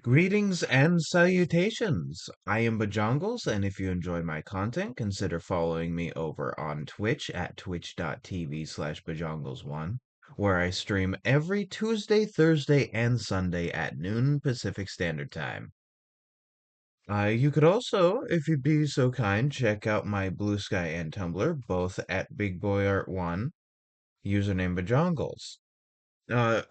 Greetings and salutations. I am Bajongles, and if you enjoy my content, consider following me over on Twitch at twitch.tv/Bajongles1, where I stream every Tuesday, Thursday, and Sunday at noon Pacific Standard Time. You could also, if you'd be so kind, check out my Bluesky and Tumblr, both at BigBoyArt1, username Bajongles.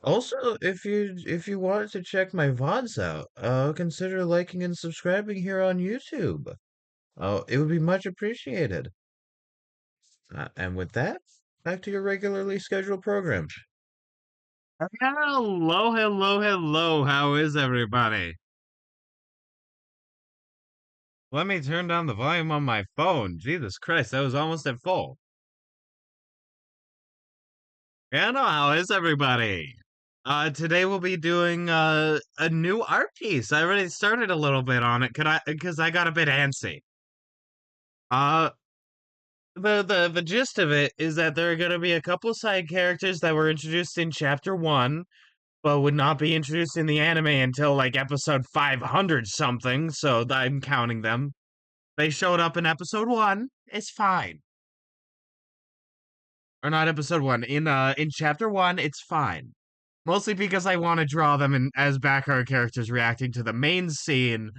Also, if you wanted to check my VODs out, consider liking and subscribing here on YouTube. It would be much appreciated. And with that, back to your regularly scheduled program. Hello, hello, hello. How is everybody? Let me turn down the volume on my phone. Jesus Christ, that was almost at full. Yeah, no, how is everybody? Today we'll be doing a new art piece. I already started a little bit on it, because I got a bit antsy. Uh, the gist of it is that there are going to be a couple side characters that were introduced in chapter 1, but would not be introduced in the anime until like episode 500 something, so I'm counting them. They showed up in episode 1. It's fine. Or not episode 1. In chapter 1, it's fine. Mostly because I want to draw them as background characters reacting to the main scene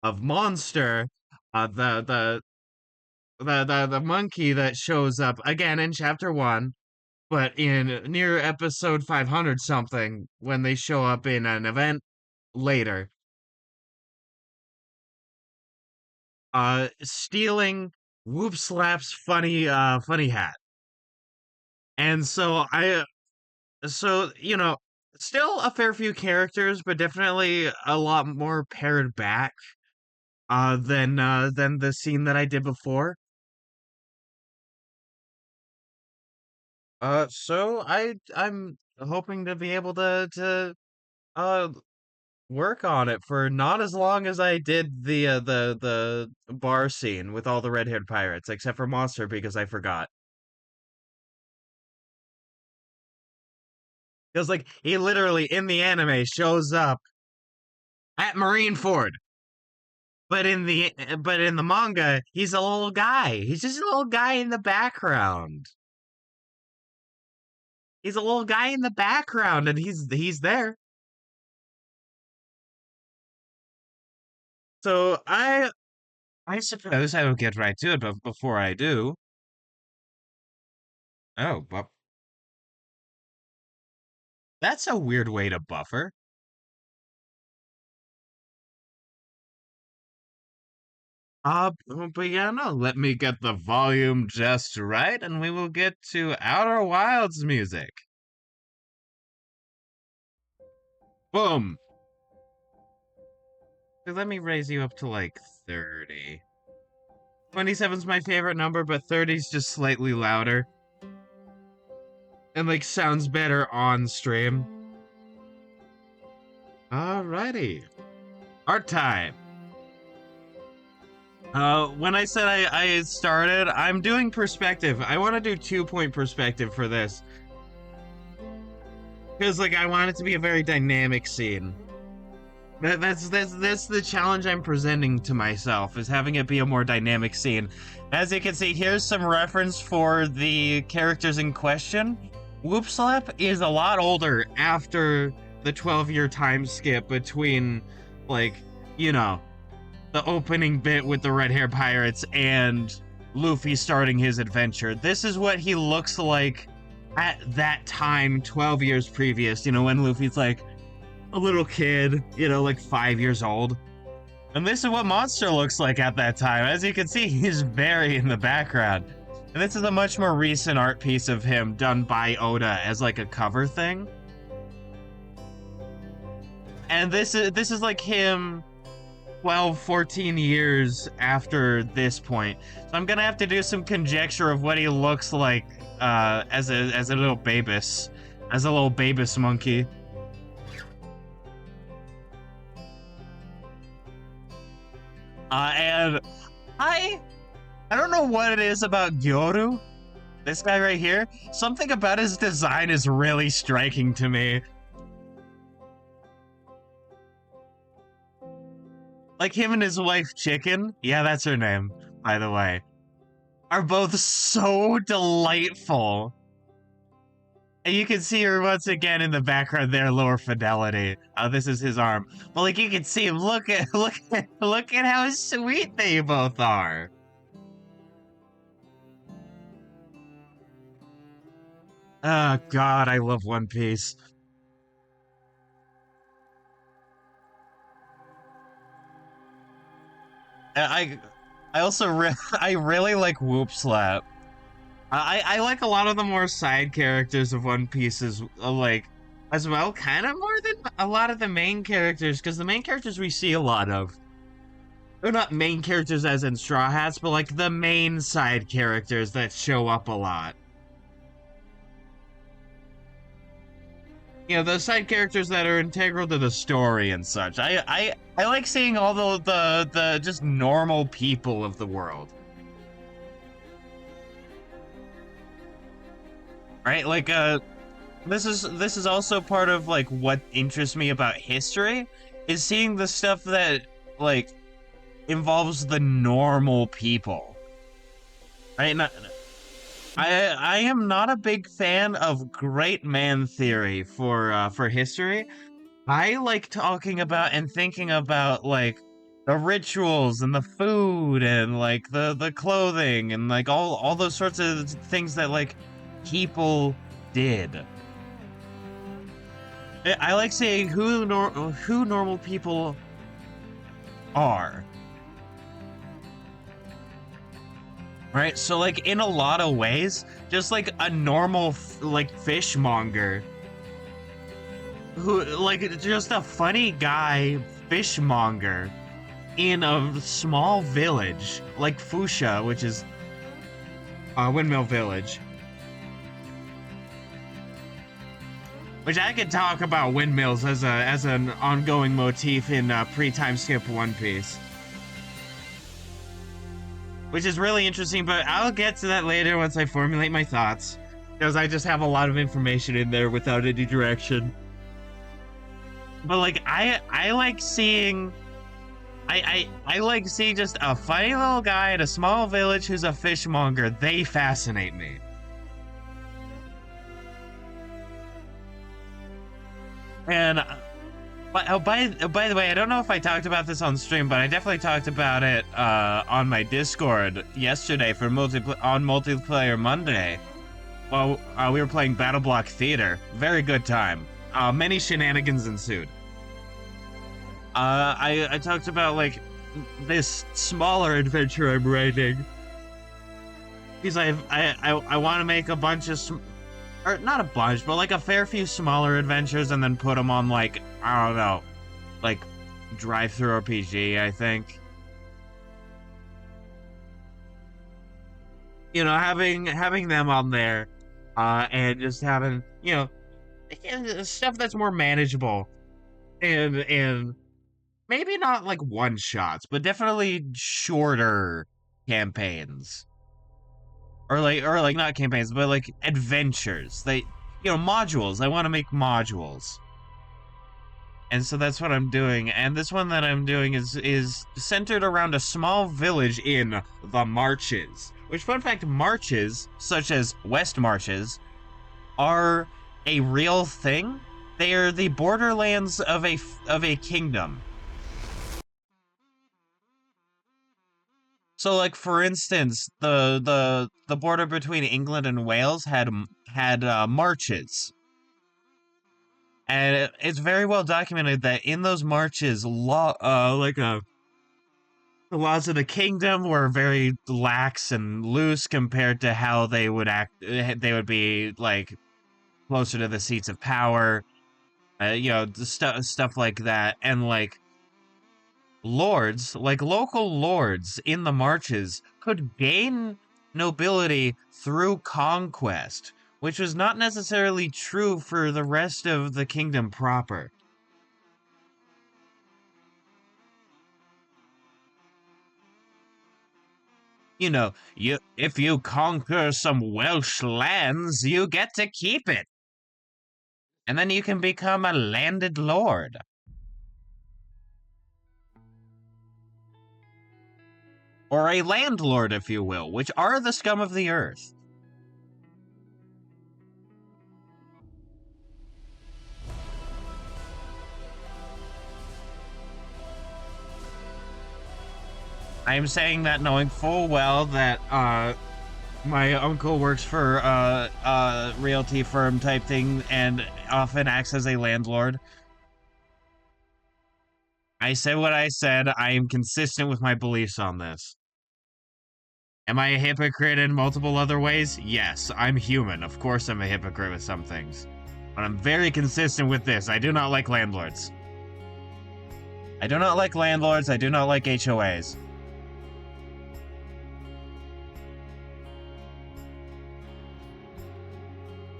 of Monster, the monkey that shows up again in chapter 1, but in near episode 500 something when they show up in an event later. Stealing Whoop Slap's funny hat. And so still a fair few characters, but definitely a lot more pared back than the scene that I did before. So I'm hoping to be able to uh work on it for not as long as I did the bar scene with all the red-haired pirates, except for Monster because I forgot. Because like he literally in the anime shows up at Marineford. But in the manga, he's a little guy. He's just a little guy in the background. He's a little guy in the background, and he's there. So I suppose I will get right to it, but before I do, oh, but that's a weird way to buffer. But yeah, no, let me get the volume just right, and we will get to Outer Wilds music. Boom. Let me raise you up to like 30. 27's my favorite number, but 30's just slightly louder. And like sounds better on stream. Alrighty. Art time. When I said I started, I'm doing perspective. I want to do 2-point perspective for this. Because like I want it to be a very dynamic scene. That's the challenge I'm presenting to myself, is having it be a more dynamic scene. As you can see, here's some reference for the characters in question. Whoop Slap is a lot older after the 12-year time skip between, like, the opening bit with the red hair pirates and Luffy starting his adventure. This is what he looks like at that time, 12 years previous, when Luffy's like a little kid, like 5 years old. And this is what Monster looks like at that time. As you can see, he's very in the background. And this is a much more recent art piece of him done by Oda as like a cover thing. And this is like him 12, 14 years after this point. So I'm gonna have to do some conjecture of what he looks like as a little babus. As a little babus monkey. And I don't know what it is about Gyoru, this guy right here. Something about his design is really striking to me. Like him and his wife Chicken, yeah, that's her name, by the way, are both so delightful. And you can see her once again in the background there, lower fidelity. This is his arm. But like you can see him, look at how sweet they both are. Oh God, I love One Piece. I I also I really like Whoop Slap. I like a lot of the more side characters of One Piece as well, kind of more than a lot of the main characters, because the main characters we see a lot of. They're not main characters as in Straw Hats, but like the main side characters that show up a lot. You know, the side characters that are integral to the story and such. I like seeing all the just normal people of the world. Right? Like this is also part of like what interests me about history is seeing the stuff that like involves the normal people. Right? I am not a big fan of great man theory for history. I like talking about and thinking about like the rituals and the food and like the clothing and like all those sorts of things that like people did. I like seeing who normal people are. Right? So like in a lot of ways, just like a normal like fishmonger who like just a funny guy fishmonger in a small village like Fuchsia, which is Windmill Village. Which I could talk about windmills as an ongoing motif in pre-time skip One Piece. Which is really interesting, but I'll get to that later once I formulate my thoughts. Because I just have a lot of information in there without any direction. But like I like seeing I like seeing just a funny little guy in a small village who's a fishmonger. They fascinate me. And by the way, I don't know if I talked about this on stream, but I definitely talked about it on my Discord yesterday for multiplayer Monday. Well, we were playing Battle Block Theater. Very good time. Many shenanigans ensued. I talked about like this smaller adventure I'm writing because I want to make a bunch of or not a bunch, but like a fair few smaller adventures and then put them on like, I don't know, like drive-through RPG, I think. You know, having them on there, and just having, you know, stuff that's more manageable and maybe not like one shots, but definitely shorter campaigns. Or like not campaigns, but like adventures. They, you know, modules. I want to make modules. And so that's what I'm doing. And this one that I'm doing is centered around a small village in the Marches. Which, fun fact, marches, such as West Marches, are a real thing. They are the borderlands of a kingdom. So, like for instance, the border between England and Wales had marches, and it's very well documented that in those marches, the laws of the kingdom were very lax and loose compared to how they would act. They would be like closer to the seats of power, you know, stuff like that, and like lords, like local lords in the marches, could gain nobility through conquest, which was not necessarily true for the rest of the kingdom proper. You know, if you conquer some Welsh lands, you get to keep it. And then you can become a landed lord. or a landlord, if you will, which are the scum of the earth. I am saying that knowing full well that my uncle works for a realty firm type thing and often acts as a landlord. I said what I said. I am consistent with my beliefs on this. Am I a hypocrite in multiple other ways? Yes, I'm human. Of course I'm a hypocrite with some things. But I'm very consistent with this. I do not like landlords. I do not like landlords. I do not like HOAs.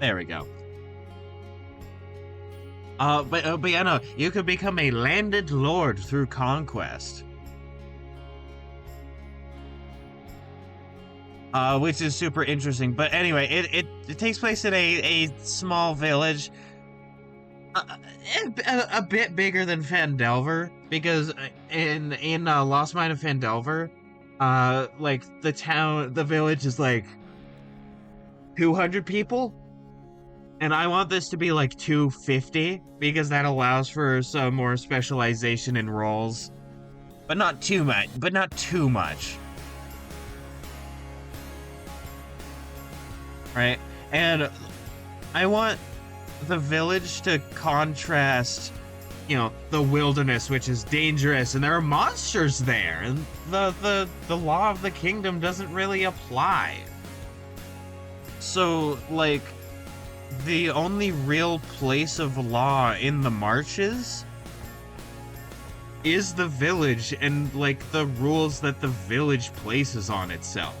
There we go. But yeah, no, you could become a landed lord through conquest. Which is super interesting. But anyway, it takes place in a small village. A bit bigger than Fandelver, because in Lost Mine of Fandelver, like the village is like 200 people. And I want this to be like 250 because that allows for some more specialization in roles. But not too much. Right? And I want the village to contrast, the wilderness, which is dangerous, and there are monsters there, and the law of the kingdom doesn't really apply. So, like, the only real place of law in the marches is the village and, like, the rules that the village places on itself.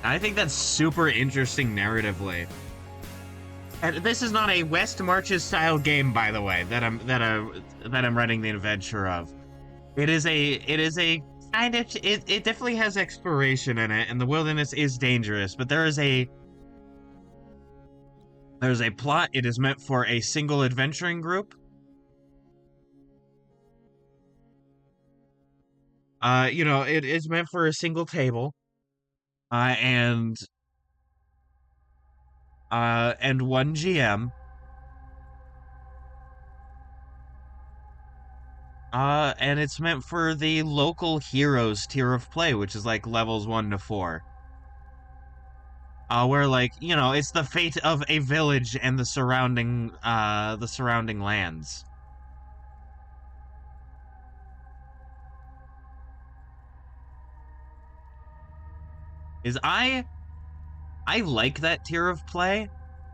I think that's super interesting narratively. And this is not a West Marches style game, by the way, that I'm running the adventure of. It is a kind of, it definitely has exploration in it, and the wilderness is dangerous, but there's a plot. It is meant for a single adventuring group. It is meant for a single table. And one GM. And it's meant for the local heroes tier of play, which is like levels 1 to 4. Where, like, it's the fate of a village and the surrounding lands. I like that tier of play.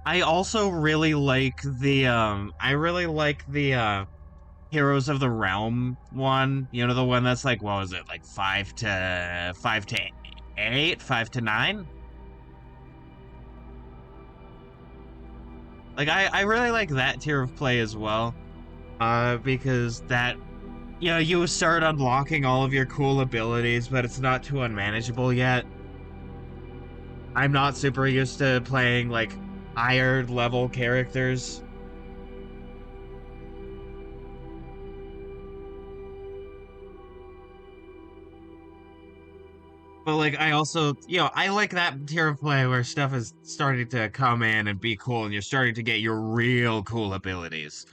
I also really like the Heroes of the Realm one. The one that's like, what was it, like 5 to 8, 5 to 9? Like, I really like that tier of play as well. Because that, you start unlocking all of your cool abilities, but it's not too unmanageable yet. I'm not super used to playing, like, higher level characters. But, like, I also, I like that tier of play where stuff is starting to come in and be cool, and you're starting to get your real cool abilities.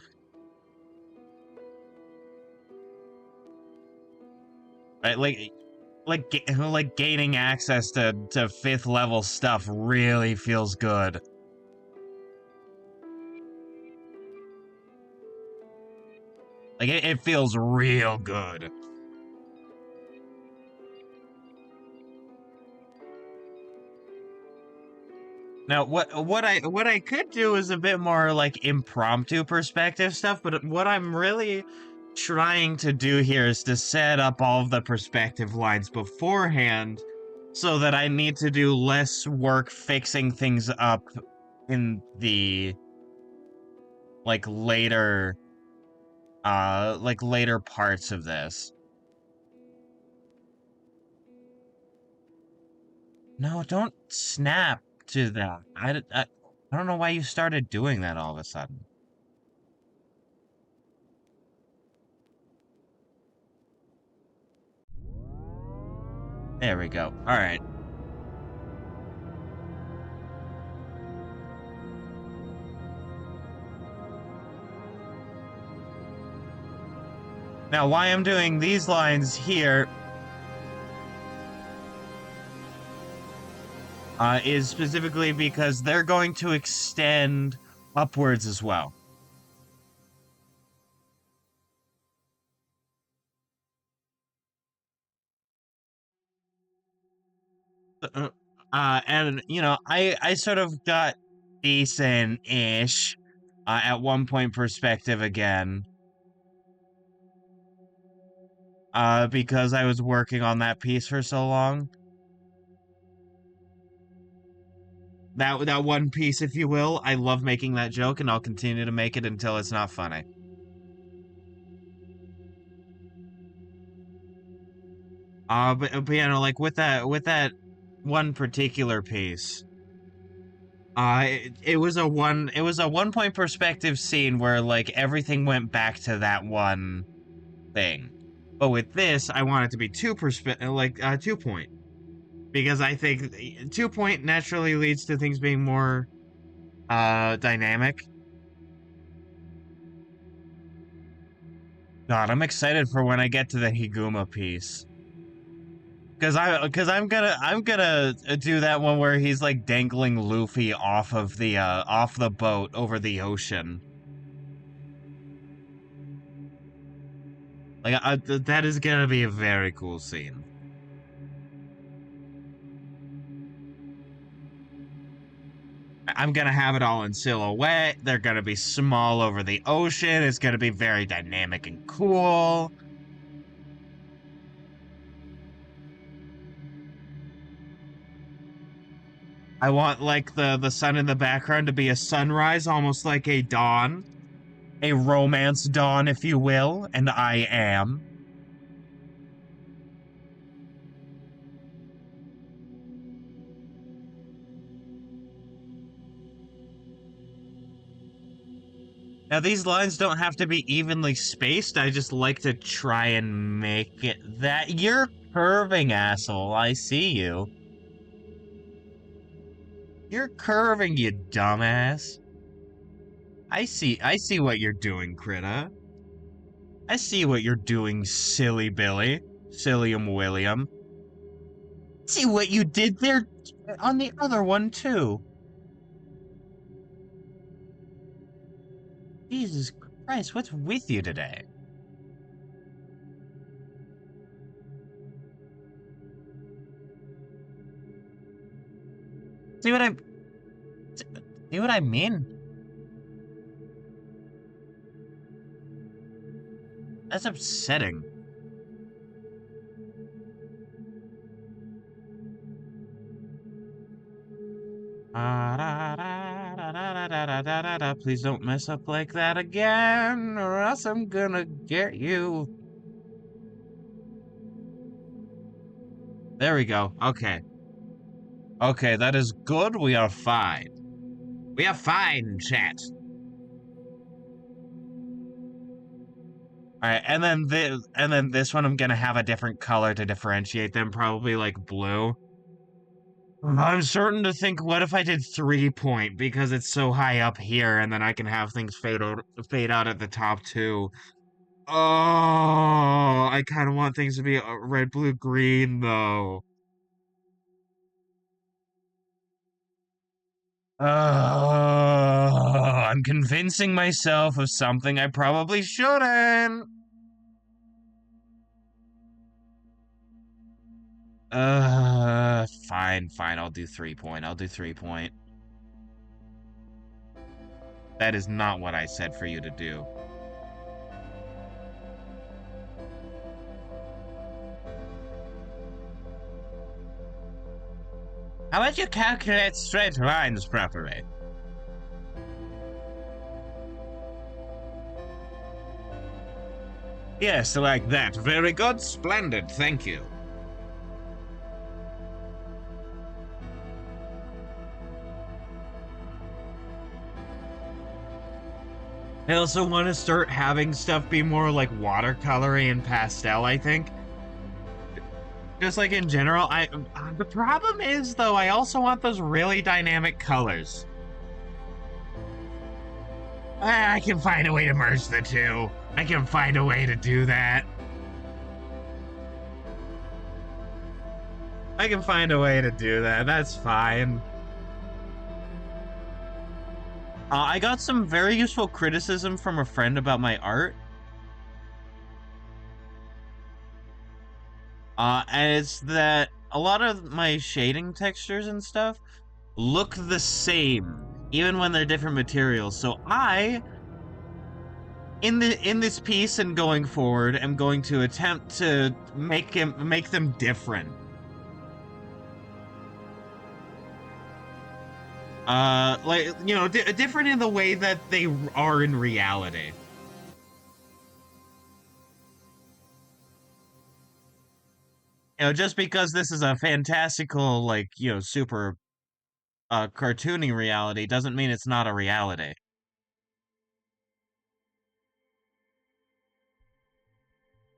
Right? Like gaining access to 5th level stuff really feels good. Like, it feels real good. Now, what I could do is a bit more like impromptu perspective stuff, but what I'm really trying to do here is to set up all of the perspective lines beforehand so that I need to do less work fixing things up in the later parts of this. No, don't snap to that. I don't know why you started doing that all of a sudden. There we go. All right. Now, why I'm doing these lines here is specifically because they're going to extend upwards as well. And you know, I sort of got decent-ish at one point perspective again. Because I was working on that piece for so long. That one piece, if you will. I love making that joke, and I'll continue to make it until it's not funny. But you know, like with that one particular piece, it was a 1 point perspective scene where like everything went back to that one thing. But with this, I want it to be 2 point, because I think 2 point naturally leads to things being more dynamic. God, I'm excited for when I get to the Higuma piece. Cause I'm gonna do that one where he's like dangling Luffy off the boat over the ocean. Like that is gonna be a very cool scene. I'm gonna have it all in silhouette. They're gonna be small over the ocean. It's gonna be very dynamic and cool. I want like the sun in the background to be a sunrise, almost like a dawn. A romance dawn, if you will, and I am. Now, these lines don't have to be evenly spaced. I just like to try and make it that. You're curving, asshole. I see you. You're curving, you dumbass. I see what you're doing, Critta. I see what you're doing, silly Billy. Sillium William. See what you did there on the other one, too. Jesus Christ, what's with you today? See what I... See what I mean? That's upsetting. Please don't mess up like that again, or else I'm gonna get you. There we go. Okay. Okay, that is good. We are fine. We are fine, chat. Alright, and then this one I'm gonna have a different color to differentiate them, probably like blue. I'm starting to think, what if I did 3 point because it's so high up here, and then I can have things fade out at the top too. Oh, I kind of want things to be red, blue, green though. I'm convincing myself of something I probably shouldn't. Fine, I'll do 3 point. I'll do 3 point. That is not what I said for you to do. How about you calculate straight lines properly? Yes, like that. Very good. Splendid. Thank you. I also want to start having stuff be more like watercolory and pastel, I think. Just like in general, the problem is though, I also want those really dynamic colors. I can find a way to merge the two. I can find a way to do that. I can find a way to do that. That's fine. I got some very useful criticism from a friend about my art. And it's that a lot of my shading textures and stuff look the same, even when they're different materials. So in this piece and going forward, am going to attempt to make them different. Like, you know, different in the way that they are in reality. You know, just because this is a fantastical, like, you know, super cartoony reality doesn't mean it's not a reality.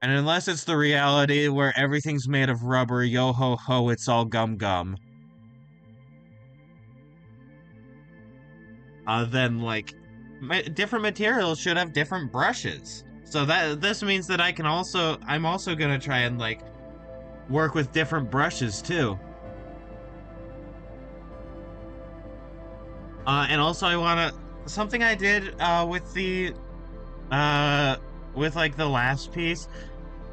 And unless it's the reality where everything's made of rubber, yo ho ho, it's all gum gum. Then like different materials should have different brushes. So that this means that I'm also gonna try and like work with different brushes too. And also I wanna something I did with the with like the last piece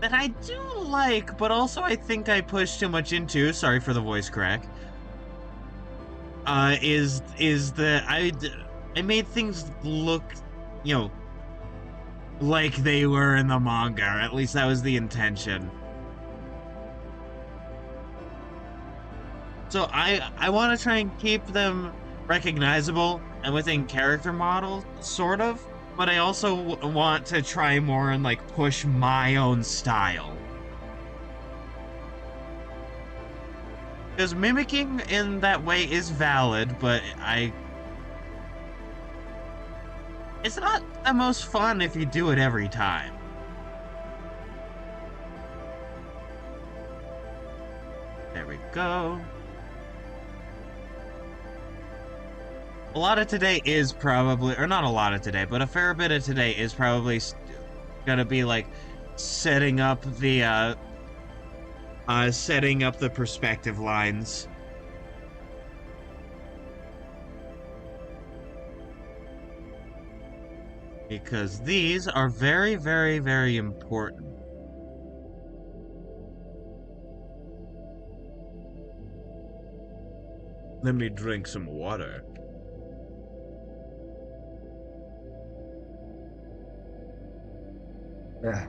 that I do like, but also I think I pushed too much into. Sorry for the voice crack. Is that I made things look, you know, like they were in the manga, or at least that was the intention. So I want to try and keep them recognizable and within character models, sort of, but I also want to try more and like push my own style. Because mimicking in that way is valid, but it's not the most fun if you do it every time. There we go. A lot of today is probably, or not a lot of today, but a fair bit of today is probably gonna be like setting up the perspective lines. Because these are very, very, very important. Let me drink some water. Yeah.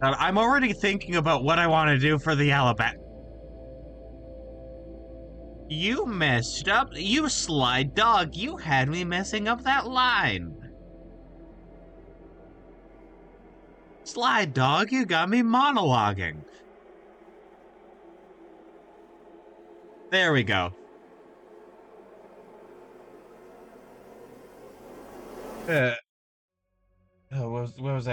I'm already thinking about what I want to do for the Alabama. You messed up. You sly dog. You had me messing up that line. Sly dog, you got me monologuing. There we go. What was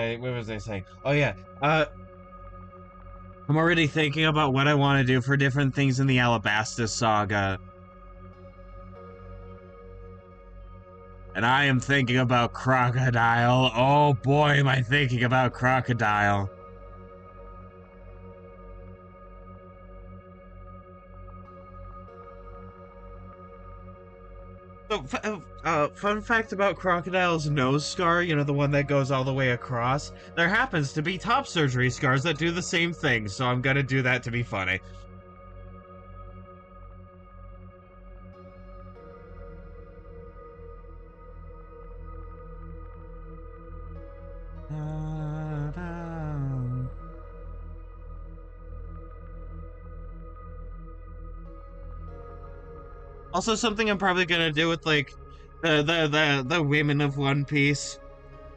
I saying? Oh yeah. I'm already thinking about what I want to do for different things in the Alabasta saga. And I am thinking about Crocodile. Oh boy, am I thinking about Crocodile. So, fun fact about Crocodile's nose scar, you know, the one that goes all the way across, there happens to be top surgery scars that do the same thing, so I'm gonna do that to be funny. Also, something I'm probably gonna do with like the women of One Piece,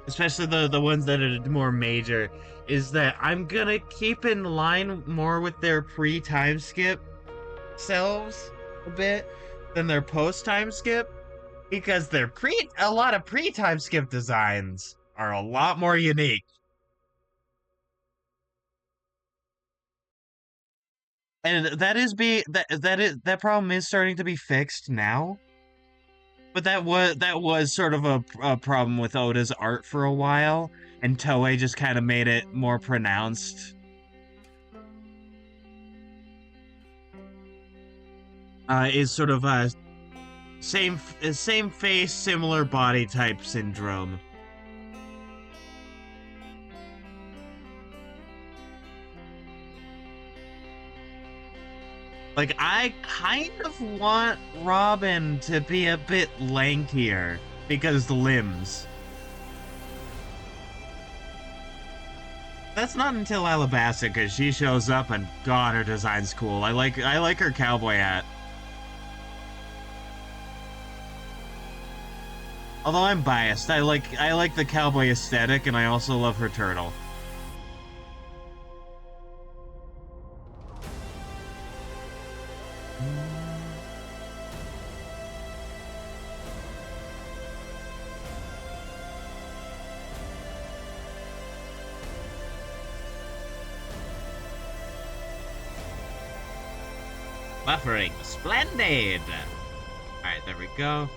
especially the ones that are more major, is that I'm gonna keep in line more with their pre-time skip selves a bit than their post-time skip, because they're a lot of pre-time skip designs are a lot more unique. And that problem is starting to be fixed now. But that was sort of a problem with Oda's art for a while, and Toei just kind of made it more pronounced. Is sort of a same face, similar body type syndrome. Like, I kind of want Robin to be a bit lankier because the limbs. That's not until Alabasta, because she shows up and God, her design's cool. I like her cowboy hat. Although I'm biased, I like the cowboy aesthetic, and I also love her turtle. Buffering, splendid! Alright, there we go.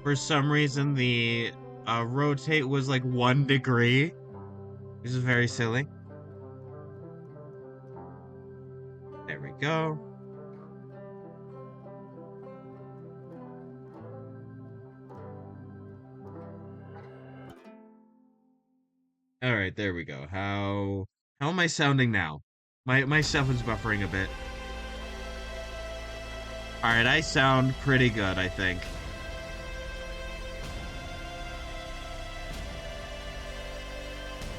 For some reason, the rotate was like 1 degree. This is very silly. There we go. Alright, there we go. How am I sounding now? My stuff is buffering a bit. Alright, I sound pretty good, I think.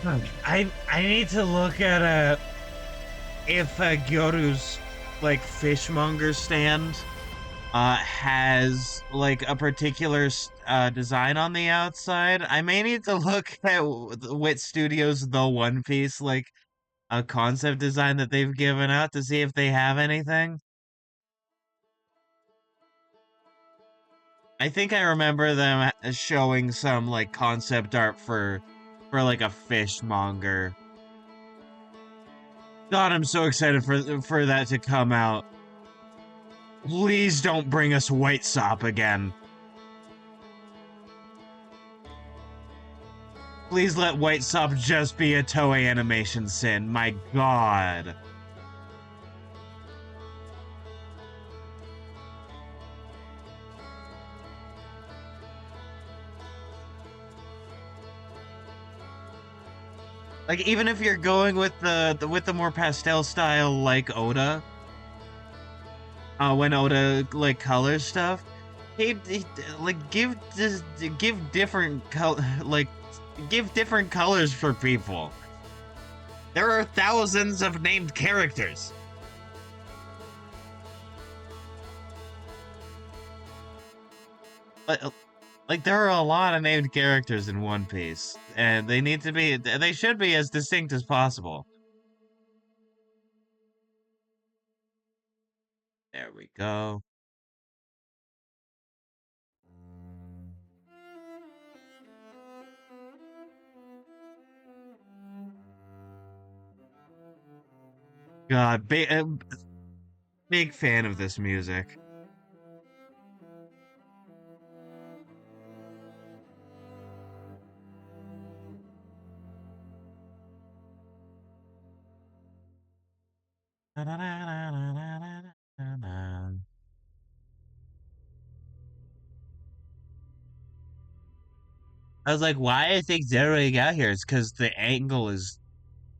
I need to look at if Gyoru's like fishmonger stand has like a particular design on the outside. I may need to look at Wit Studios' The One Piece like a concept design that they've given out to see if they have anything. I think I remember them showing some like concept art for like a fishmonger. God, I'm so excited for that to come out. Please don't bring us White Sop again. Please let White Sop just be a Toei animation sin. My God. Like, even if you're going with the more pastel style like Oda, when Oda like colors stuff, he like give different like give different colors for people. There are thousands of named characters. Like, like there are a lot of named characters in One Piece, and they should be as distinct as possible. There we go. God, big fan of this music. I was like, why I think zeroing out here is because the angle is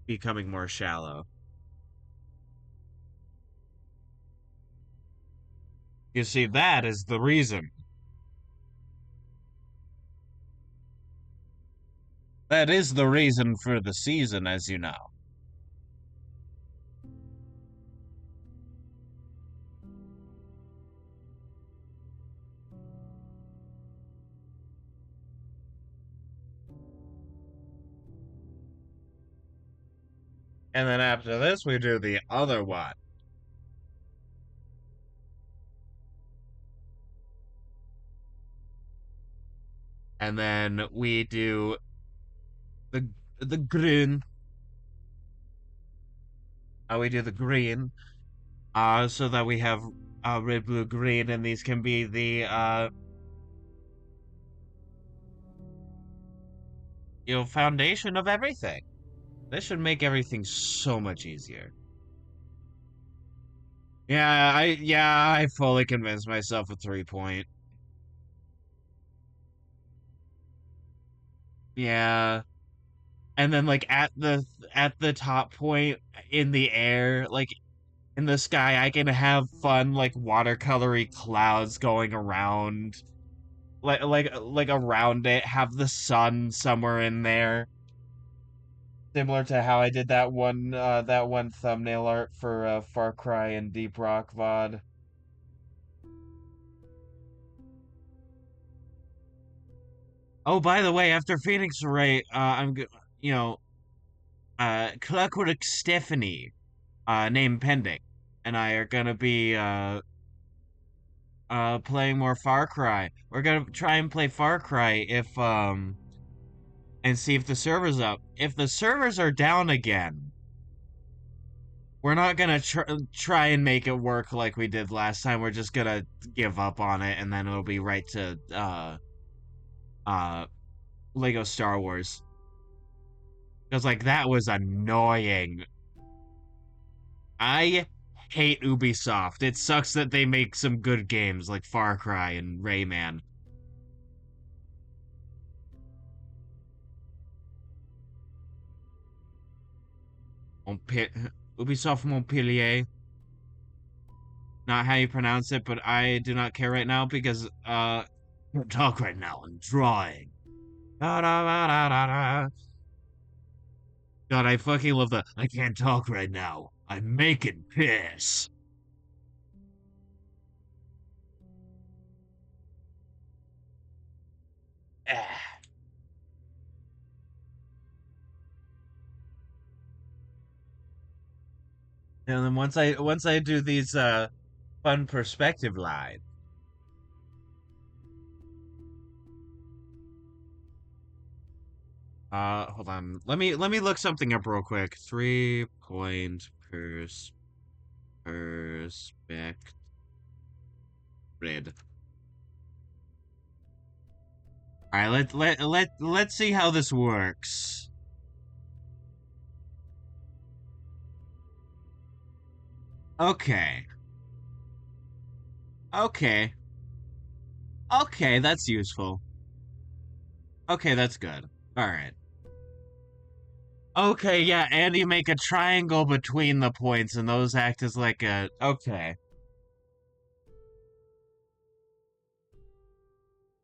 becoming more shallow. You see, that is the reason. That is the reason for the season, as you know. And then after this, we do the other one. and then we do the the green. We do the green, so that we have red, blue, green, and these can be the foundation of everything. This should make everything so much easier. I fully convinced myself with 3 point. Yeah. And then like at the top point in the air, like in the sky, I can have fun like watercolory clouds going around like around it, have the sun somewhere in there. Similar to how I did that one thumbnail art for Far Cry and Deep Rock VOD. Oh, by the way, after Phoenix Wright, you know, Clockwork Stephanie, name pending, and I are gonna be playing more Far Cry. We're gonna try and play Far Cry if and see if the server's up. If the servers are down again, we're not gonna try and make it work like we did last time. We're just gonna give up on it, and then it'll be right to uh Lego Star Wars. Because like that was annoying. I hate Ubisoft. It sucks that they make some good games like Far Cry and Rayman. Ubisoft Montpellier. Not how you pronounce it, but I do not care right now because I can't talk right now. I'm drawing. Da, da, da, da, da, da. God, I fucking love that. I can't talk right now. I'm making piss. Ah. And then once I do these fun perspective lines. Hold on. Let me look something up real quick. 3 point perspective grid. All right, let's see how this works. Okay. Okay. Okay, that's useful. Okay, that's good. All right. Okay, yeah, and you make a triangle between the points, and those act as like a. Okay.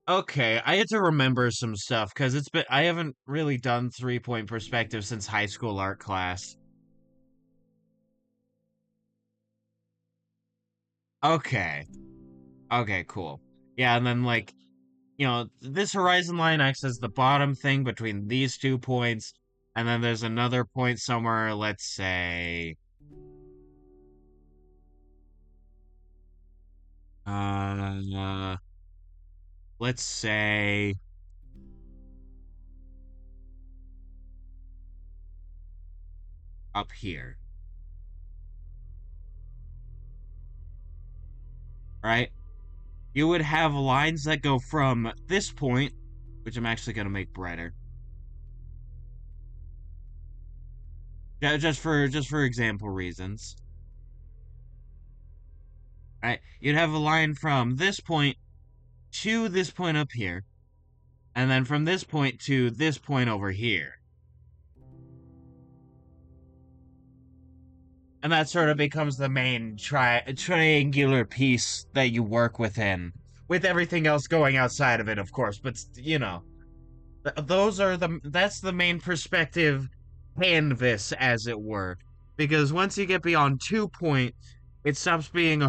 Okay, I had to remember some stuff because I haven't really done 3 point perspective since high school art class. Okay. Okay, cool. Yeah, and then like, this horizon line acts as the bottom thing between these 2 points, and then there's another point somewhere, uh, let's say up here, right? You would have lines that go from this point, which I'm actually gonna make brighter. Yeah, just for example reasons. Right? You'd have a line from this point to this point up here, and then from this point to this point over here. And that sort of becomes the main triangular piece that you work within, with everything else going outside of it, of course. But those are that's the main perspective canvas, as it were. Because once you get beyond 2 point, it stops being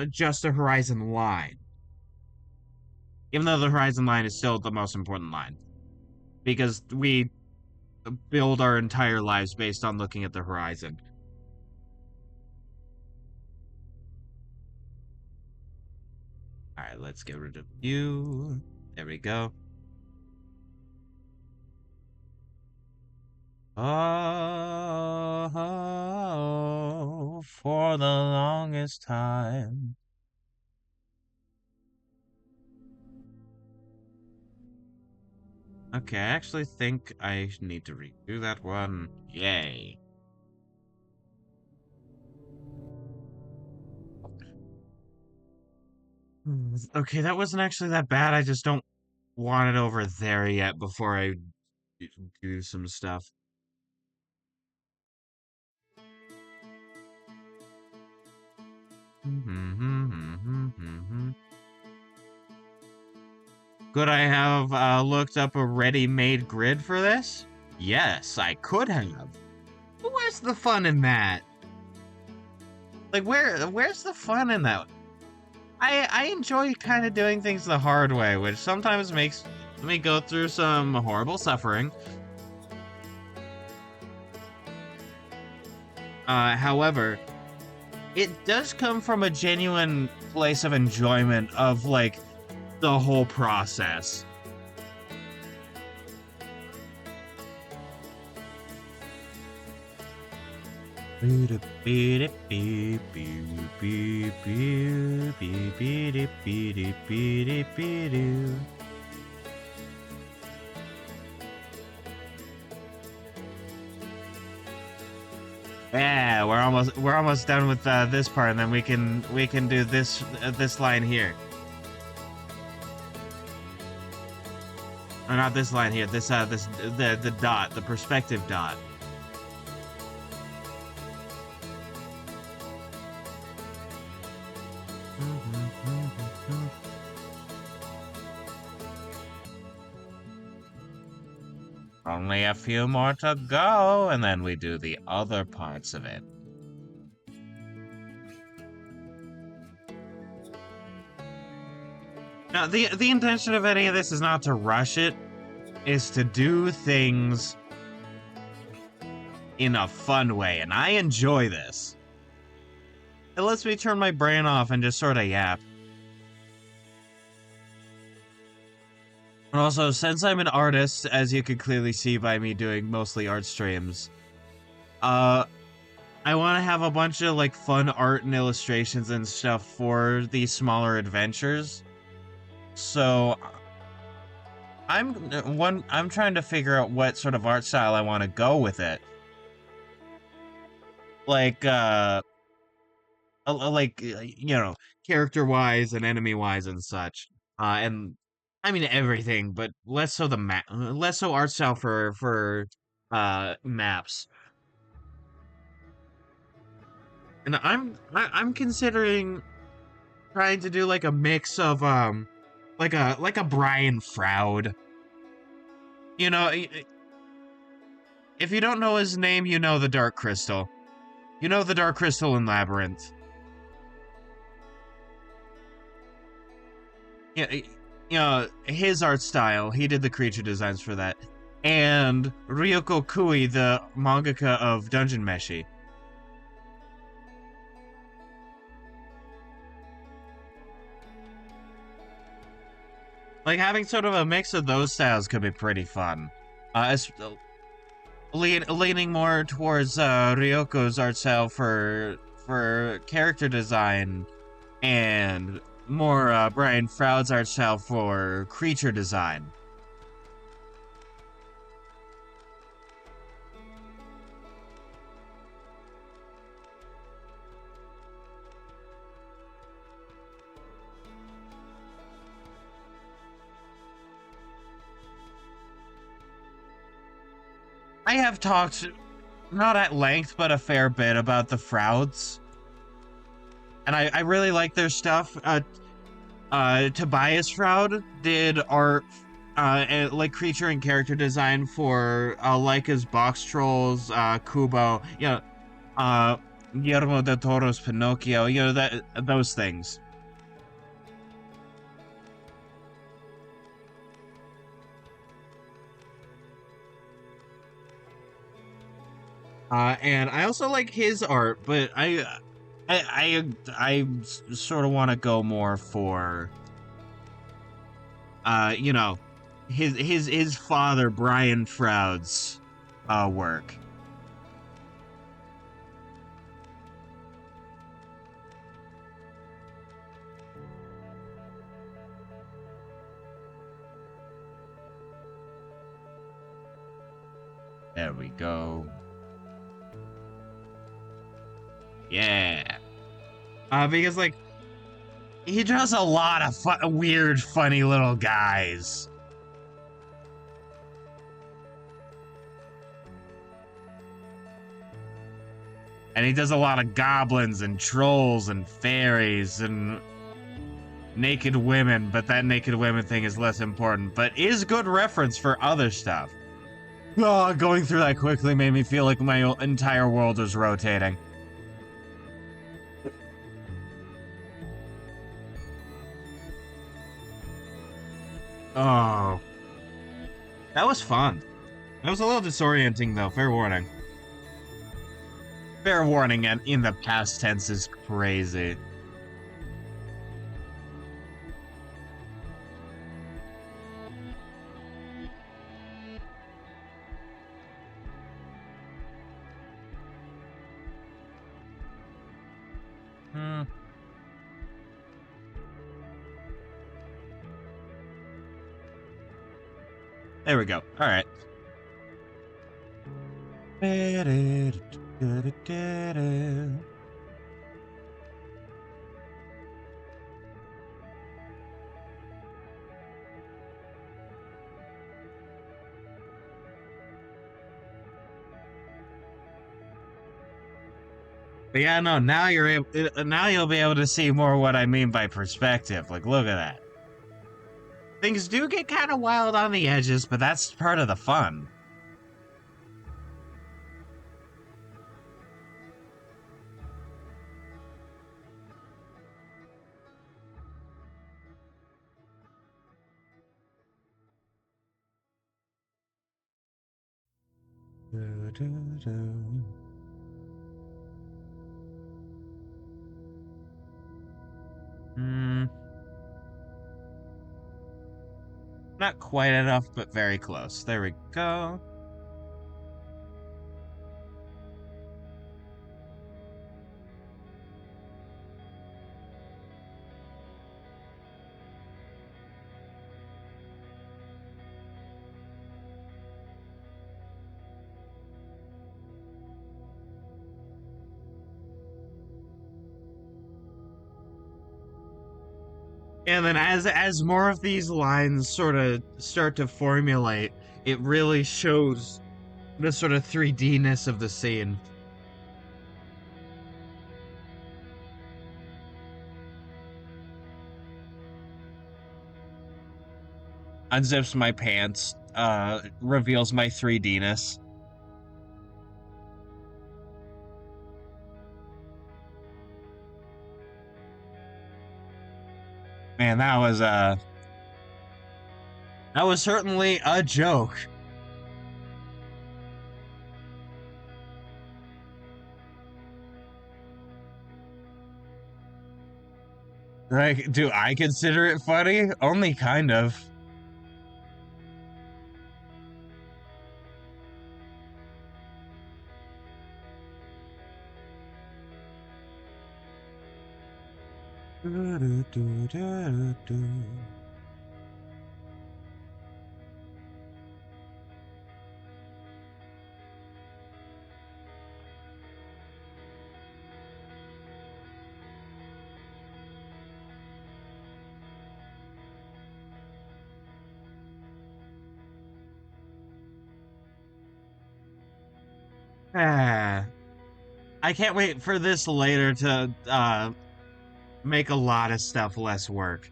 just a horizon line. Even though the horizon line is still the most important line, because we build our entire lives based on looking at the horizon. All right, let's get rid of you. There we go. Oh, for the longest time. Okay, I actually think I need to redo that one. Yay. Okay, that wasn't actually that bad. I just don't want it over there yet before I do some stuff. Could I have looked up a ready-made grid for this? Yes, I could have. But where's the fun in that? Like, where's the fun in that? I enjoy kind of doing things the hard way, which sometimes makes me go through some horrible suffering. However, it does come from a genuine place of enjoyment of, like, the whole process. Yeah, we're almost done with this part, and then we can do this line here. Or not this line here. This the dot, the perspective dot. Only a few more to go, and then we do the other parts of it. Now, the intention of any of this is not to rush it, is to do things in a fun way, and I enjoy this. It lets me turn my brain off and just sort of yap. And also, since I'm an artist, as you can clearly see by me doing mostly art streams, I want to have a bunch of like fun art and illustrations and stuff for these smaller adventures. So I'm trying to figure out what sort of art style I want to go with it. Like character wise and enemy wise and such. And I mean everything, but less so less so art style for maps. And I'm considering trying to do like a mix of like a Brian Froud. You know, if you don't know his name, you know the Dark Crystal. You know the Dark Crystal in Labyrinth. Yeah, his art style. He did the creature designs for that. And Ryoko Kui, the mangaka of Dungeon Meshi. Like, having sort of a mix of those styles could be pretty fun. Leaning more towards Ryoko's art style for character design, and more Brian Froud's art style for creature design. I have talked, not at length, but a fair bit about the Frouds. And I really like their stuff. Tobias Froud did art, like creature and character design for Leica's Box Trolls, Kubo, Guillermo del Toro's Pinocchio, those things. And I also like his art, but I sort of want to go more for, his father Brian Froud's work. There we go. Yeah. Because, like, he draws a lot of weird, funny little guys. And he does a lot of goblins and trolls and fairies and naked women, but that naked women thing is less important, but is good reference for other stuff. Oh, going through that quickly made me feel like my entire world was rotating. Oh. That was fun. That was a little disorienting, though. Fair warning. Fair warning, and in the past tense is crazy. There we go. All right. But yeah, no. Now you'll be able to see more what I mean by perspective. Like, look at that. Things do get kind of wild on the edges, but that's part of the fun. Not quite enough, but very close. There we go. And then as more of these lines sort of start to formulate, it really shows the sort of 3D-ness of the scene. Unzips my pants, reveals my 3D-ness. Man, that was certainly a joke. Like, do I consider it funny? Only kind of. Ah, I can't wait for this later to make a lot of stuff less work.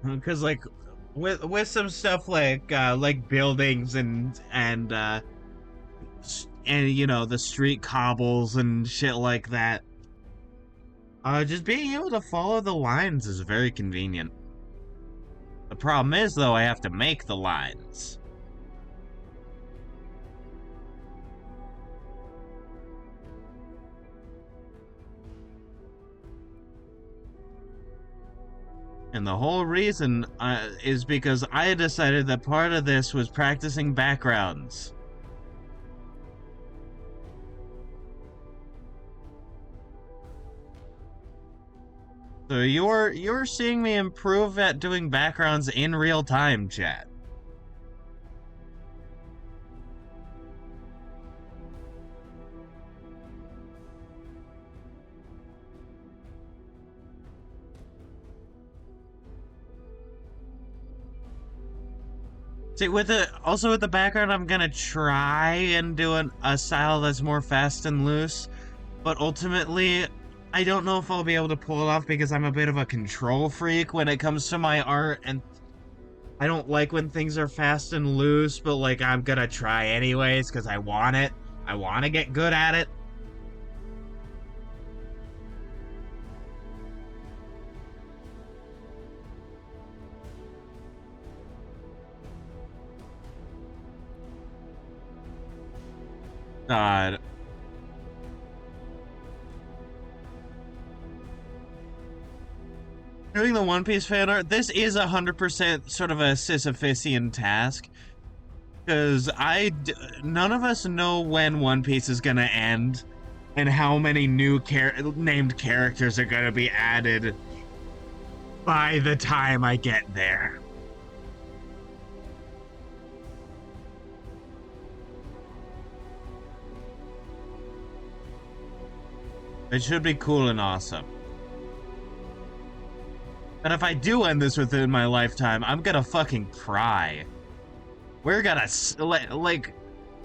Because like with some stuff like buildings and you know the street cobbles and shit like that, Just being able to follow the lines is very convenient. The problem is, though, I have to make the lines. And the whole reason is because I decided that part of this was practicing backgrounds. So you're seeing me improve at doing backgrounds in real time, chat. See, with the background, I'm gonna try and do a style that's more fast and loose, but ultimately, I don't know if I'll be able to pull it off because I'm a bit of a control freak when it comes to my art, and I don't like when things are fast and loose, but like I'm gonna try anyways because I want it. I want to get good at it. God. Doing the One Piece fan art, this is 100% sort of a Sisyphusian task. Because none of us know when One Piece is gonna end, and how many new named characters are gonna be added by the time I get there. It should be cool and awesome. And if I do end this within my lifetime, I'm gonna fucking cry. We're gonna like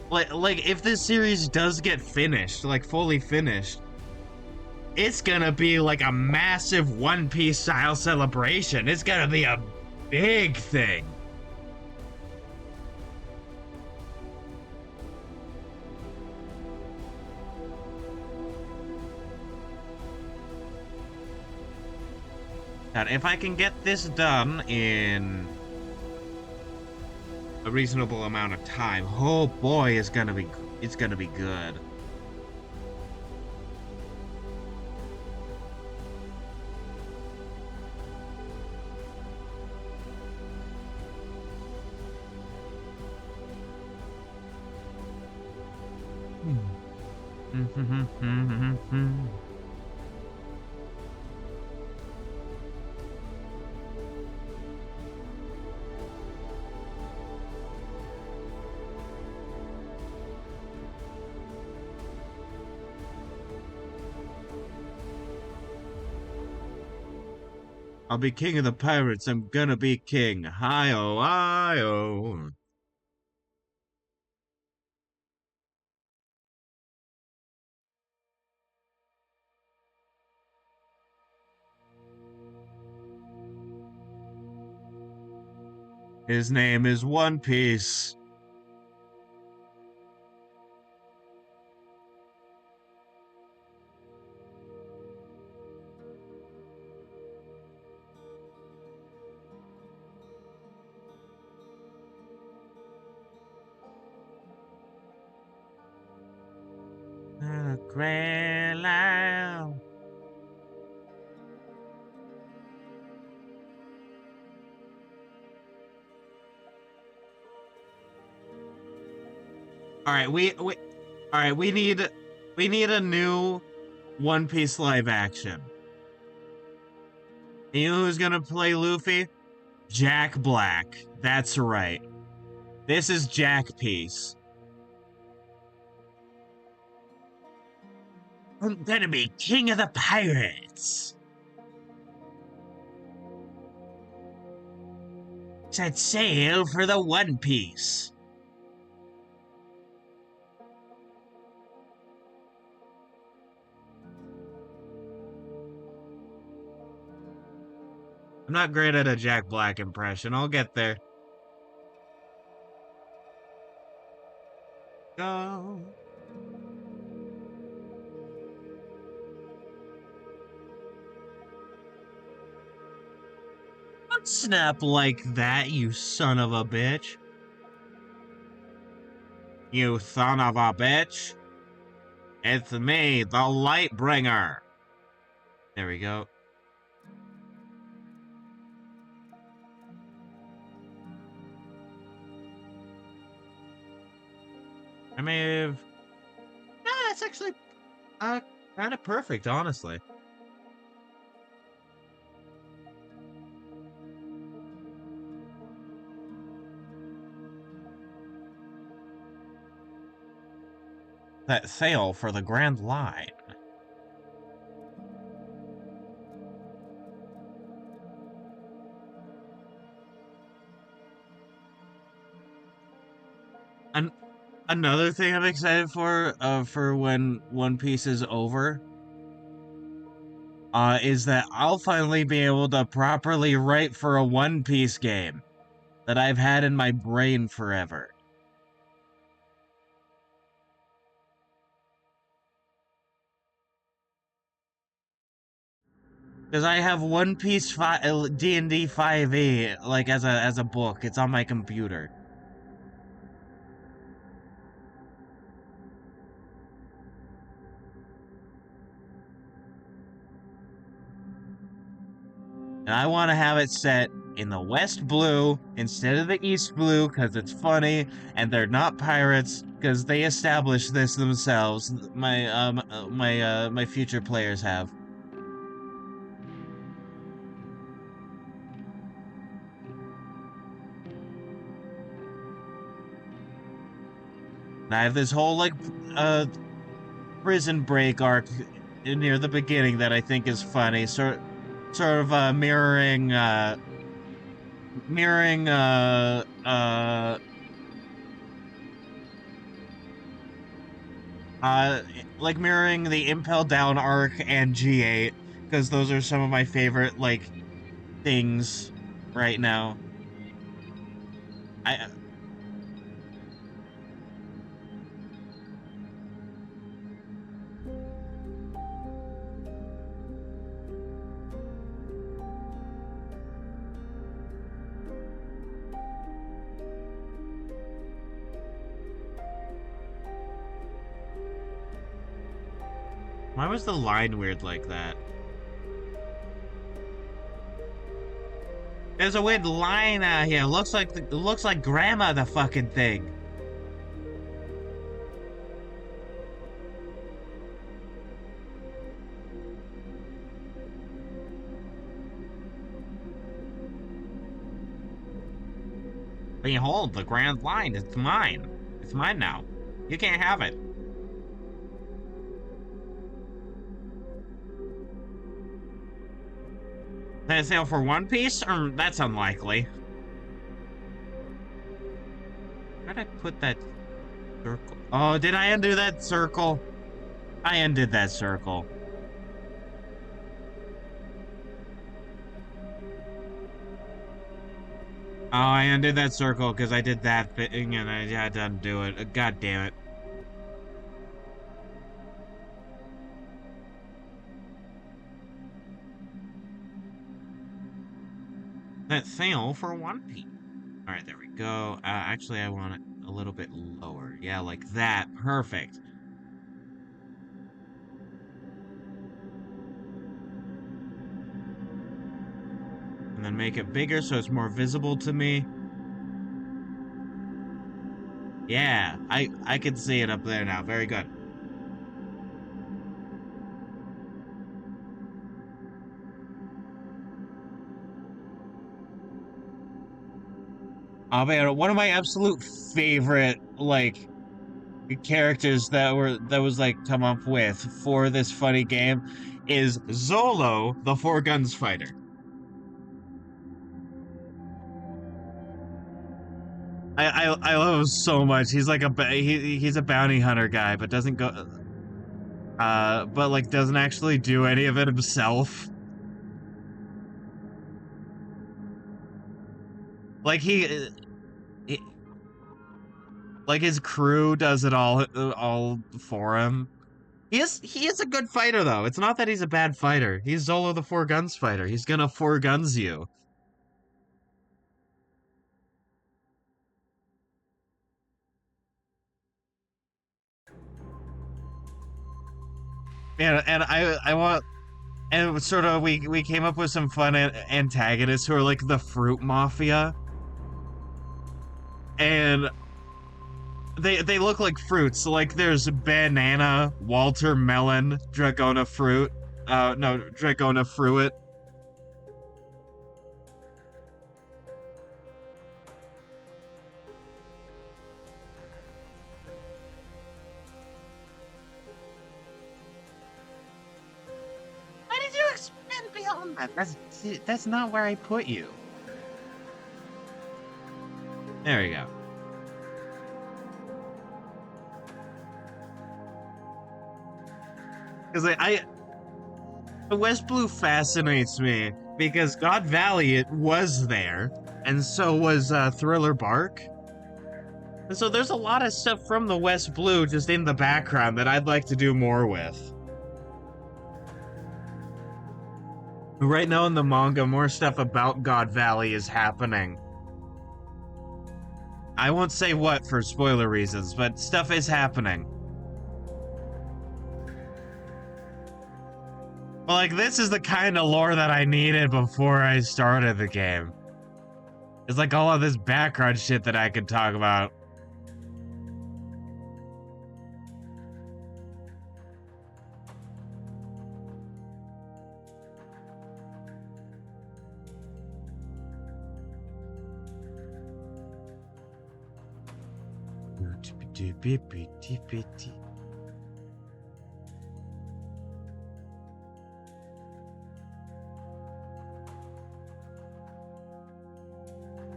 if this series does get finished, like fully finished, it's gonna be like a massive One Piece style celebration. It's gonna be a big thing. And if I can get this done in a reasonable amount of time, oh boy, it's gonna be good. I'll be king of the pirates. I'm gonna be king. Hi-oh, hi-oh. His name is One Piece. Grand Line. All right, all right, we need a new One Piece live action. You know who's gonna play Luffy? Jack Black. That's right. This is Jack Piece. I'm gonna be king of the pirates. Set sail for the One Piece. I'm not great at a Jack Black impression. I'll get there. Go. Snap like that, you son of a bitch. You son of a bitch. It's me, the Lightbringer. There we go. I may have... Nah, that's actually kind of perfect, honestly. That sail for the Grand Line. And another thing I'm excited for when One Piece is over, is that I'll finally be able to properly write for a One Piece game that I've had in my brain forever. Because I have One Piece D&D 5e like as a book. It's on my computer. And I want to have it set in the West Blue instead of the East Blue because it's funny, and they're not pirates because they established this themselves. My future players have. And I have this whole like prison break arc near the beginning that I think is funny, sort of mirroring uh like mirroring the Impel Down arc and G8 because those are some of my favorite like things right now. I Why was the line weird like that? There's a weird line out here. Looks like grandma the fucking thing. Behold, the Grand Line. It's mine. It's mine now. You can't have it. That sale for One Piece? That's unlikely. Where did I put that circle? Oh, did I undo that circle? I undid that circle. Oh, I undid that circle because I did that thing and I had to undo it. God damn it. That sale for One Piece. Alright, there we go. Actually, I want it a little bit lower. Yeah, like that. Perfect. And then make it bigger so it's more visible to me. Yeah, I can see it up there now. Very good. Oh man, one of my absolute favorite like characters that was like come up with for this funny game is Zolo, the Four Guns fighter. I love him so much. He's like he's a bounty hunter guy, but doesn't go but like doesn't actually do any of it himself. Like he like his crew does it all for him. He is a good fighter though. It's not that he's a bad fighter. He's Zolo the Four Guns fighter. He's gonna four guns you. and I want, and sort of we came up with some fun antagonists who are like the fruit mafia, and they look like fruits. So like there's banana, Walter melon, Dragona fruit, no, Dragona fruit. Why did you expand beyond that? That's not where I put you. There we go. Because the West Blue fascinates me because God Valley it was there, and so was Thriller Bark. And so there's a lot of stuff from the West Blue just in the background that I'd like to do more with. Right now in the manga, more stuff about God Valley is happening. I won't say what for spoiler reasons, but stuff is happening. Well, like, this is the kind of lore that I needed before I started the game. It's like all of this background shit that I could talk about.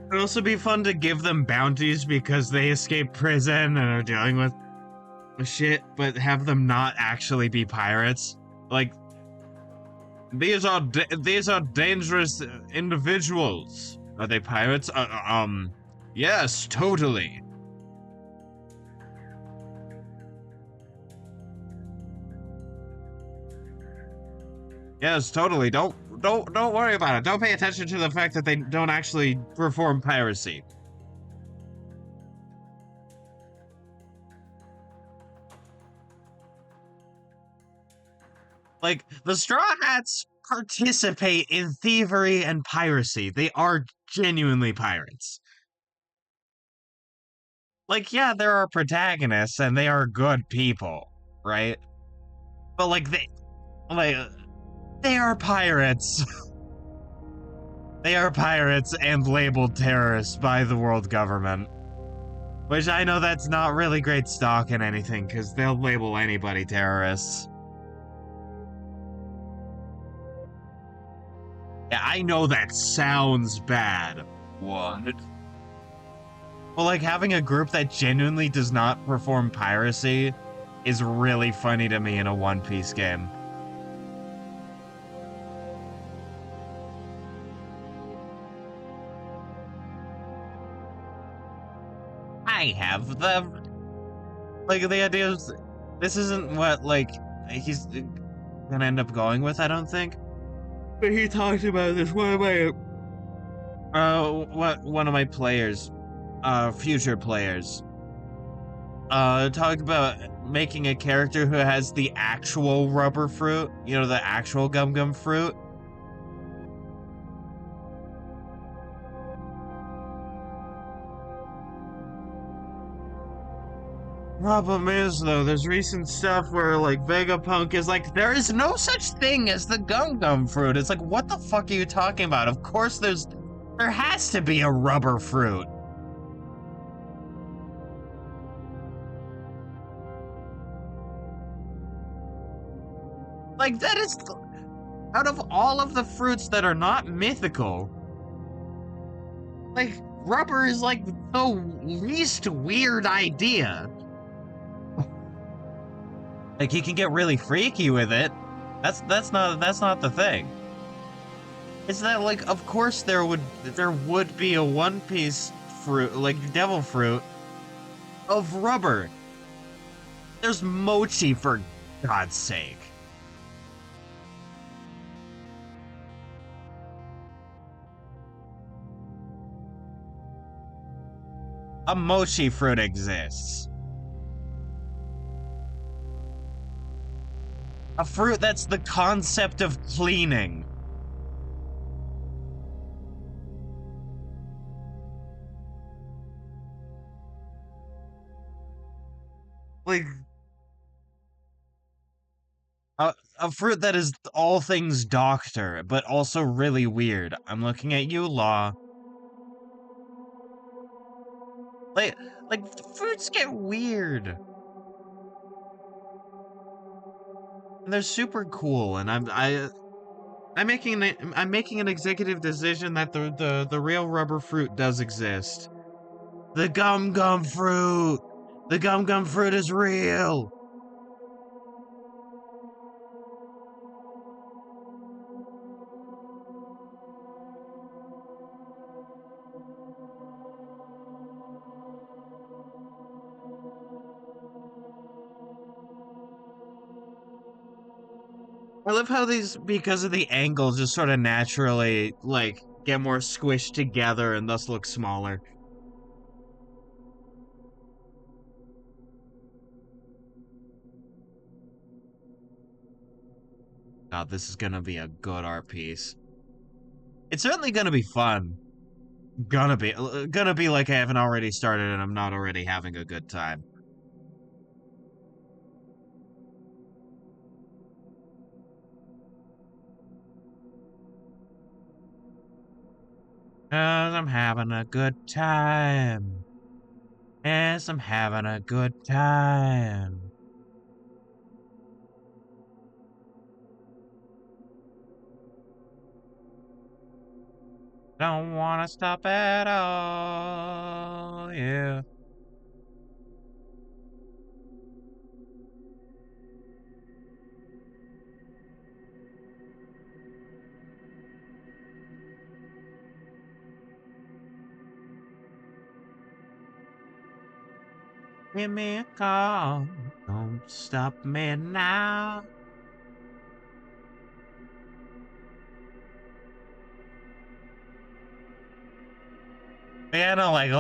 It'd also be fun to give them bounties because they escaped prison and are dealing with shit, but have them not actually be pirates. Like, these are dangerous individuals. Are they pirates? Yes, totally. Yes, totally. Don't worry about it. Don't pay attention to the fact that they don't actually perform piracy. Like, the Straw Hats participate in thievery and piracy. They are genuinely pirates. Like, yeah, there are protagonists and they are good people, right? But like they are pirates. They are pirates and labeled terrorists by the world government. Which I know that's not really great stock in anything, because they'll label anybody terrorists. Yeah, I know that sounds bad. What? Well, like, having a group that genuinely does not perform piracy is really funny to me in a One Piece game. I have the... Like, the idea is... This isn't what, like, he's gonna end up going with, I don't think. But he talked about this. One of my players, future players, talked about making a character who has the actual rubber fruit, you know, the actual gum gum fruit. Problem is, though, there's recent stuff where, like, Vegapunk is like, there is no such thing as the gum gum fruit. It's like, what the fuck are you talking about? Of course there has to be a rubber fruit. Like, that is, out of all of the fruits that are not mythical, like, rubber is like the least weird idea. Like, he can get really freaky with it. That's not the thing. It's that, like, of course there would be a One Piece fruit, like devil fruit, of rubber. There's mochi, for God's sake. A mochi fruit exists. A fruit that's the concept of cleaning. Like, a fruit that is all things doctor, but also really weird. I'm looking at you, Law. Like, like fruits get weird. And they're super cool, and I'm making an executive decision that the real rubber fruit does exist. The gum fruit. The gum fruit is real. I love how these, because of the angle, just sort of naturally like get more squished together and thus look smaller. God, this is gonna be a good art piece. It's certainly gonna be fun. Gonna be like I haven't already started and I'm not already having a good time. Cause I'm having a good time. Yes, I'm having a good time. Don't wanna stop at all, yeah. Give me a call. Don't stop me now. Yeah, no, like,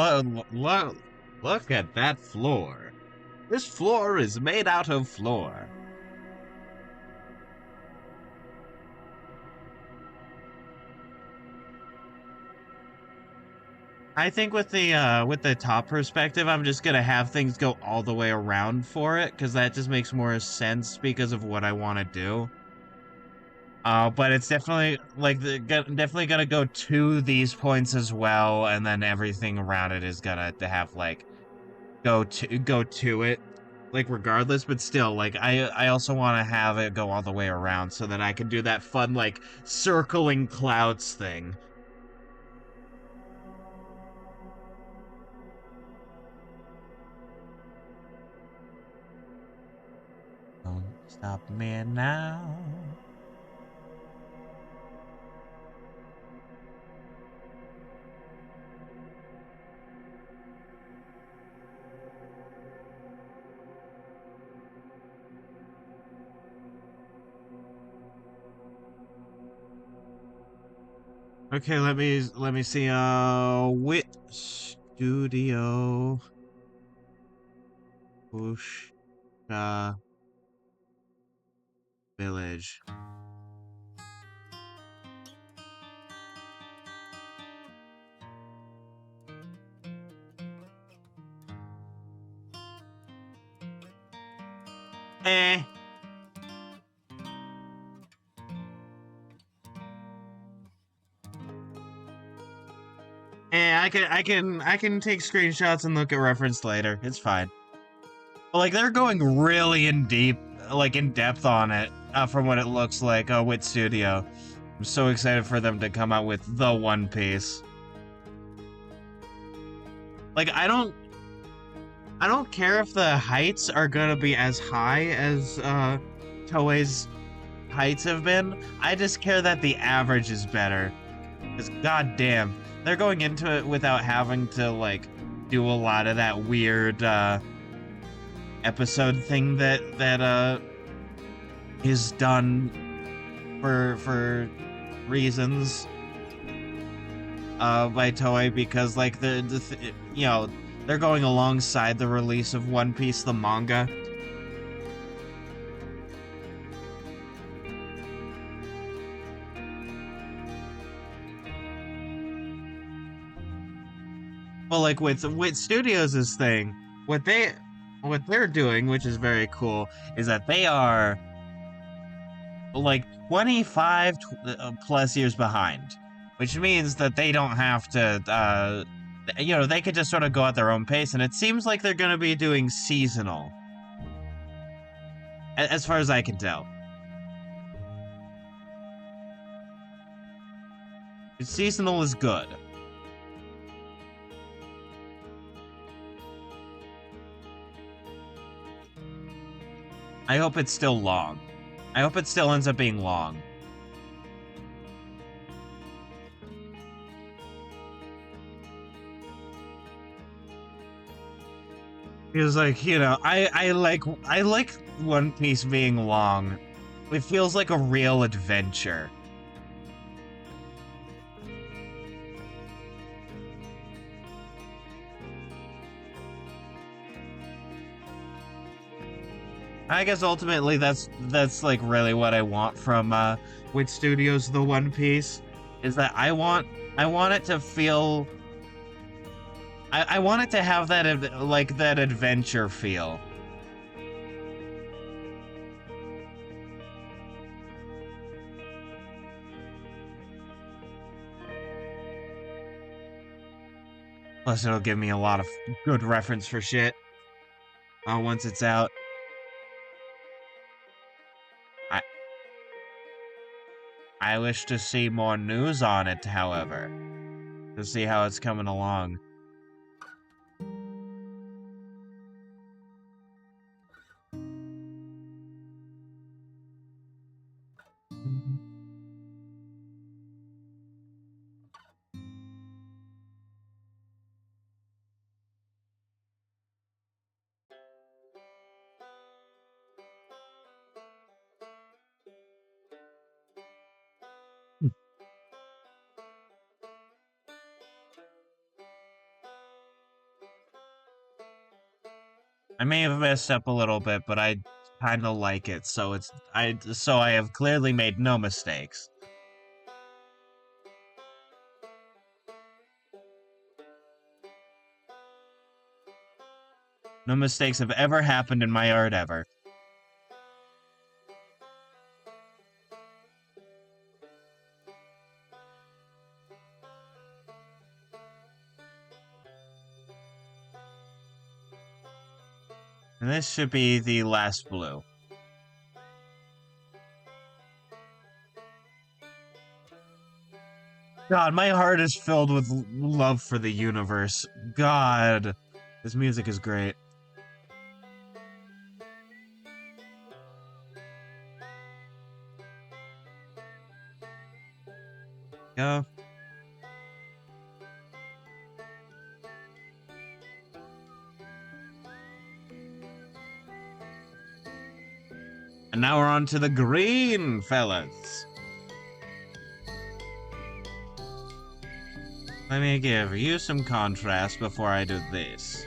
look at that floor. This floor is made out of floor. I think with the top perspective, I'm just gonna have things go all the way around for it, because that just makes more sense because of what I want to do. But it's definitely like definitely gonna go to these points as well, and then everything around it is gonna to have like go to it, like regardless. But still, like I also want to have it go all the way around so that I can do that fun like circling clouds thing. Don't stop me now. Okay, let me see. Wit Studio Push Village. Eh. I can take screenshots and look at reference later. It's fine. But, like, they're going really in depth on it, from what it looks like, with Studio. I'm so excited for them to come out with the One Piece. Like, I don't care if the heights are gonna be as high as Toei's heights have been. I just care that the average is better. Because goddamn, they're going into it without having to like do a lot of that weird episode thing that is done for reasons by Toei, because like you know, they're going alongside the release of One Piece the manga. Well, like with Studios' thing, what they what they're doing, which is very cool, is that they are like 25 plus years behind, which means that they don't have to they could just sort of go at their own pace, and it seems like they're going to be doing seasonal as far as I can tell. Seasonal is good. I hope it's still long. I hope it still ends up being long. Because like, I like One Piece being long. It feels like a real adventure. I guess ultimately that's like really what I want from Wit Studios The One Piece, is that I want it to feel I want it to have like that adventure feel. Plus it'll give me a lot of good reference for shit once it's out. I I wish to see more news on it, however, to see how it's coming along. I may have messed up a little bit, but I kind of like it, so I have clearly made no mistakes. No mistakes have ever happened in my art ever. And this should be the last blue. God, my heart is filled with love for the universe. God, this music is great. Go. And now we're on to the green, fellas. Let me give you some contrast before I do this.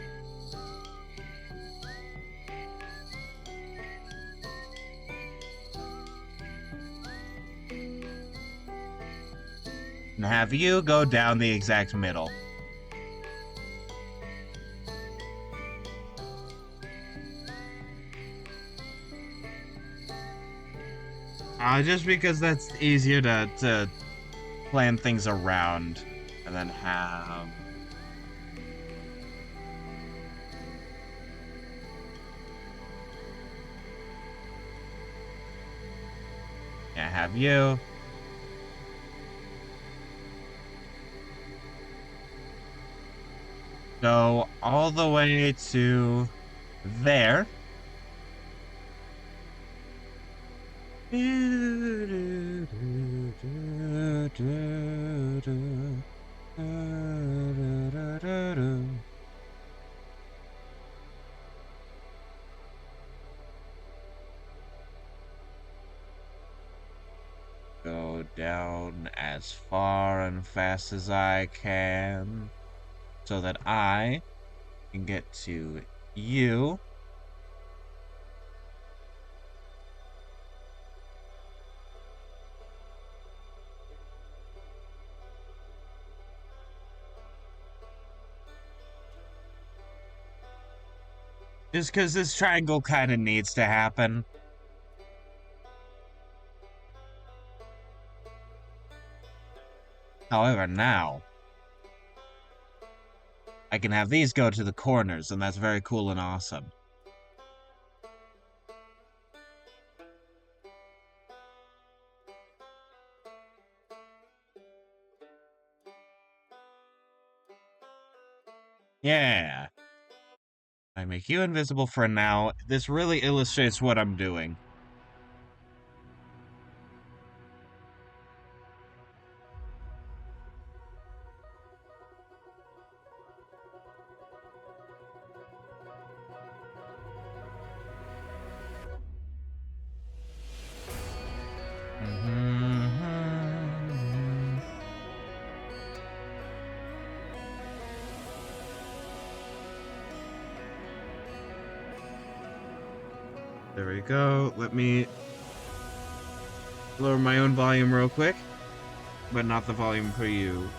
And have you go down the exact middle. Just because that's easier to plan things around. And then have... Yeah, have you. Go all the way to there. Go down as far and fast as I can so that I can get to you. Just because this triangle kind of needs to happen. However, now I can have these go to the corners, and that's very cool and awesome. Yeah. I make you invisible for now. This really illustrates what I'm doing. There we go. Let me lower my own volume real quick, but not the volume for you.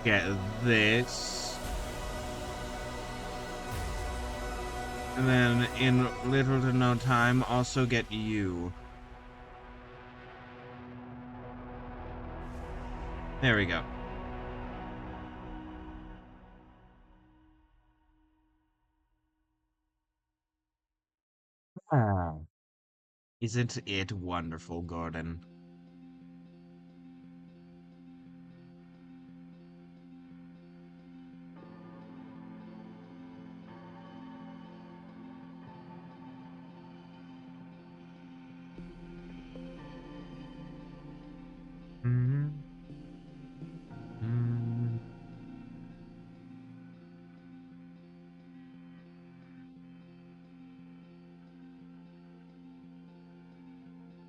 Get this. And then in little to no time, also get you. There we go. Ah. Isn't it wonderful, Gordon? Mm-hmm. Mm-hmm.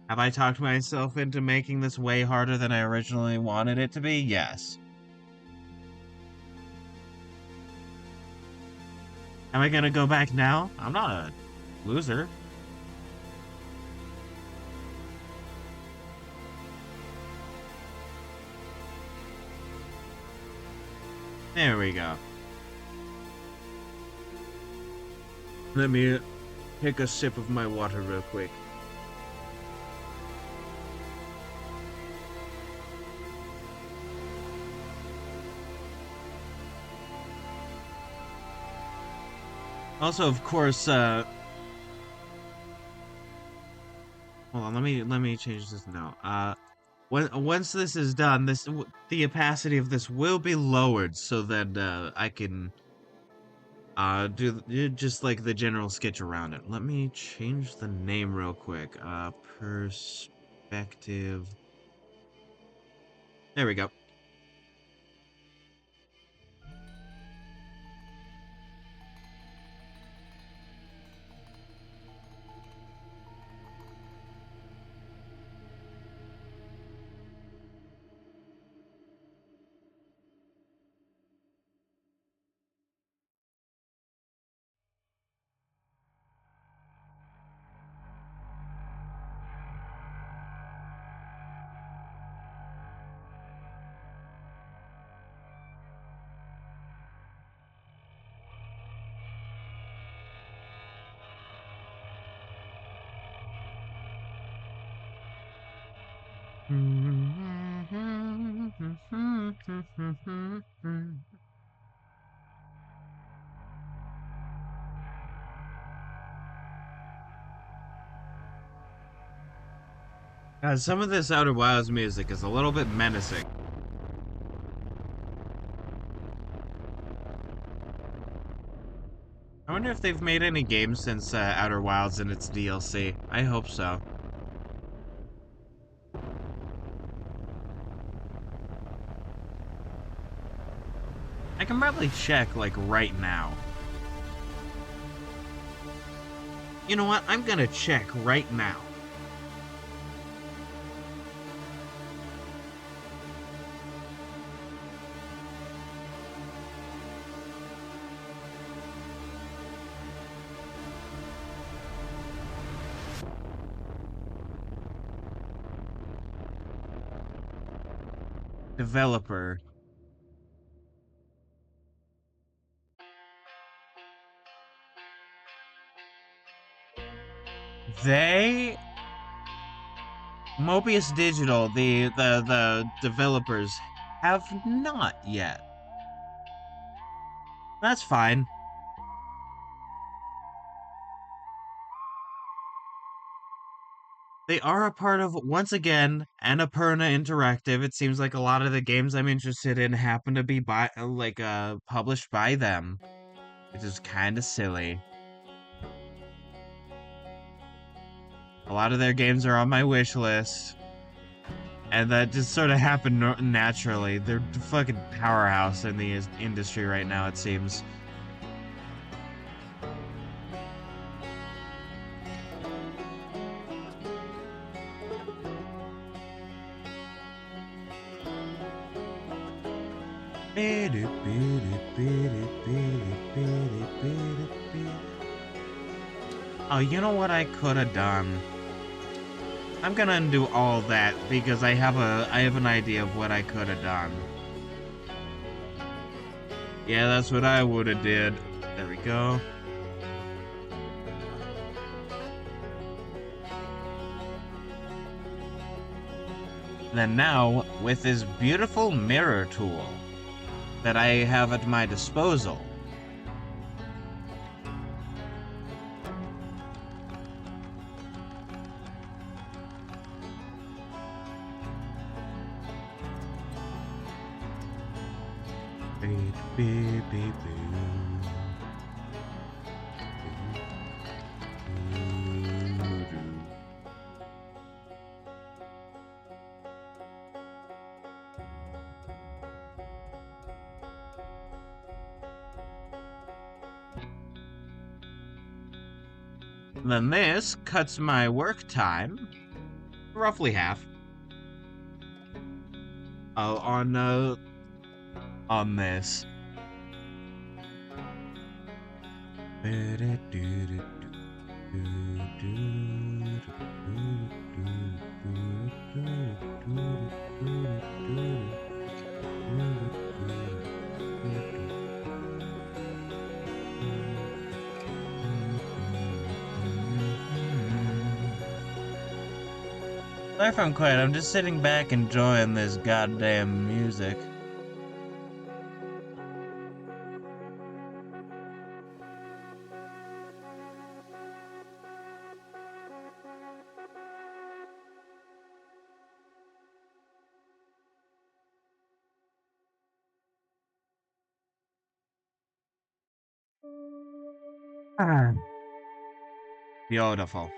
Have I talked myself into making this way harder than I originally wanted it to be? Yes. Am I gonna go back now? I'm not a loser. There we go. Let me take a sip of my water real quick. Also, of course, hold on, let me change this now. Once this is done, the opacity of this will be lowered so that I can do just like the general sketch around it. Let me change the name real quick. Perspective. There we go. Some of this Outer Wilds music is a little bit menacing. I wonder if they've made any games since Outer Wilds and its DLC. I hope so. I can probably check, like, right now. You know what? I'm gonna check right now. developer. They Mobius Digital, the developers, have not yet. That's fine. They are a part of, once again, Annapurna Interactive. It seems like a lot of the games I'm interested in happen to be published by them, which is kind of silly. A lot of their games are on my wish list, and that just sort of happened naturally. They're the fucking powerhouse in the industry right now, it seems. Oh, you know what I could have done? I'm gonna undo all that because I have an idea of what I could have done. Yeah, that's what I would have did. There we go. Then now, with this beautiful mirror tool that I have at my disposal, then this cuts my work time roughly half. On this. Sorry if I'm quiet, I'm just sitting back enjoying this goddamn music. Beautiful.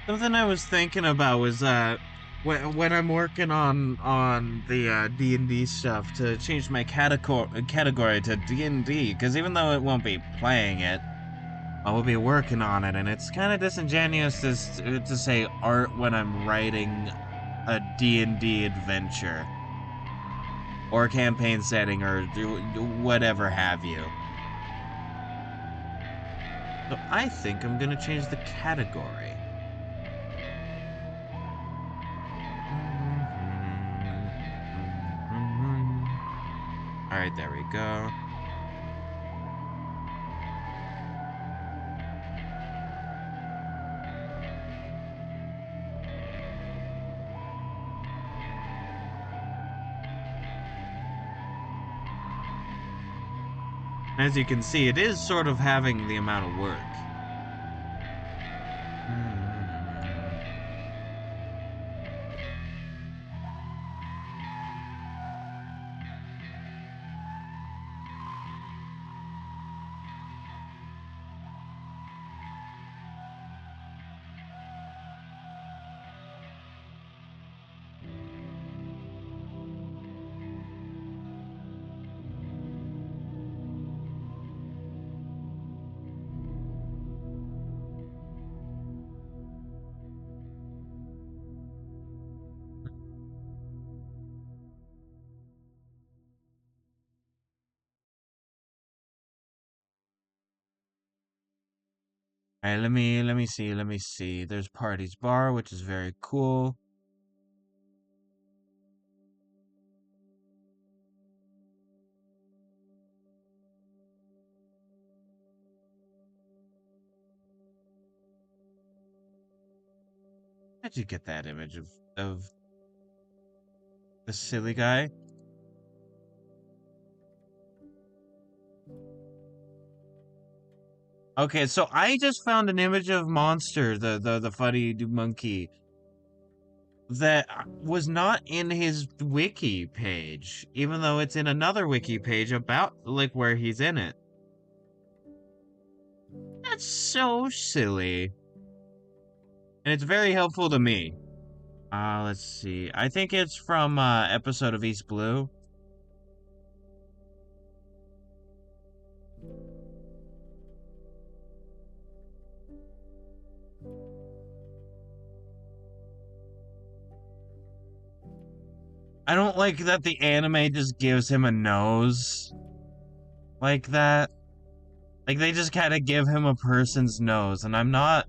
Something I was thinking about was when I'm working on the D&D stuff to change my category to D&D, because even though it won't be playing it, I will be working on it, and it's kind of disingenuous to say art when I'm writing a D&D adventure or campaign setting or whatever have you. So I think I'm gonna change the category. Alright, there we go. As you can see, it is sort of having the amount of work. Alright, let me see. There's Party's Bar, which is very cool. How'd you get that image of the silly guy? Okay, so I just found an image of Monster, the funny monkey, that was not in his wiki page, even though it's in another wiki page about like where he's in it. That's so silly. And it's very helpful to me. Let's see. I think it's from episode of East Blue. I don't like that the anime just gives him a nose like that. Like they just kind of give him a person's nose, and I'm not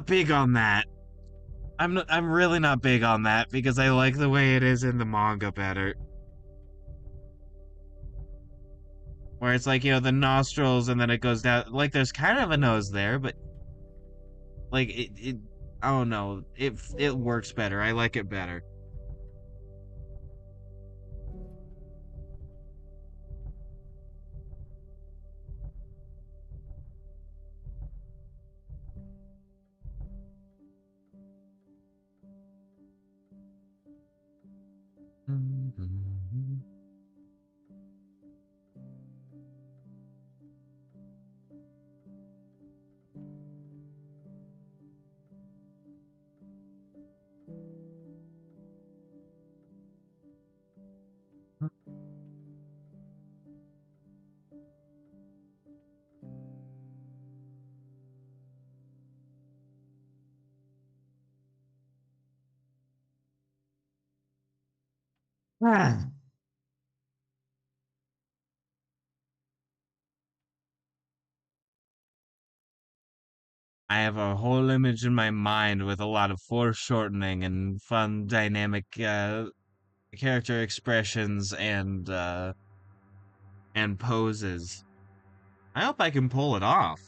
big on that. I'm really not big on that because I like the way it is in the manga better. Where it's like, the nostrils and then it goes down. Like there's kind of a nose there, but like it I don't know. It works better. I like it better. I have a whole image in my mind with a lot of foreshortening and fun dynamic character expressions and poses. I hope I can pull it off.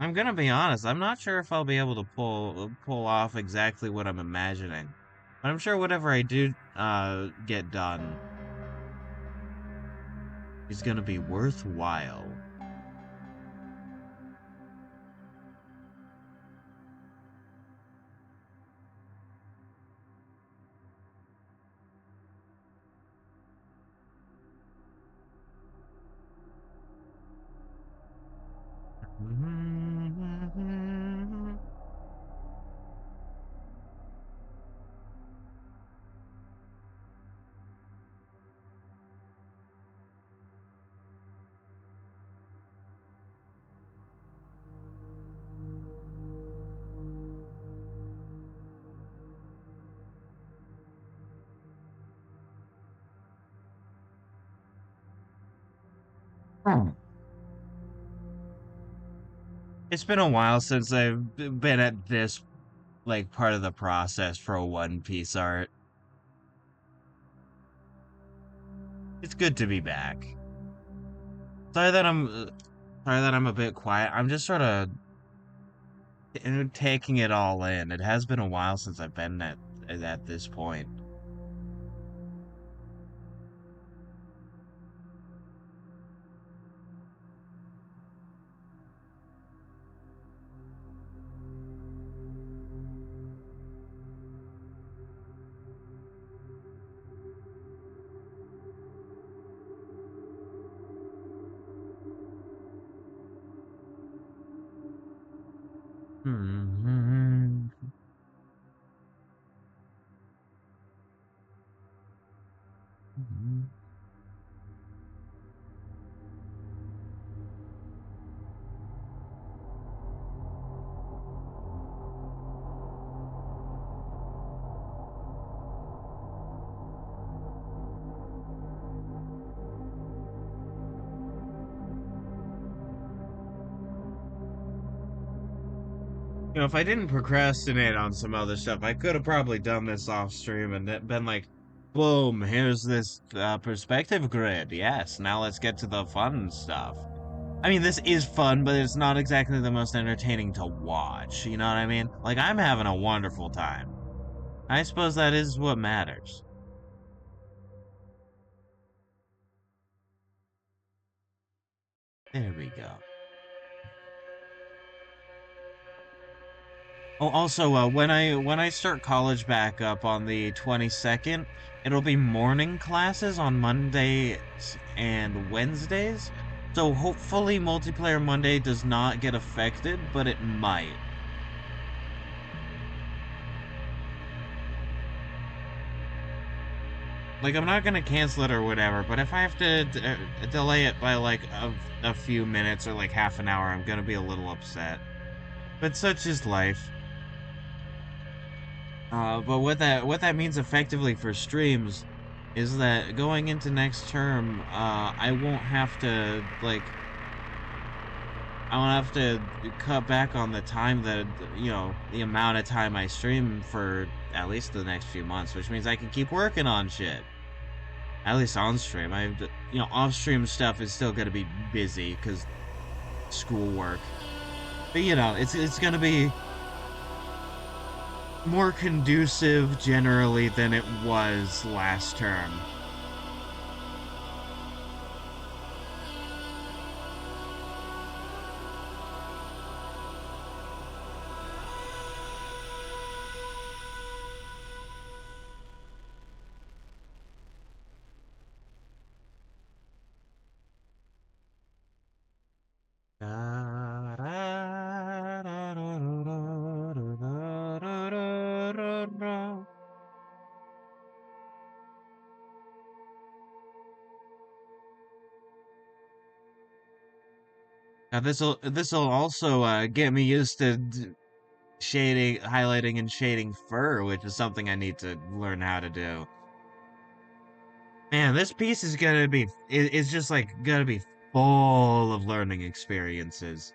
I'm gonna be honest, I'm not sure if I'll be able to pull off exactly what I'm imagining. But I'm sure whatever I do get done is gonna be worthwhile. It's been a while since I've been at this like part of the process for a One Piece art. It's good to be back. Sorry that I'm sorry that I'm a bit quiet. I'm just sort of taking it all in. It has been a while since I've been at this point. Hmm. If I didn't procrastinate on some other stuff, I could have probably done this off stream and been like, boom, here's this perspective grid. Yes, now let's get to the fun stuff. I mean, this is fun, but it's not exactly the most entertaining to watch. You know what I mean? Like, I'm having a wonderful time. I suppose that is what matters. There we go. Oh, also, when I start college back up on the 22nd, it'll be morning classes on Mondays and Wednesdays. So hopefully multiplayer Monday does not get affected, but it might. Like, I'm not gonna cancel it or whatever, but if I have to delay it by like a few minutes or like half an hour, I'm gonna be a little upset. But such is life. But what that means effectively for streams is that going into next term, I won't have to I won't have to cut back on the time that the amount of time I stream for at least the next few months, which means I can keep working on shit. At least on stream. Off stream stuff is still gonna be busy because schoolwork. But it's gonna be more conducive generally than it was last term. Now this'll also get me used to shading, highlighting, and shading fur, which is something I need to learn how to do. Man, this piece is gonna be it's just like gonna be full of learning experiences.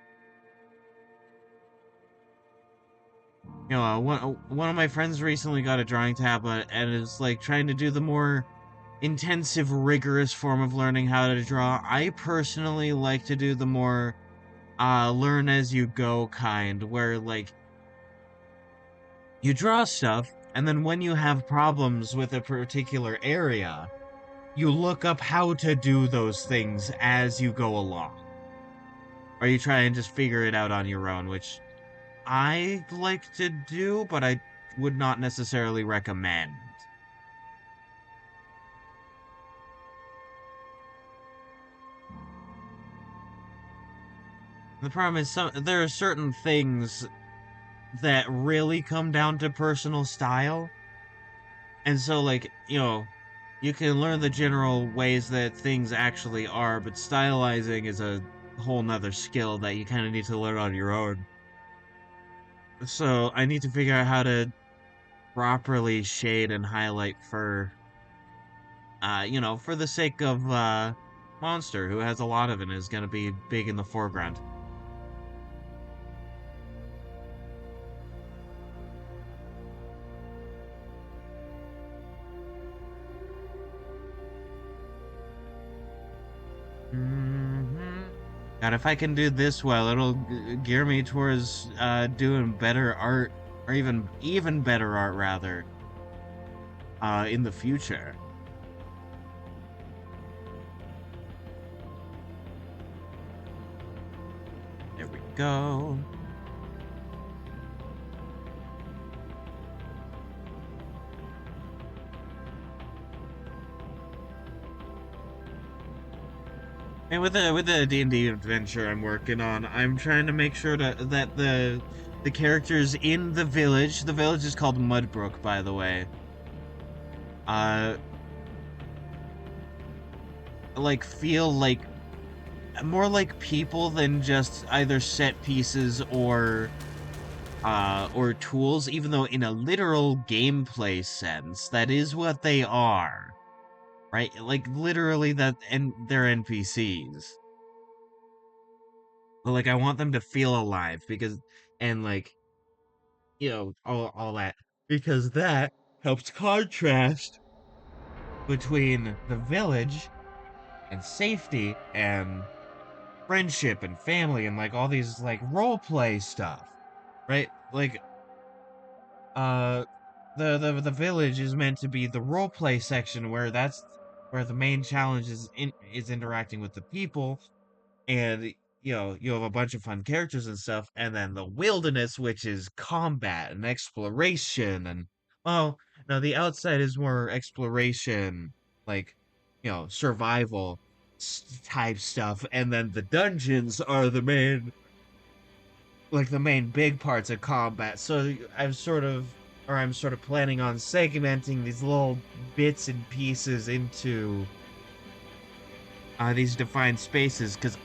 One of my friends recently got a drawing tablet and is like trying to do the more intensive, rigorous form of learning how to draw. I personally like to do the more learn as you go kind, where like you draw stuff, and then when you have problems with a particular area, you look up how to do those things as you go along. Or you try and just figure it out on your own, which I like to do, but I would not necessarily recommend. The problem is there are certain things that really come down to personal style. And so like, you can learn the general ways that things actually are, but stylizing is a whole nother skill that you kind of need to learn on your own. So I need to figure out how to properly shade and highlight fur, for the sake of Monster, who has a lot of it and is going to be big in the foreground. God, if I can do this well, it'll gear me towards doing better art, or even better art rather, in the future. There we go. And with the D&D adventure I'm working on, I'm trying to make sure that the characters in the village is called Mudbrook, by the way, uh, like feel like more like people than just either set pieces or tools, even though in a literal gameplay sense, that is what they are. Right? Like literally that, and they're NPCs. But like I want them to feel alive and like all that, because that helps contrast between the village and safety and friendship and family and like all these like role play stuff, right? Like uh the village is meant to be the role play section where that's where the main challenge is interacting with the people, and you have a bunch of fun characters and stuff, and then the wilderness, which is combat and exploration, and well, no, the outside is more exploration, like survival type stuff, and then the dungeons are the main big parts of combat. So I'm sort of planning on segmenting these little bits and pieces into these defined spaces, because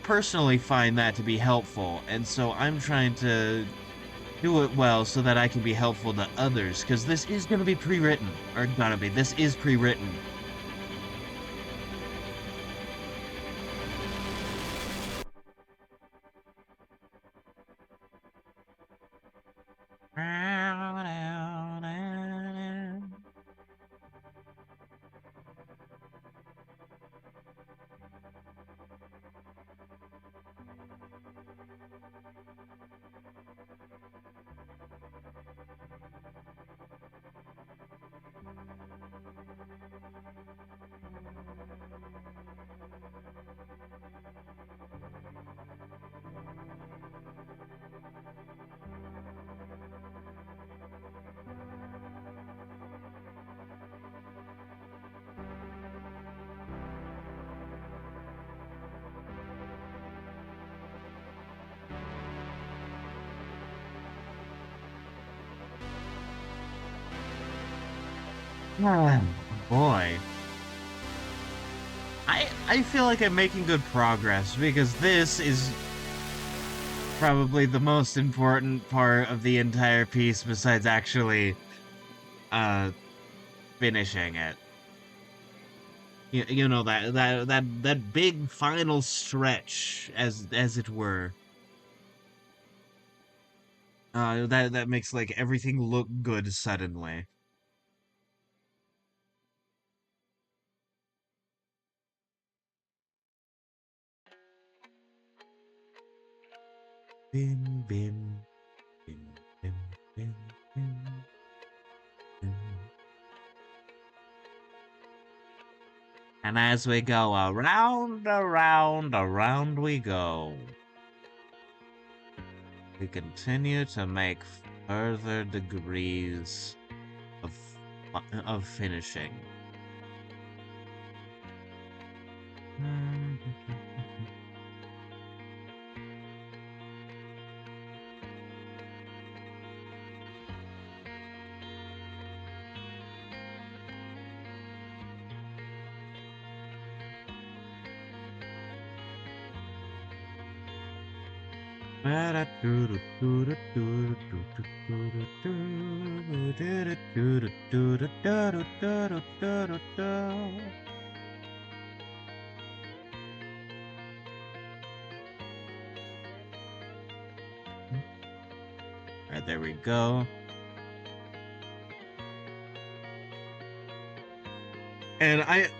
personally find that to be helpful, and so I'm trying to do it well so that I can be helpful to others, because this is going to be pre-written, or gonna be, this is pre-written. Oh, boy. I feel like I'm making good progress, because this is probably the most important part of the entire piece, besides actually uh finishing it. You know, that big final stretch, as it were. That makes like everything look good suddenly. Bim bim bim bim bim bim bim. And as we go around, around, around we go. We continue to make further degrees of of finishing. Alright, there we go. And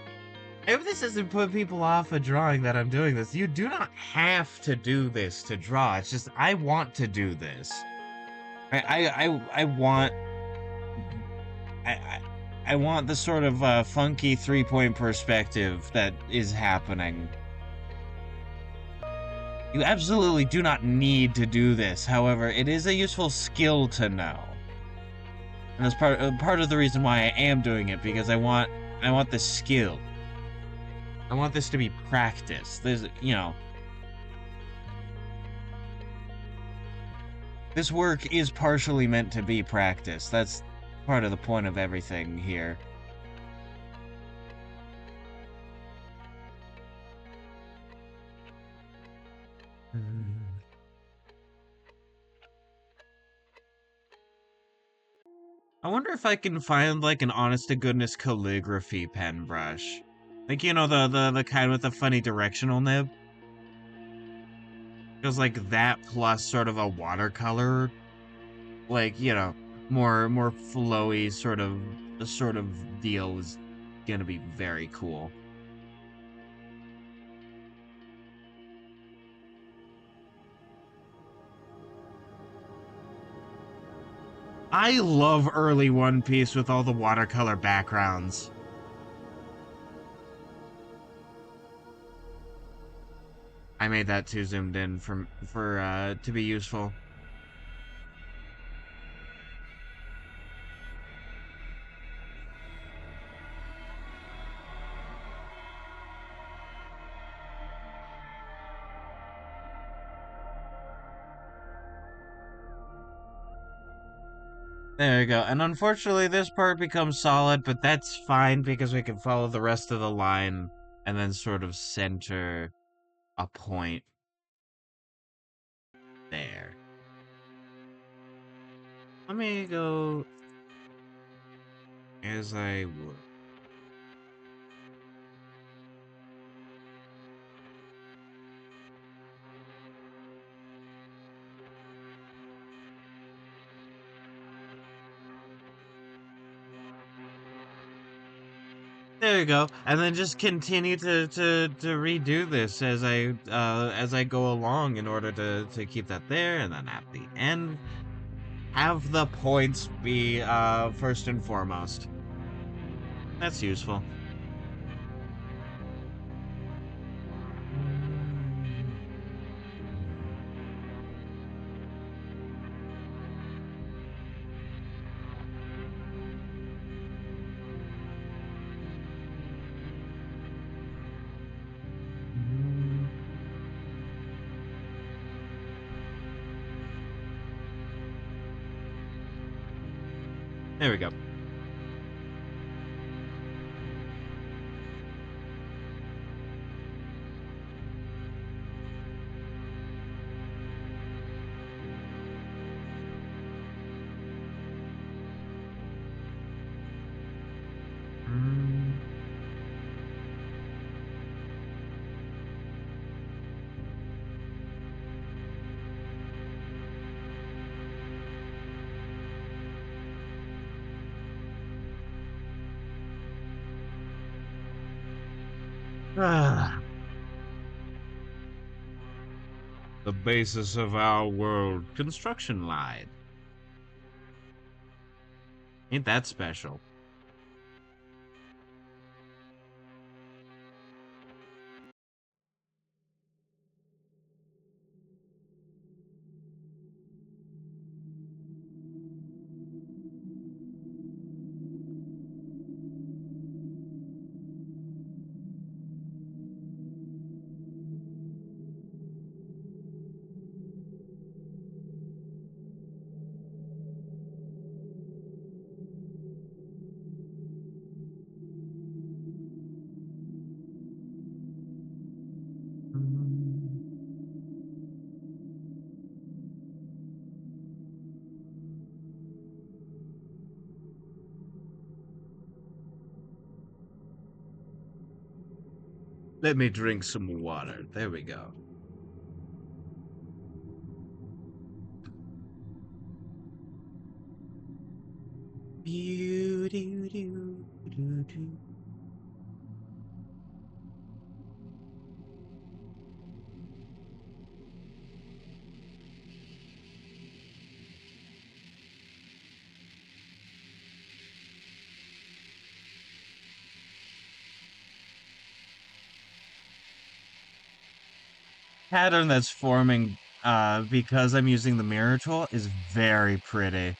if this doesn't put people off of drawing that I'm doing this, you do not have to do this to draw. It's just I want to do this. I want I I want the sort of funky 3-point perspective that is happening. You absolutely do not need to do this. However, it is a useful skill to know. And that's part of the reason why I am doing it, because I want the skill. I want this to be practice. This work is partially meant to be practice. That's part of the point of everything here. I wonder if I can find like an honest to goodness calligraphy pen brush. Like, the kind with the funny directional nib? Feels like that plus sort of a watercolor like, more flowy sort of deal is gonna be very cool. I love early One Piece with all the watercolor backgrounds. I made that too zoomed in for to be useful. There you go. And unfortunately, this part becomes solid, but that's fine because we can follow the rest of the line and then sort of center a point there. Let me go as I would. There you go, and then just continue to redo this as I go along in order to keep that there, and then at the end have the points be first and foremost. That's useful. There we go. Ah, the basis of our world construction line. Ain't that special? Let me drink some water. There we go. Pattern that's forming because I'm using the mirror tool is very pretty.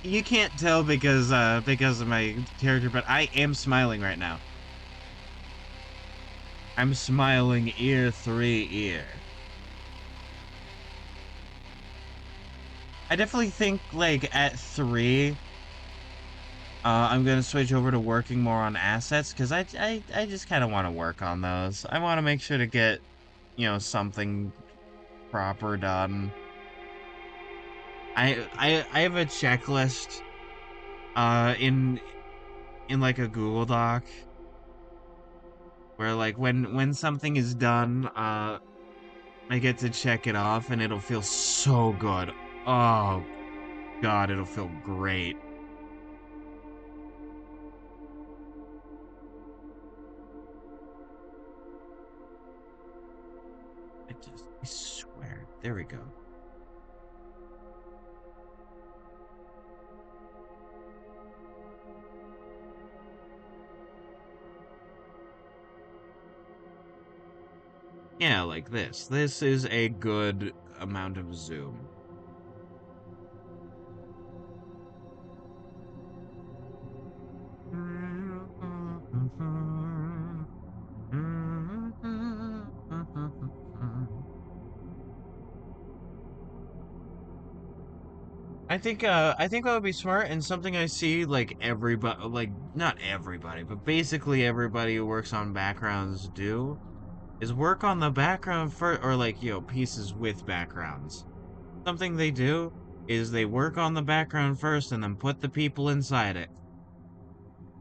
You can't tell because of my character, but I am smiling right now. I'm smiling ear 3 ear. I definitely think like at 3 I'm gonna switch over to working more on assets because I just kind of want to work on those. I want to make sure to get, something proper done. I have a checklist in like a Google Doc where like when something is done, I get to check it off and it'll feel so good. Oh God, it'll feel great. I swear. There we go. Yeah, like this. This is a good amount of zoom. I think that would be smart and something I see like everybody, like not everybody, but basically everybody who works on backgrounds do is work on the background first, or like, pieces with backgrounds. Something they do is they work on the background first and then put the people inside it.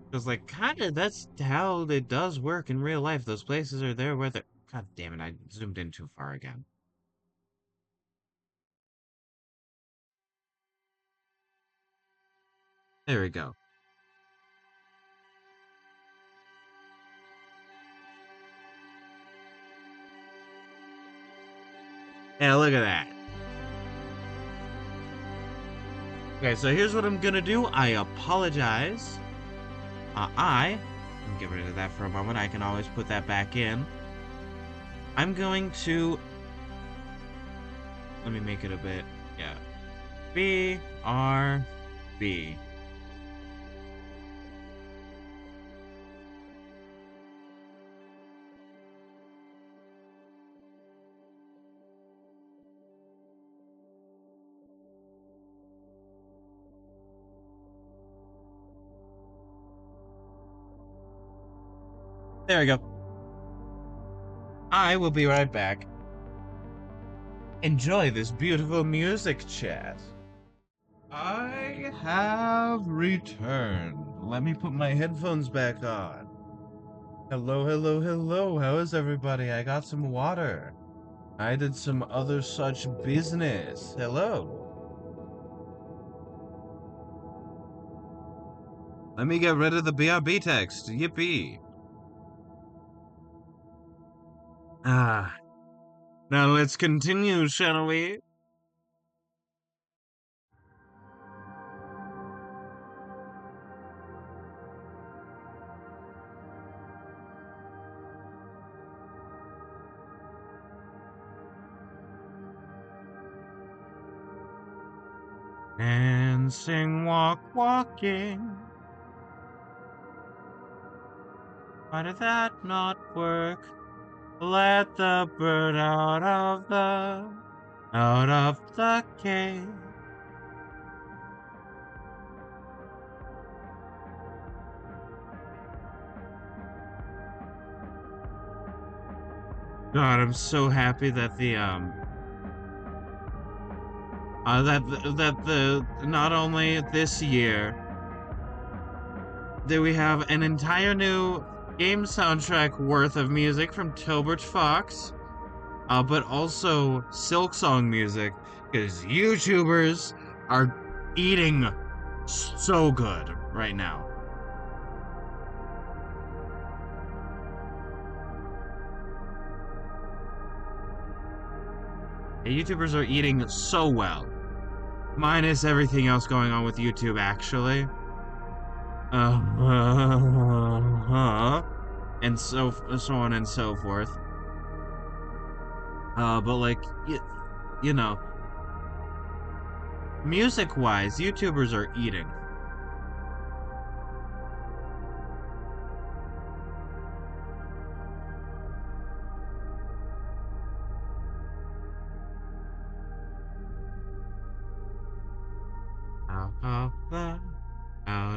Because, like, kind of that's how it does work in real life. Those places are there where the. God damn it, I zoomed in too far again. There we go. Yeah, look at that. Okay, so here's what I'm gonna do. I apologize. Let me get rid of that for a moment. I can always put that back in. I'm going to. Let me make it a bit. Yeah. BRB. There we go. I will be right back. Enjoy this beautiful music chat. I have returned. Let me put my headphones back on. Hello, hello, hello. How is everybody? I got some water. I did some other such business. Hello. Let me get rid of the BRB text. Yippee. Ah. Now let's continue, shall we? Dancing, walking. Why did that not work? Let the bird out of the cage. God, I'm so happy that the not only this year do we have an entire new game soundtrack worth of music from Tilbert Fox, but also Silksong music, because YouTubers are eating so good right now. YouTubers are eating so well, minus everything else going on with YouTube, actually. And so on and so forth. But like, you know, music-wise, YouTubers are eating. Out of the, out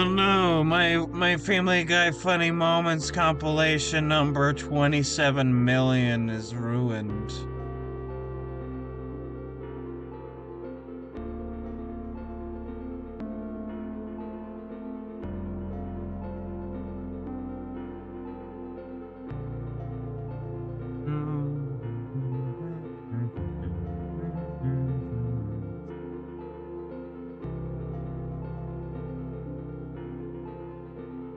Oh no, my Family Guy Funny Moments compilation number 27 million is ruined.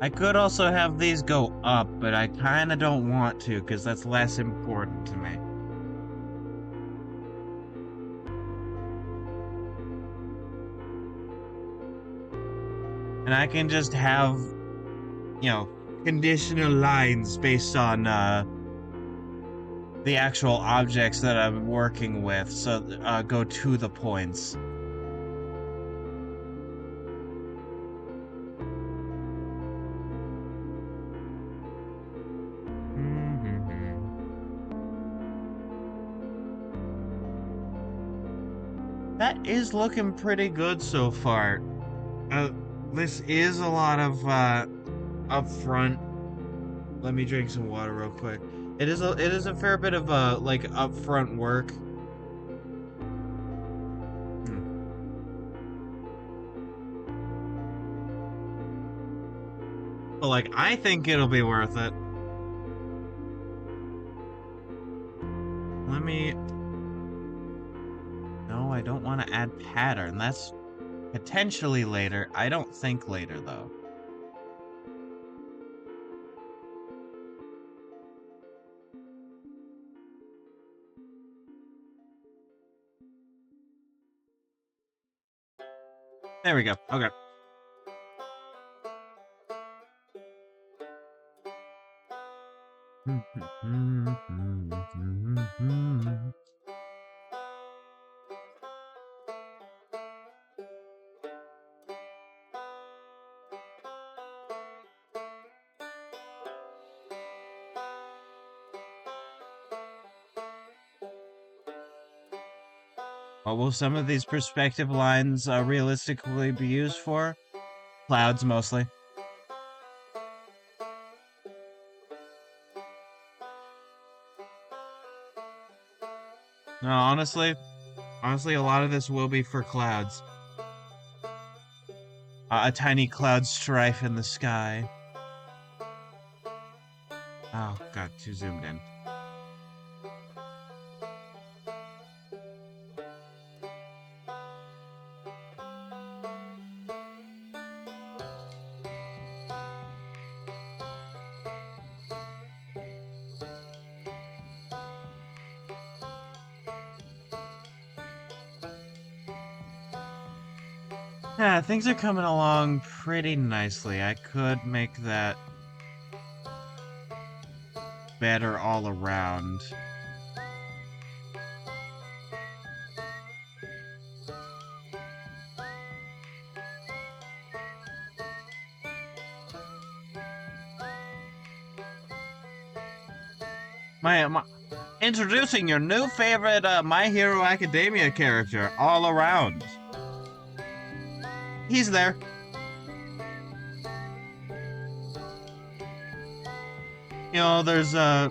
I could also have these go up, but I kinda don't want to, because that's less important to me. And I can just have, conditional lines based on, the actual objects that I'm working with, so, go to the points. That is looking pretty good so far. This is a lot of upfront. Let me drink some water real quick. It is a fair bit of like upfront work. But like I think it'll be worth it. Let me. No, I don't want to add pattern. That's potentially later. I don't think later though. There we go. Okay. What will some of these perspective lines realistically be used for? Clouds, mostly. No, honestly, a lot of this will be for clouds. A tiny cloud strife in the sky. Oh, God, too zoomed in. Yeah, things are coming along pretty nicely. I could make that better all around. Introducing your new favorite My Hero Academia character, All Around. He's there. There's oh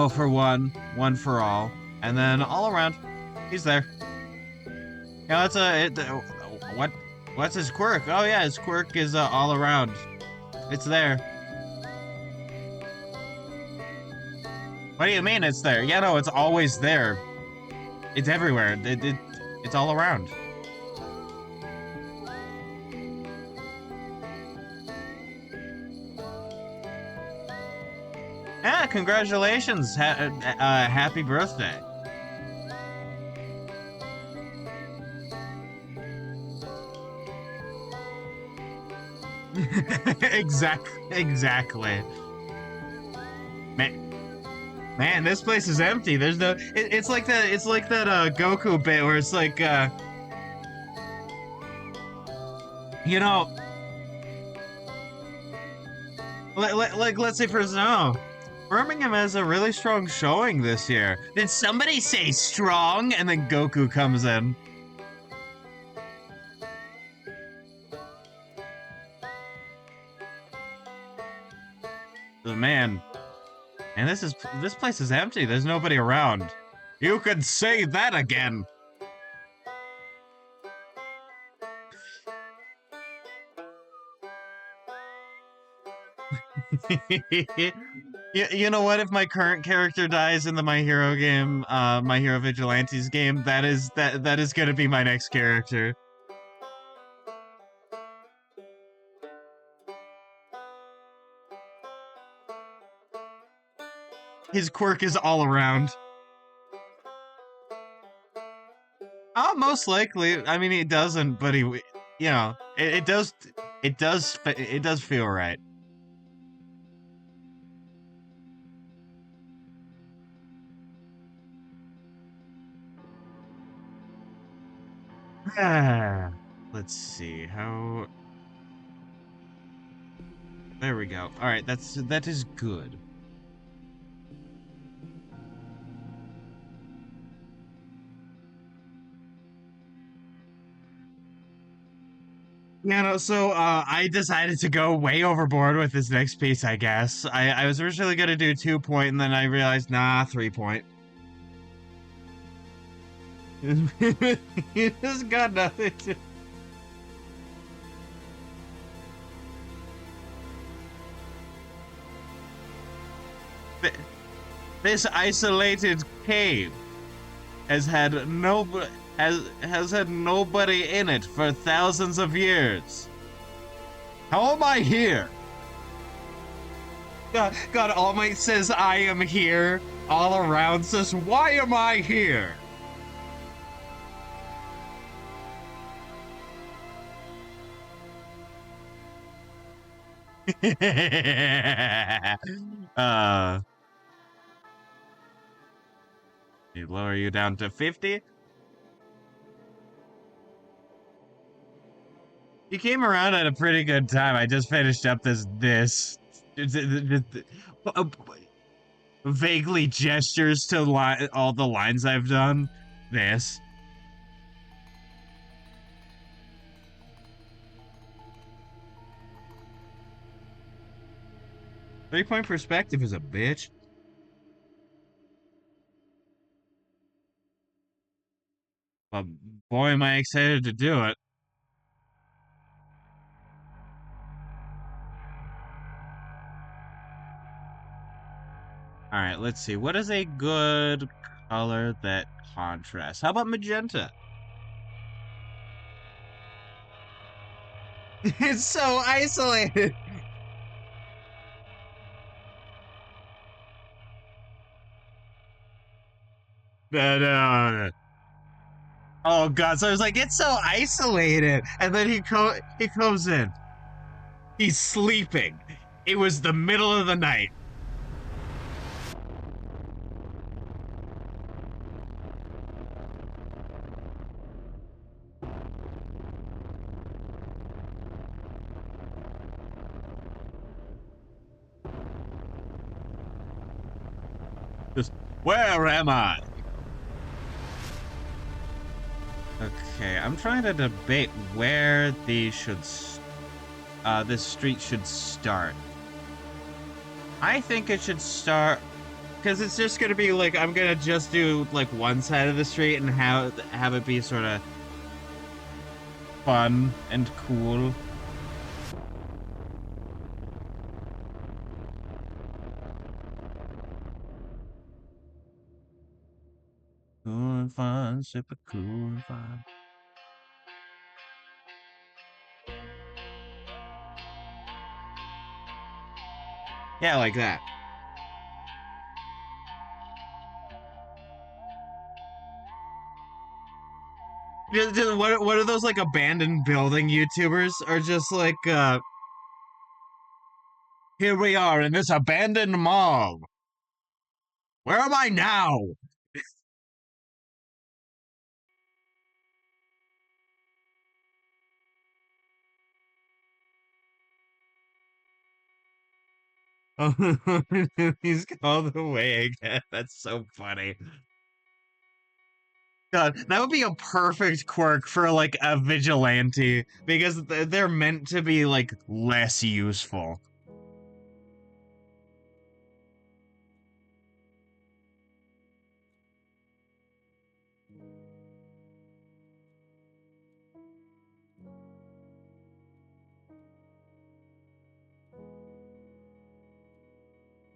for one, one for all, and then all around, he's there. What's his quirk? Oh yeah, his quirk is all around. It's there. What do you mean it's there? Yeah, no, it's always there. It's everywhere. It's all around. Yeah, congratulations. Happy birthday. Exactly. Man, this place is empty. There's no. It's like that. It's like that Goku bit where it's like, let's say for example, Birmingham has a really strong showing this year. Did somebody say strong? And then Goku comes in. man. And this place is empty. There's nobody around. You could say that again. You know what? If my current character dies in the My Hero game, My Hero Vigilantes game, that is gonna be my next character. His quirk is all around. Oh, most likely. I mean, he doesn't, but you know, it does feel right. Let's see how. There we go. All right, that is good. Yeah, no, so I decided to go way overboard with this next piece, I guess. I was originally gonna do 2-point, and then I realized, nah, 3-point. You just got nothing to... This isolated cave has had has had nobody in it for thousands of years. How am I here? God, All Might says I am here. All around says, why am I here? You lower you down to 50? You came around at a pretty good time. I just finished up this vaguely gestures to all the lines I've done. This. Three-point perspective is a bitch. But boy, am I excited to do it. All right, let's see. What is a good color that contrasts? How about magenta? It's so isolated. No. Oh god, so I was like, it's so isolated. And then he comes in. He's sleeping. It was the middle of the night. Just, where am I? Okay, I'm trying to debate where this street should start. I think it should start because it's just gonna be like I'm gonna just do like one side of the street and have it be sort of fun and cool. Cool and fun, super cool and fun. Yeah, like that. What are those like abandoned building YouTubers? Or just like here we are in this abandoned mall. Where am I now? He's called away again. That's so funny. God, that would be a perfect quirk for like a vigilante because they're meant to be like less useful.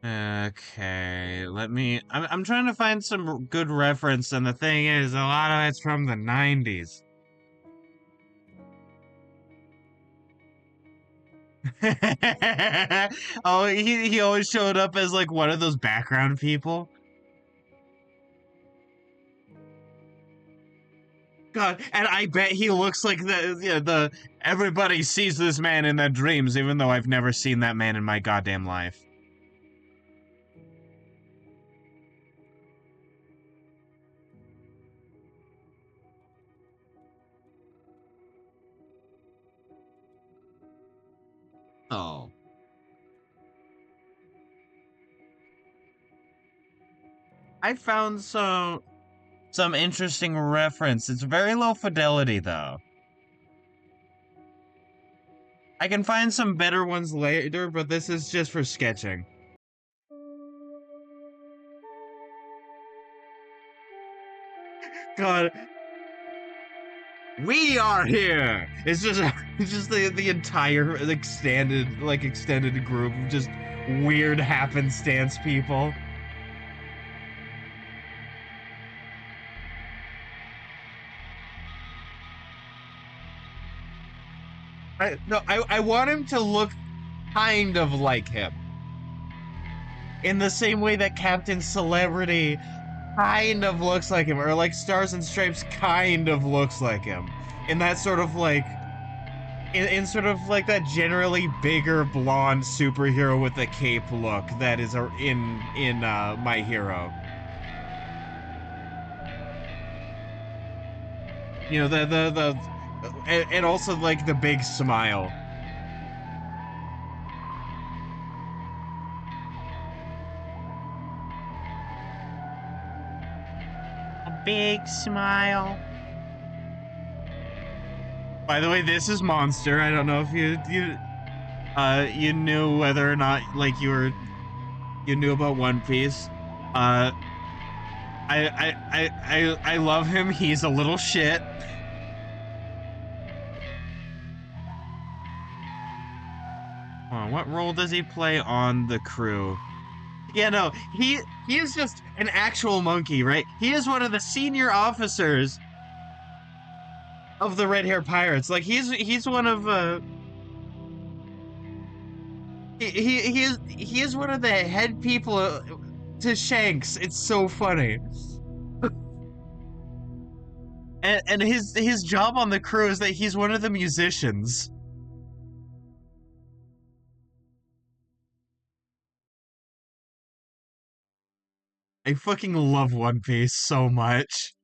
Okay, let me. I'm trying to find some good reference, and the thing is, a lot of it's from the 90s. Oh, he always showed up as like one of those background people. God, and I bet he looks like the everybody sees this man in their dreams, even though I've never seen that man in my goddamn life. Oh. I found some interesting reference. It's very low fidelity though. I can find some better ones later, but this is just for sketching. God, we are here. It's just it's just the entire extended group of just weird happenstance people. I want him to look kind of like him. In the same way that Captain Celebrity kind of looks like him, or like Stars and Stripes kind of looks like him. In that sort of like in sort of like that generally bigger blonde superhero with a cape look that is in My Hero. You know and also like the big smile. A big smile. By the way, this is Monster. I don't know if you knew whether or not like you knew about One Piece. Uh, I love him. He's a little shit. What role does he play on the crew? Yeah, no, he is just an actual monkey, right? He is one of the senior officers of the Red Hair Pirates. Like he's one of he is one of the head people to Shanks. It's so funny. And his job on the crew is that he's one of the musicians. I fucking love One Piece so much.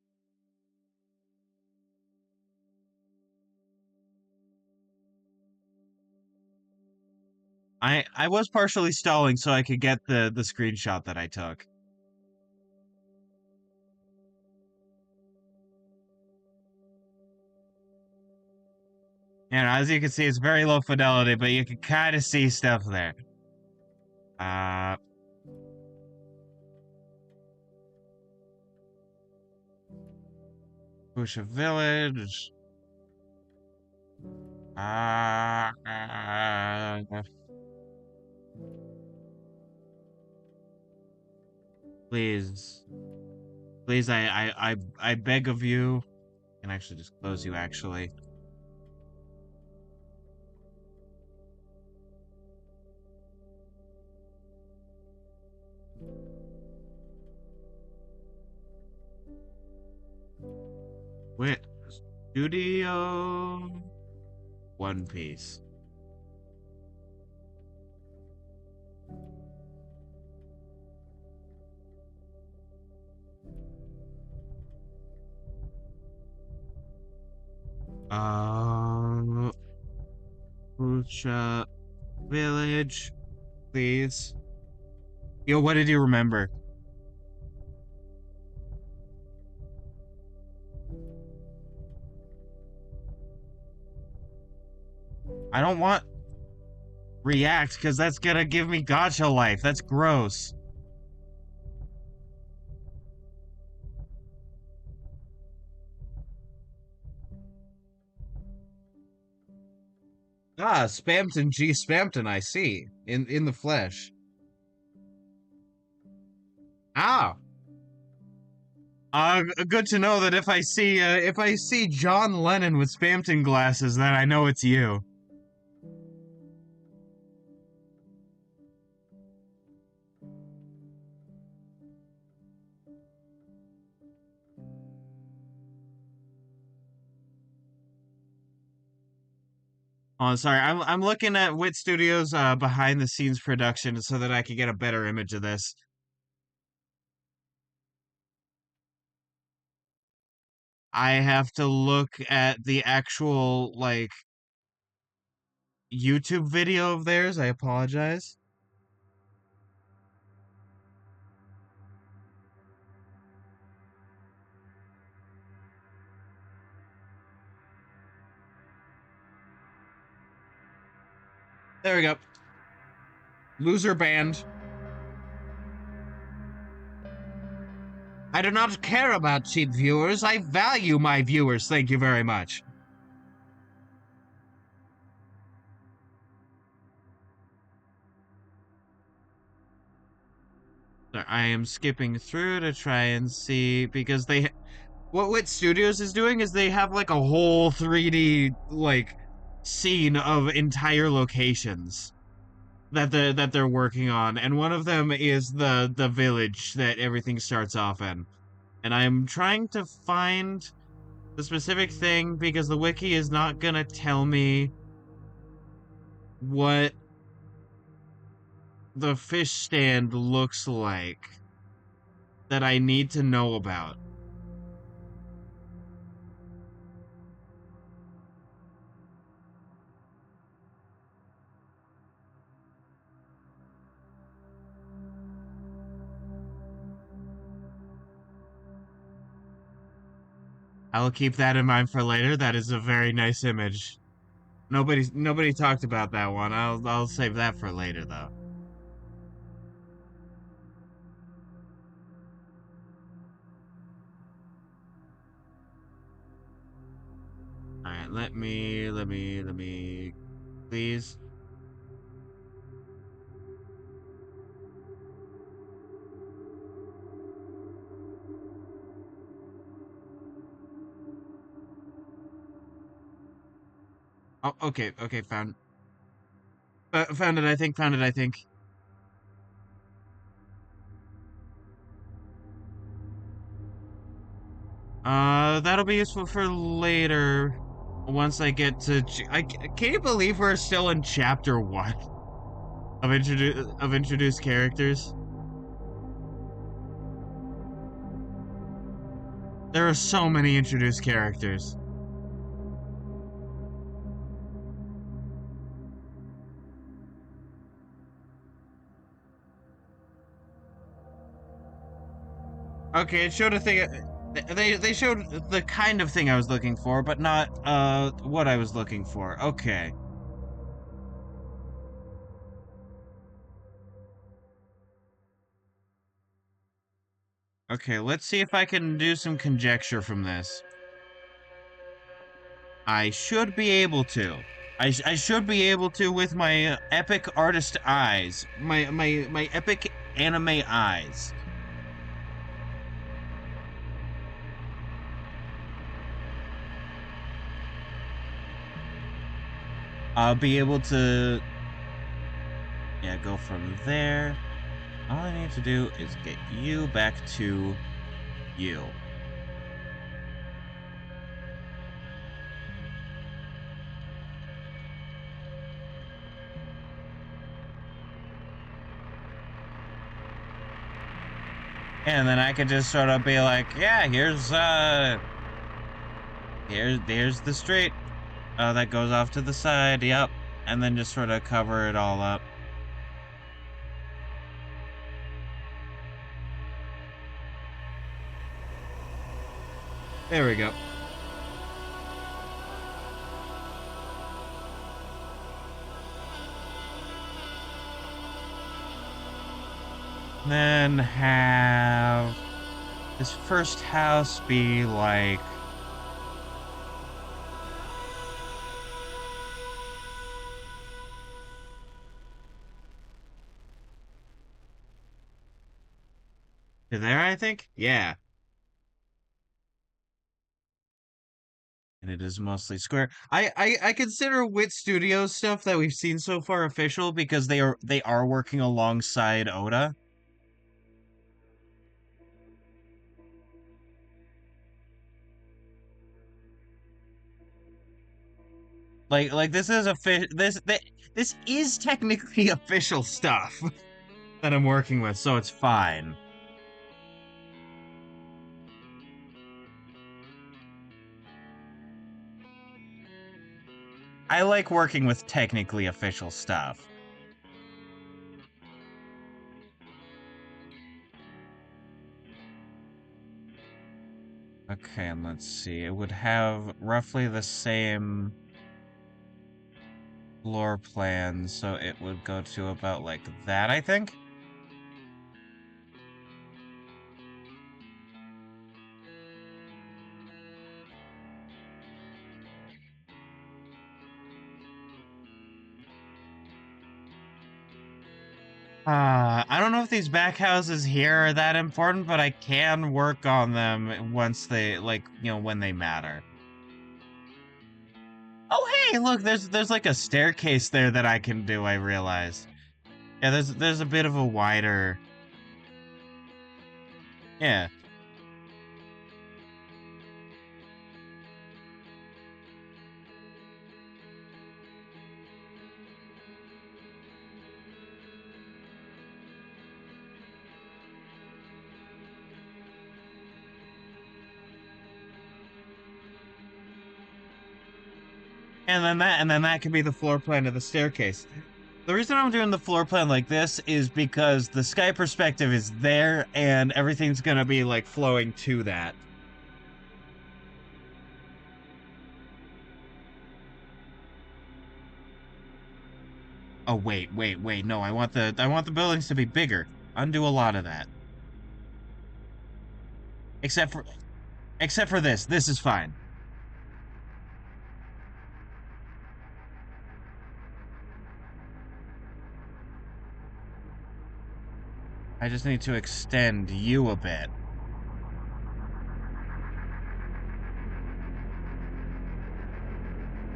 I was partially stalling so I could get the screenshot that I took. And as you can see, it's very low fidelity, but you can kind of see stuff there. Uh, Busha Village. Uh, please, please, I beg of you. I can actually just close you. Actually, wait, Studio One Piece. Um, Busha Village, please. Yo, what did you remember? I don't want react because that's gonna give me gotcha life. That's gross. Ah, Spamton G. Spamton, I see. In the flesh. Ah, good to know that if I see John Lennon with Spamton glasses, then I know it's you. Oh, sorry. I'm looking at Wit Studios behind the scenes production so that I can get a better image of this. I have to look at the actual like YouTube video of theirs. I apologize. There we go. Loser band. I do not care about cheap viewers. I value my viewers. Thank you very much. So I am skipping through to try and see because what Wit Studios is doing is they have like a whole 3D like scene of entire locations that they're working on, and one of them is the village that everything starts off in. And I'm trying to find the specific thing because the wiki is not gonna tell me what the fish stand looks like that I need to know about. I'll keep that in mind for later. That is a very nice image. Nobody talked about that one. I'll save that for later though. All right, let me please. Oh, okay, found it. Found it. I think. That'll be useful for later. Once I get to, can you believe we're still in chapter one of introduced characters? There are so many introduced characters. Okay, it showed a thing. They showed the kind of thing I was looking for, but not what I was looking for. Okay. Okay, let's see if I can do some conjecture from this. I should be able to. I should be able to with my epic artist eyes. My epic anime eyes. I'll be able to, yeah, go from there. All I need to do is get you back to you. And then I could just sort of be like, yeah, here's the street. That goes off to the side, yep. And then just sort of cover it all up. There we go. Then have this first house be like, To there, I think? Yeah. And it is mostly square. I consider Wit Studios stuff that we've seen so far official because they are working alongside Oda. Like this is this is technically official stuff that I'm working with, so it's fine. I like working with technically official stuff. Okay, and let's see. It would have roughly the same floor plan, so it would go to about like that, I think. I don't know if these back houses here are that important, but I can work on them once they when they matter. Oh, hey, look, there's like a staircase there that I can do, I realized. Yeah, there's a bit of a wider. Yeah. And then that could be the floor plan of the staircase. The reason I'm doing the floor plan like this is because the sky perspective is there and everything's gonna be like flowing to that. Oh wait, no, I want the buildings to be bigger. Undo a lot of that. Except for except for this. This is fine. I just need to extend you a bit.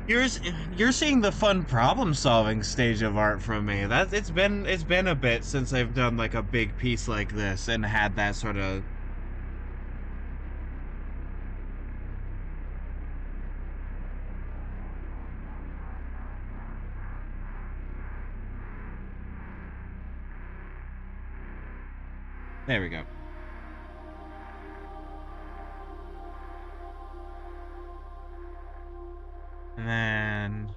You're you're seeing the fun problem solving stage of art from me. That's it's been a bit since I've done like a big piece like this and had that sort of. There we go. And then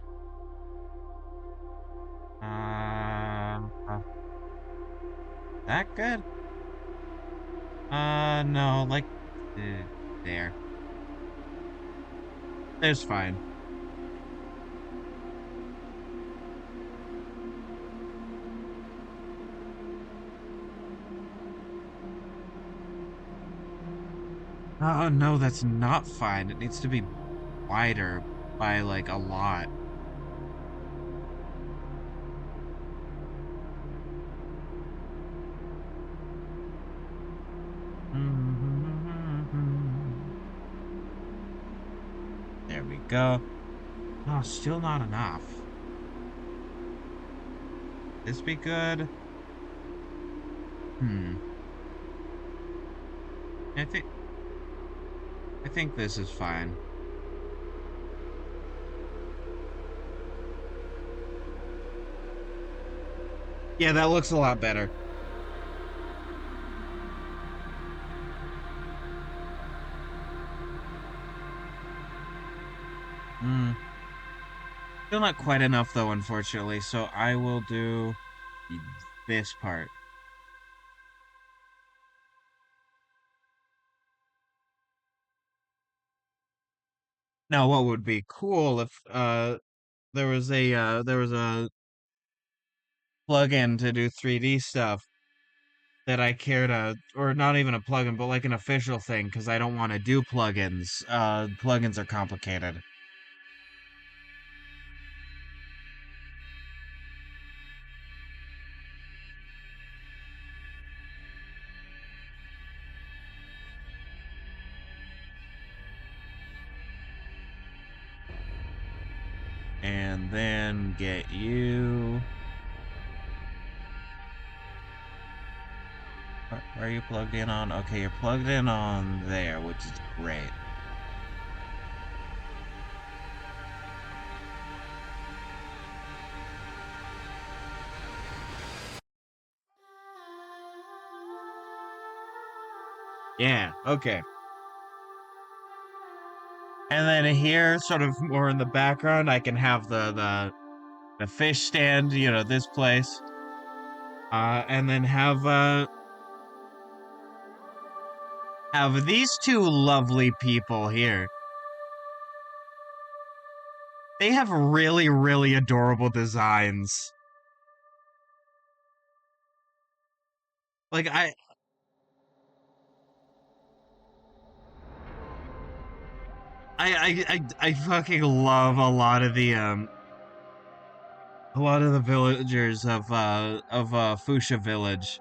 that good? No, like there. There's fine. Oh no, that's not fine. It needs to be wider by like a lot. There we go. Oh, still not enough. This be good? Hmm. I think I think this is fine. Yeah, that looks a lot better. Hmm. Still not quite enough though, unfortunately. So I will do this part. Now, what would be cool if there was a plugin to do 3D stuff that I care to, or not even a plugin, but like an official thing, because I don't want to do plugins. Plugins are complicated. And then get you... Where are you plugged in on? Okay, you're plugged in on there, which is great. Yeah, okay. And then here, sort of more in the background, I can have the fish stand, you know, this place. And then have these two lovely people here. They have really, really adorable designs. Like I fucking love a lot of the villagers of Fuchsia Village.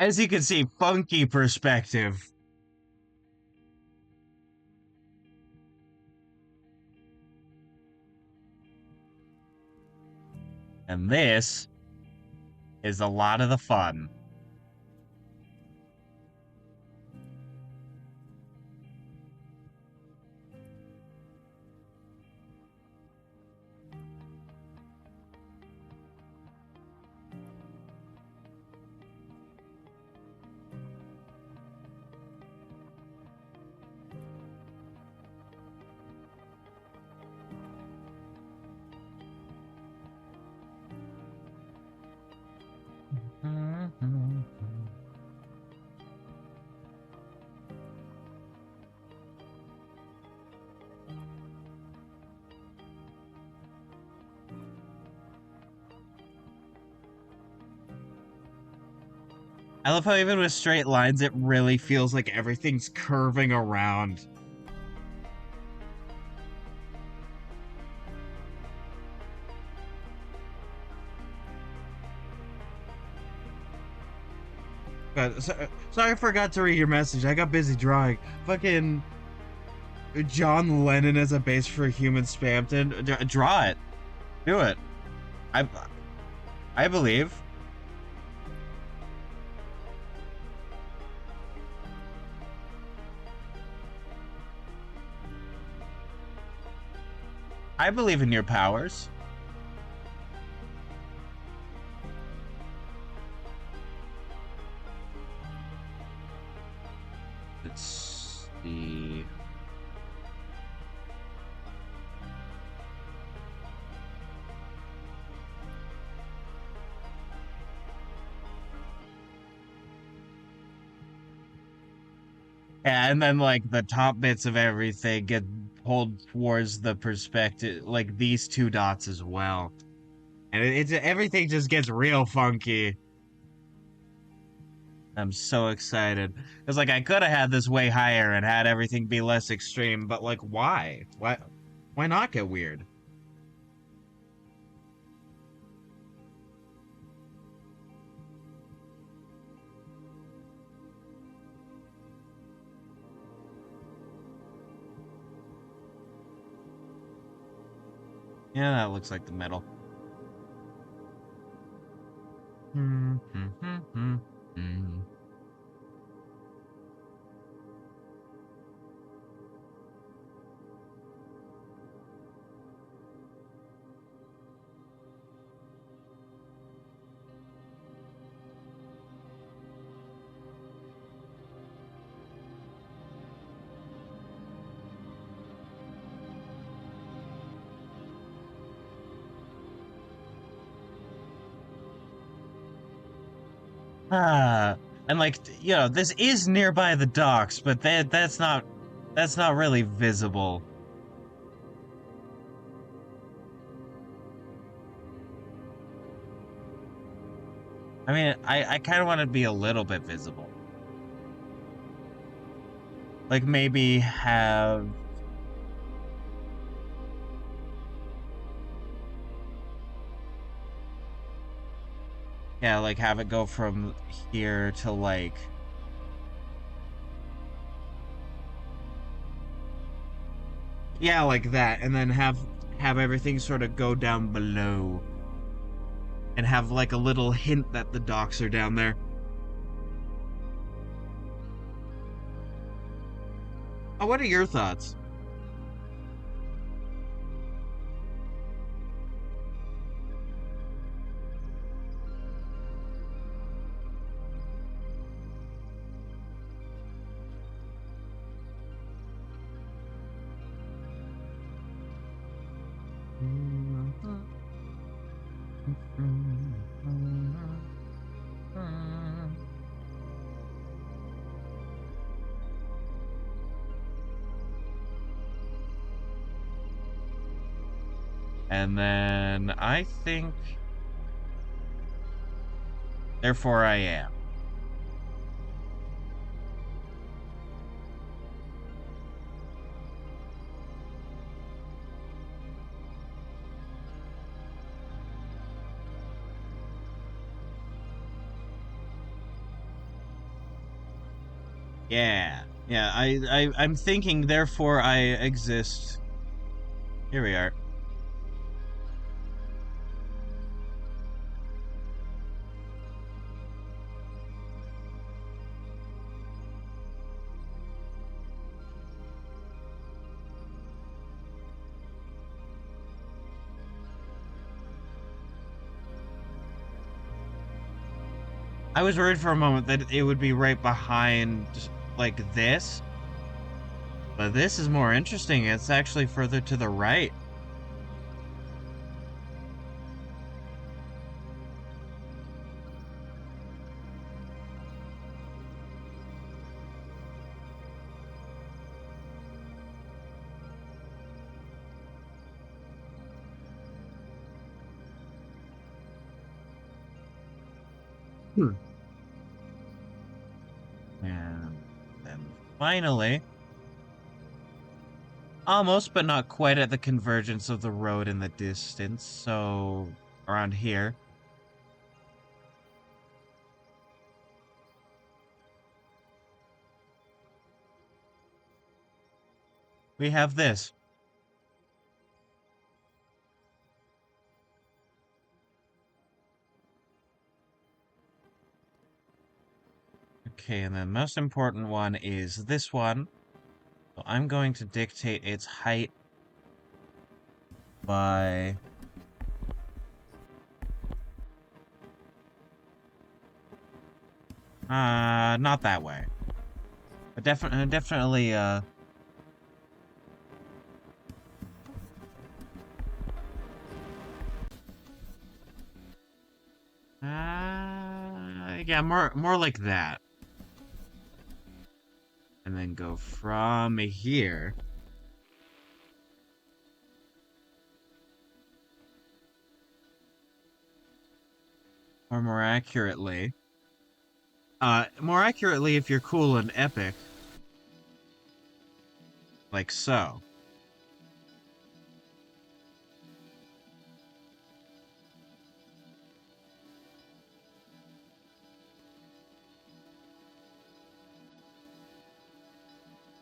As you can see, funky perspective. And this is a lot of the fun. I love how even with straight lines, it really feels like everything's curving around. Sorry I forgot to read your message. I got busy drawing. Fucking John Lennon as a base for human Spamton. Draw it. Do it. I I believe. I believe in your powers. Let's see. Yeah, and then like the top bits of everything get pulled towards the perspective, like these two dots as well. And it's everything just gets real funky. I'm so excited. Because like I could have had this way higher and had everything be less extreme, but like why? Why not get weird? Yeah, that looks like the metal. Ah, and like you know, this is nearby the docks, but that's not That's not really visible. I mean, I kind of want it to be a little bit visible. Like maybe have... Yeah, like have it go from here to like... Yeah, like that, and then have everything sort of go down below. And have like a little hint that the docks are down there. Oh, what are your thoughts? And then I think... Therefore I am. Yeah. Yeah, I'm thinking therefore I exist. Here we are. I was worried for a moment that it would be right behind, like, this. But this is more interesting. It's actually further to the right. Hmm. And then finally, almost but not quite at the convergence of the road in the distance, so around here. We have this. Okay, and the most important one is this one. So I'm going to dictate its height by... not that way. But definitely, yeah, more like that. And then go from here. Or more accurately, if you're cool and epic, like so.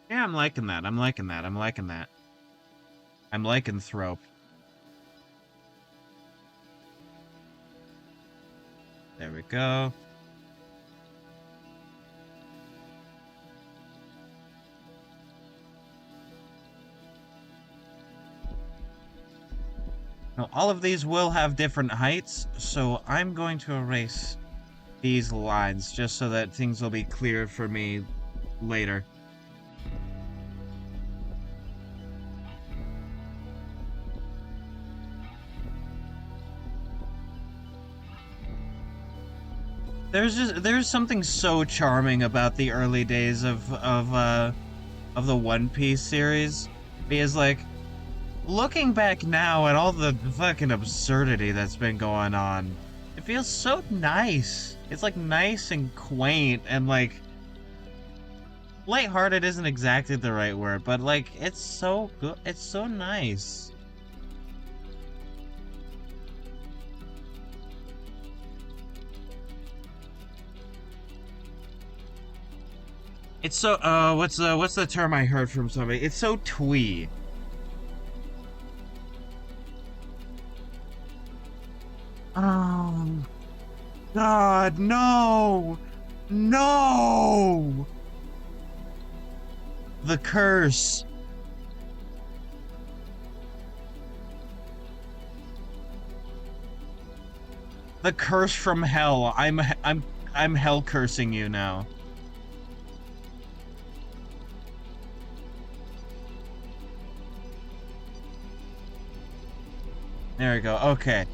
Yeah, I'm liking that. I'm liking that. I'm liking that. I'm liking Thrope. There we go. Now, all of these will have different heights, so I'm going to erase these lines just so that things will be clear for me later. There's something so charming about the early days of of the One Piece series. Because, like, looking back now at all the fucking absurdity that's been going on, it feels so nice. It's, like, nice and quaint and, like, lighthearted isn't exactly the right word, but, like, it's so good. It's so nice. It's so, what's the term I heard from somebody? It's so twee. Oh, God, no! No! The curse. The curse from hell. I'm hell cursing you now. There we go. Okay.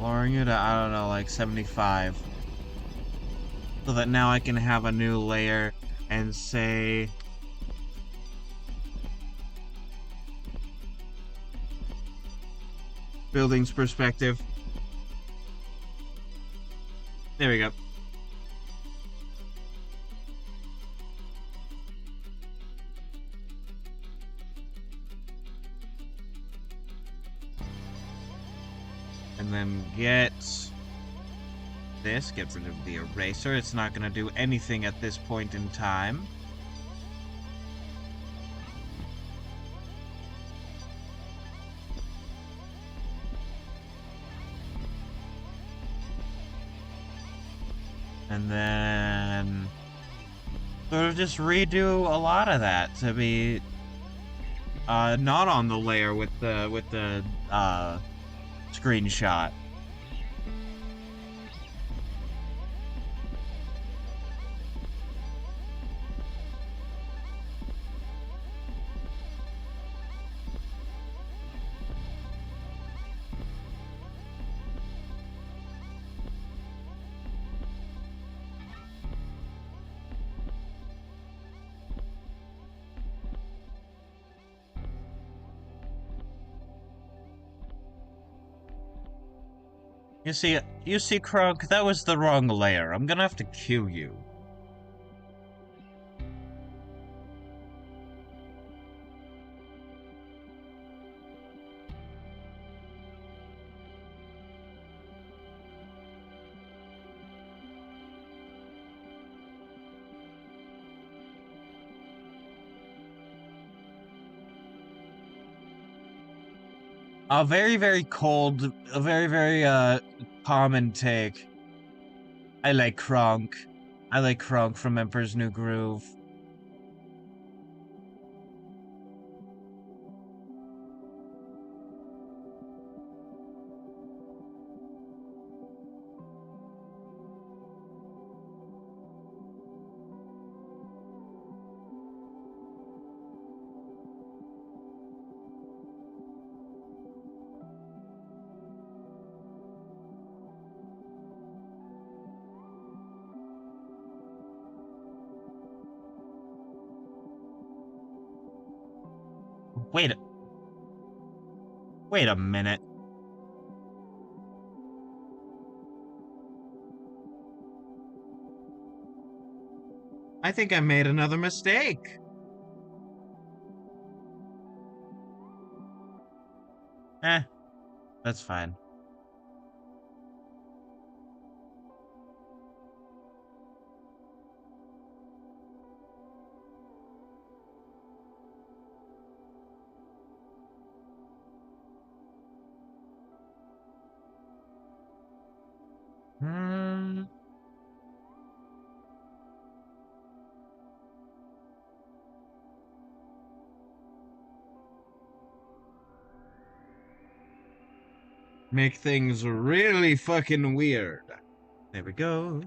Lowering it to, I don't know, like 75. So that now I can have a new layer and say... Buildings perspective. There we go. And then get this, get rid of the eraser. It's not going to do anything at this point in time. And then sort of just redo a lot of that to be not on the layer with the screenshot. You see, Krog, that was the wrong layer. I'm gonna have to kill you. A very, very cold, a very, very, common take. I like Kronk. I like Kronk from Emperor's New Groove. Wait, wait a minute. I think I made another mistake. Eh, that's fine. Hmm. Make things really fucking weird. There we go.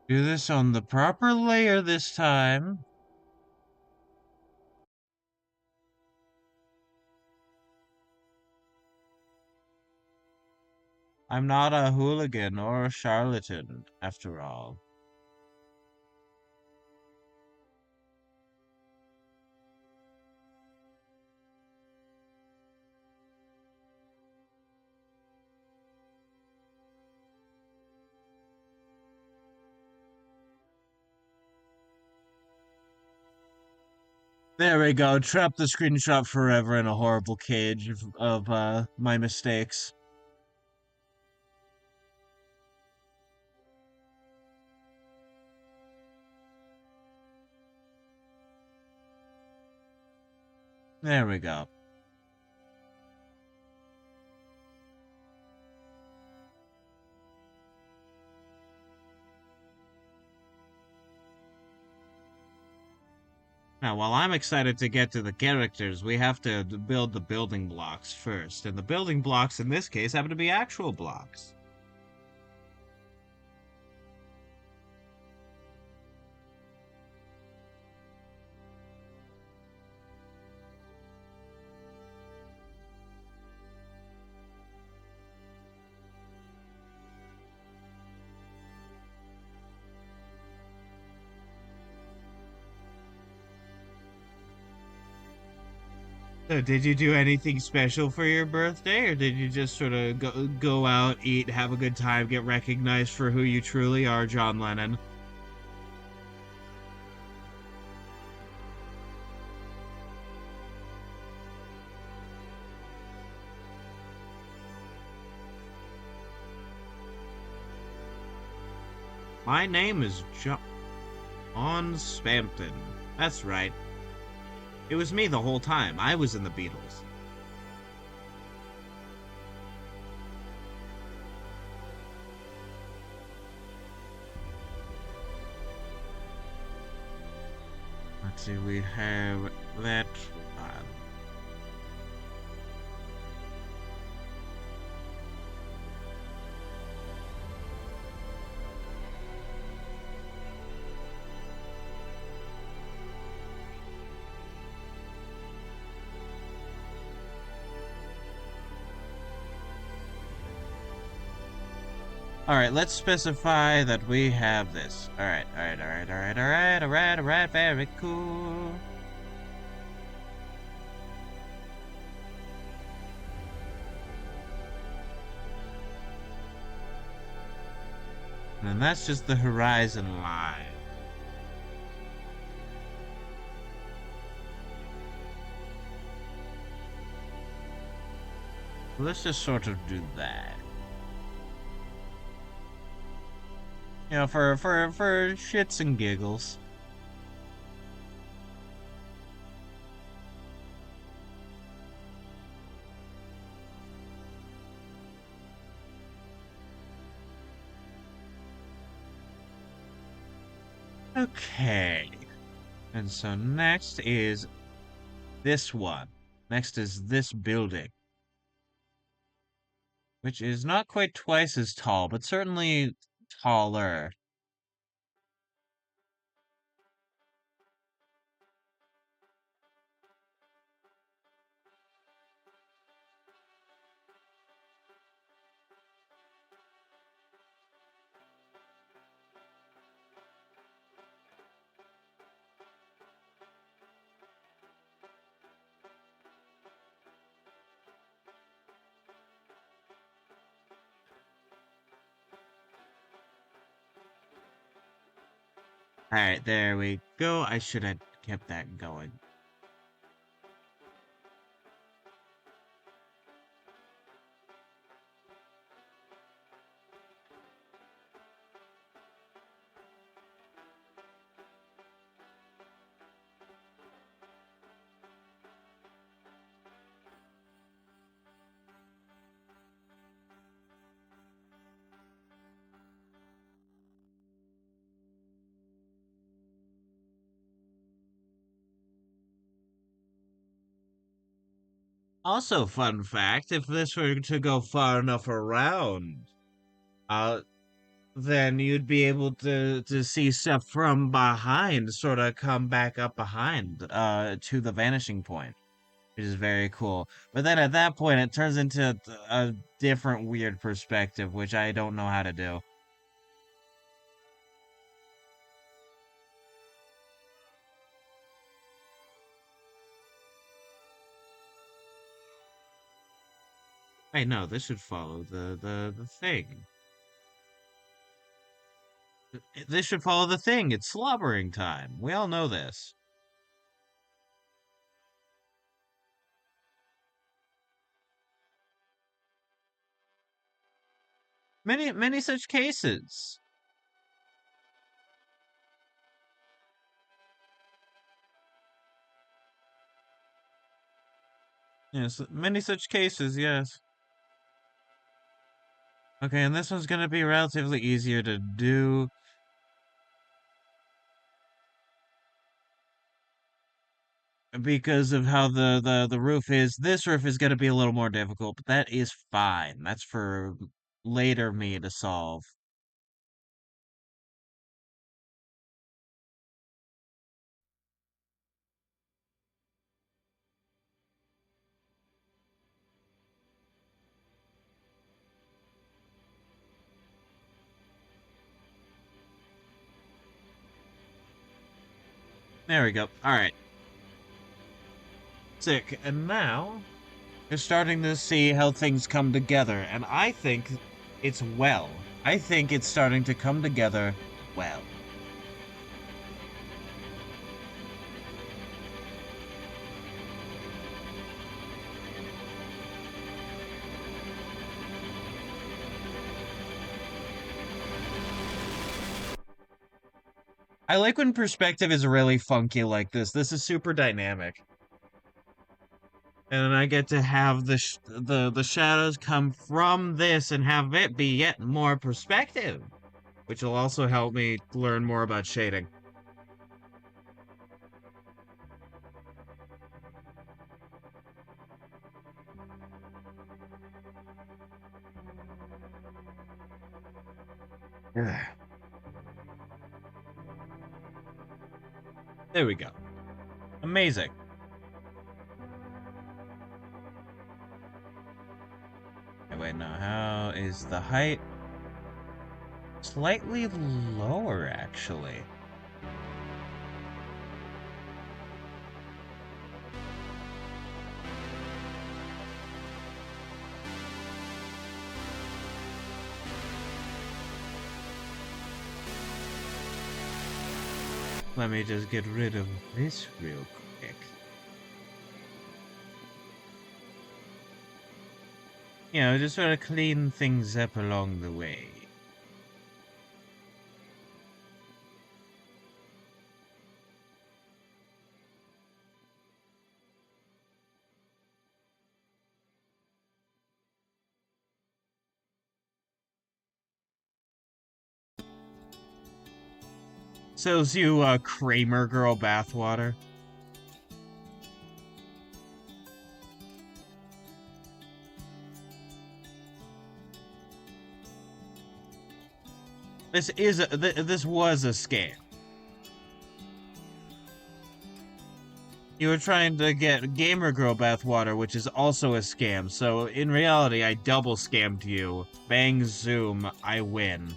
Do this on the proper layer this time. I'm not a hooligan or a charlatan, after all. There we go. Trap the screenshot forever in a horrible cage of my mistakes. There we go. Now, while I'm excited to get to the characters, we have to build the building blocks first. And the building blocks in this case happen to be actual blocks. So did you do anything special for your birthday, or did you just sort of go out, eat, have a good time, get recognized for who you truly are, John Lennon? My name is John Spampton. That's right. It was me the whole time. I was in the Beatles. Let's see, we have that one. Alright, let's specify that we have this. Alright, very cool. And that's just the horizon line. Let's just sort of do that. You know, for shits and giggles. Okay. And so next is this one. Next is this building. Which is not quite twice as tall, but certainly taller. Alright, there we go. I should have kept that going. Also, fun fact, if this were to go far enough around, uh, then you'd be able to see stuff from behind, sort of come back up behind, to the vanishing point, which is very cool. But then at that point, it turns into a different weird perspective, which I don't know how to do. Hey, no, this should follow the thing. This should follow the thing. It's slobbering time. We all know this. Many such cases. Yes, many such cases, yes. Okay, and this one's gonna be relatively easier to do because of how the roof is. This roof is gonna be a little more difficult, but that is fine. That's for later me to solve. There we go. Alright. Sick. And now you're starting to see how things come together, and I think it's well. I think it's starting to come together well. I like when perspective is really funky like this. This is super dynamic. And then I get to have the shadows come from this and have it be yet more perspective, which will also help me learn more about shading. Yeah. There we go. Amazing. Okay, wait, no, how is the height? Slightly lower, actually. Let me just get rid of this real quick. You know, just sort of clean things up along the way. Sells you Kramer girl bathwater. This was a scam. You were trying to get gamer girl bathwater, which is also a scam. So in reality, I double scammed you. Bang zoom, I win.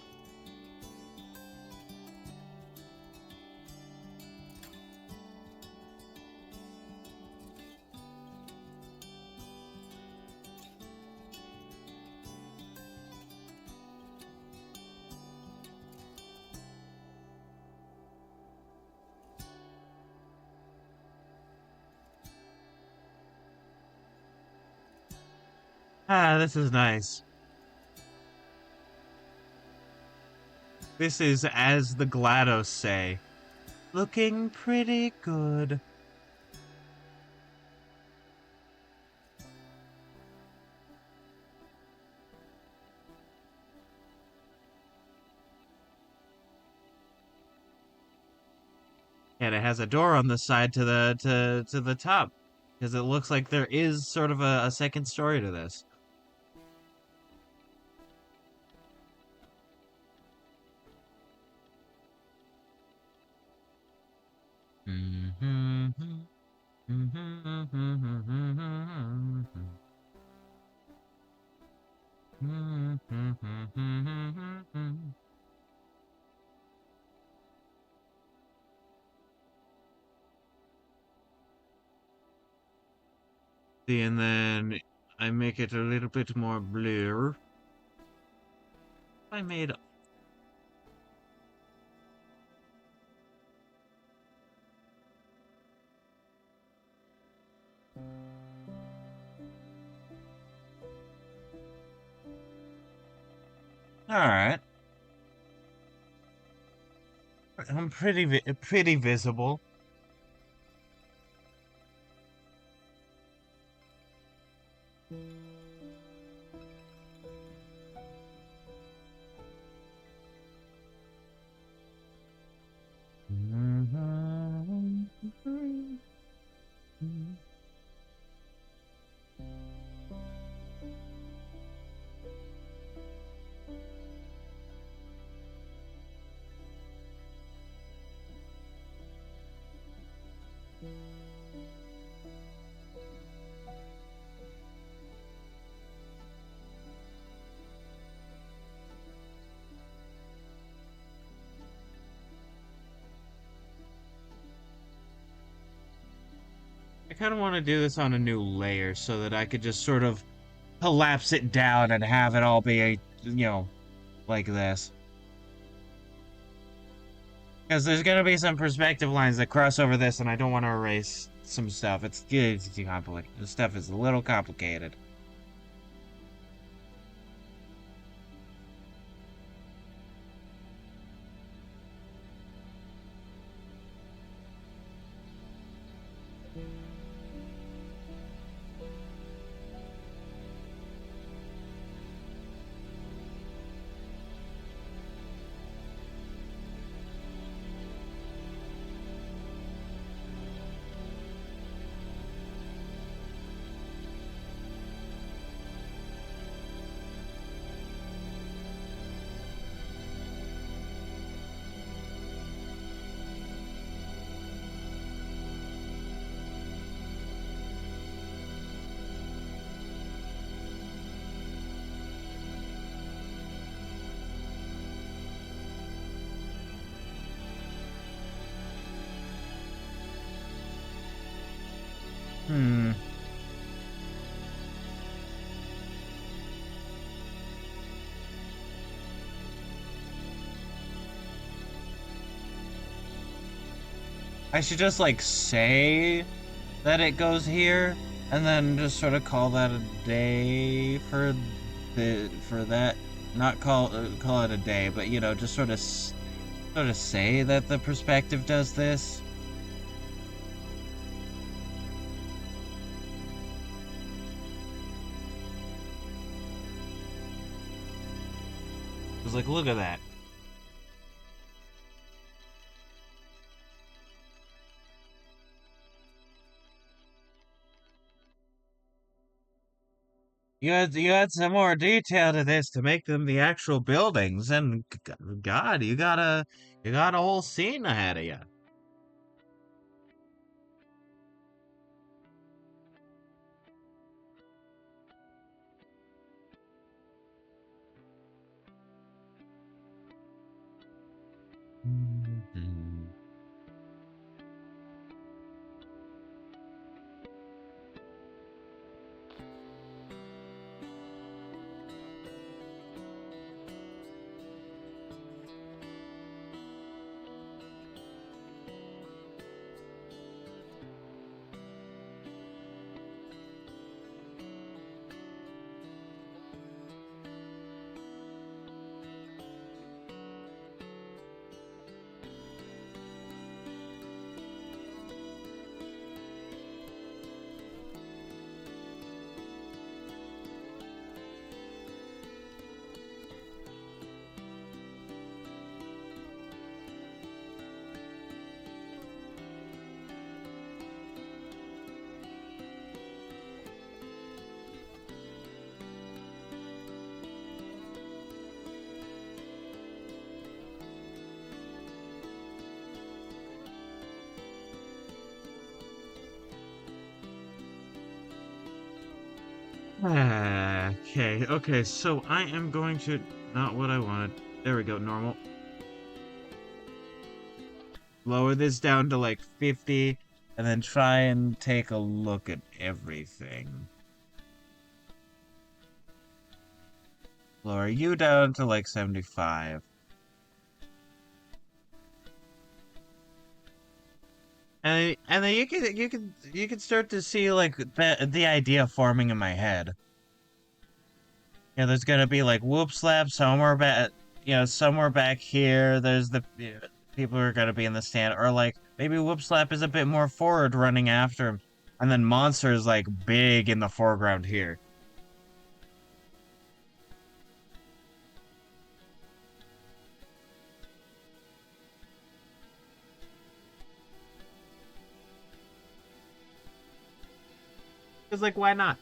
Ah, this is nice. This is, as the GLaDOS say, looking pretty good. And it has a door on the side to the top, because it looks like there is sort of a second story to this. and then I make it a little bit more blur. I made... Alright. I'm pretty visible. I kind of want to do this on a new layer so that I could just sort of collapse it down and have it all be, like this. Because there's going to be some perspective lines that cross over this, and I don't want to erase some stuff. It's too complicated. This stuff is a little complicated. Hmm. I should just, like, say that it goes here, and then just sort of call that a day for that. Not call it a day, but, just sort of say that the perspective does this. It was like, look at that. You had some more detail to this to make them the actual buildings, and God, you got a whole scene ahead of you. Mhm. Okay, so I am going to... Not what I wanted. There we go, normal. Lower this down to like 50. and then try and take a look at everything. Lower you down to like 75. And then you can start to see like the idea forming in my head. You know, there's gonna be like whoop slap somewhere back, somewhere back here. There's the people who are gonna be in the stand, or like maybe whoop slap is a bit more forward, running after him, and then monster is like big in the foreground here. It's like, why not?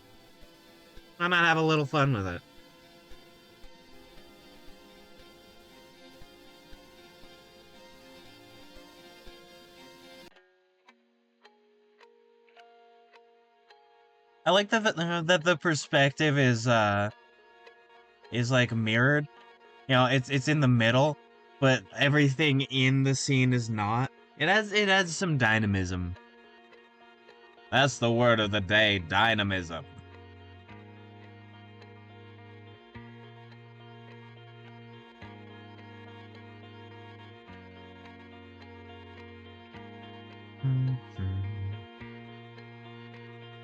Why not have a little fun with it? I like that the perspective is like mirrored. You know, it's in the middle, but everything in the scene is not. It adds some dynamism. That's the word of the day, dynamism.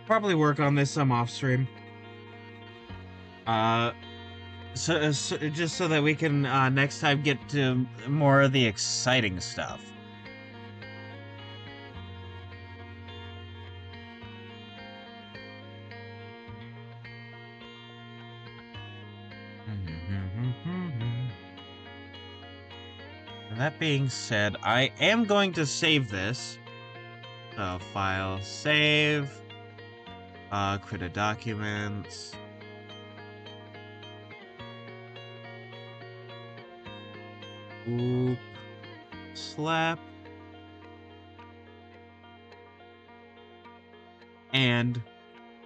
Probably work on this some off stream. So just so that we can next time get to more of the exciting stuff. That being said, I am going to save this. File, save, create documents. Oop, slap, and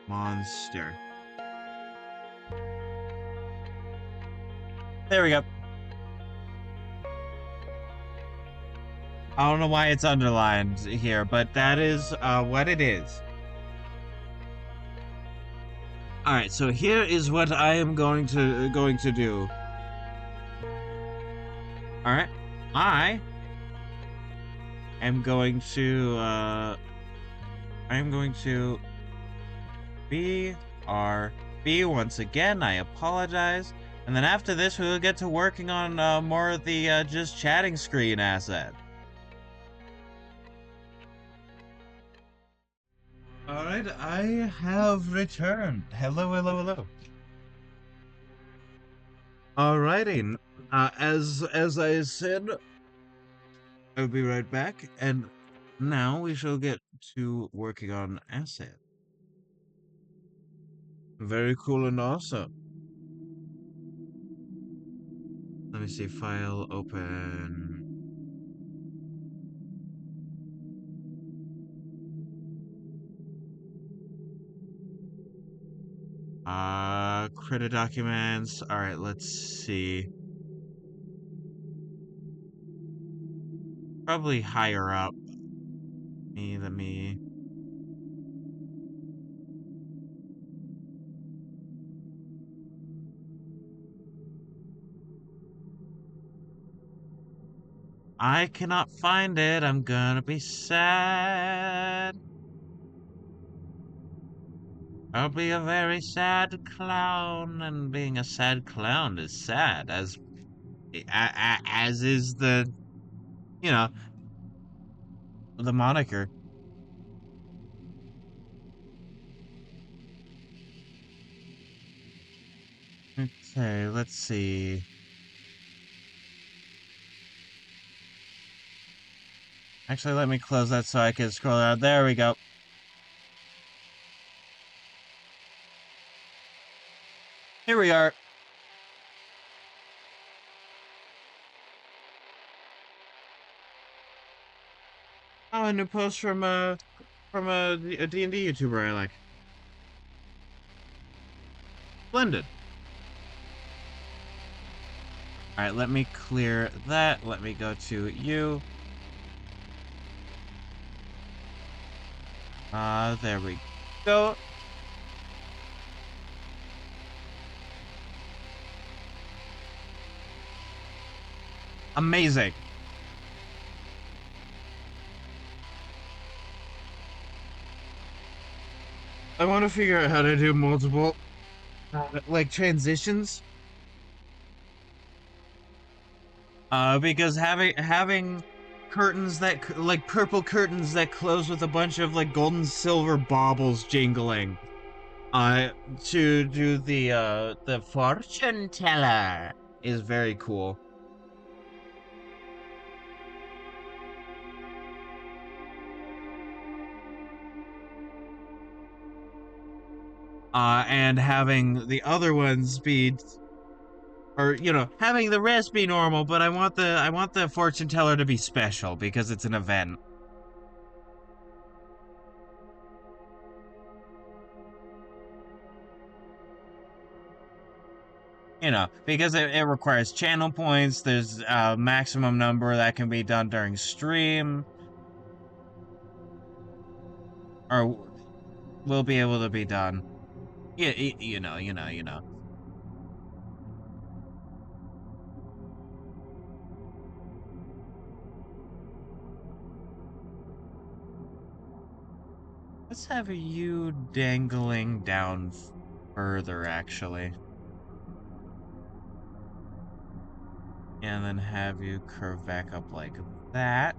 monster. There we go. I don't know why it's underlined here, but that is what it is. All right, so here is what I am going to do. All right, I am going to BRB once again. I apologize. And then after this, we will get to working on more of the just chatting screen asset. Alright, I have returned. Hello, hello, hello. Alrighty, as I said, I'll be right back, and now we shall get to working on asset. Very cool and awesome. Let me see, file, open. Credit documents. All right, let's see. Probably higher up. Let me. I cannot find it. I'm gonna be sad. I'll be a very sad clown, and being a sad clown is sad, as is the, you know, the moniker. Okay, let's see. Actually, let me close that so I can scroll down. There we go. Here we are. Oh, a new post from a D&D YouTuber I like. Splendid. All right, let me clear that. Let me go to you. There we go. Amazing. I want to figure out how to do multiple, like, transitions. Because having curtains that like purple curtains that close with a bunch of like golden silver baubles jingling. Uh, to do the fortune teller is very cool. And having the other ones be, or having the rest be normal, but I want the fortune teller to be special because it's an event. Because it requires channel points. There's a maximum number that can be done during stream, or will be able to be done. Yeah, you know. Let's have you dangling down further, actually. And then have you curve back up like that.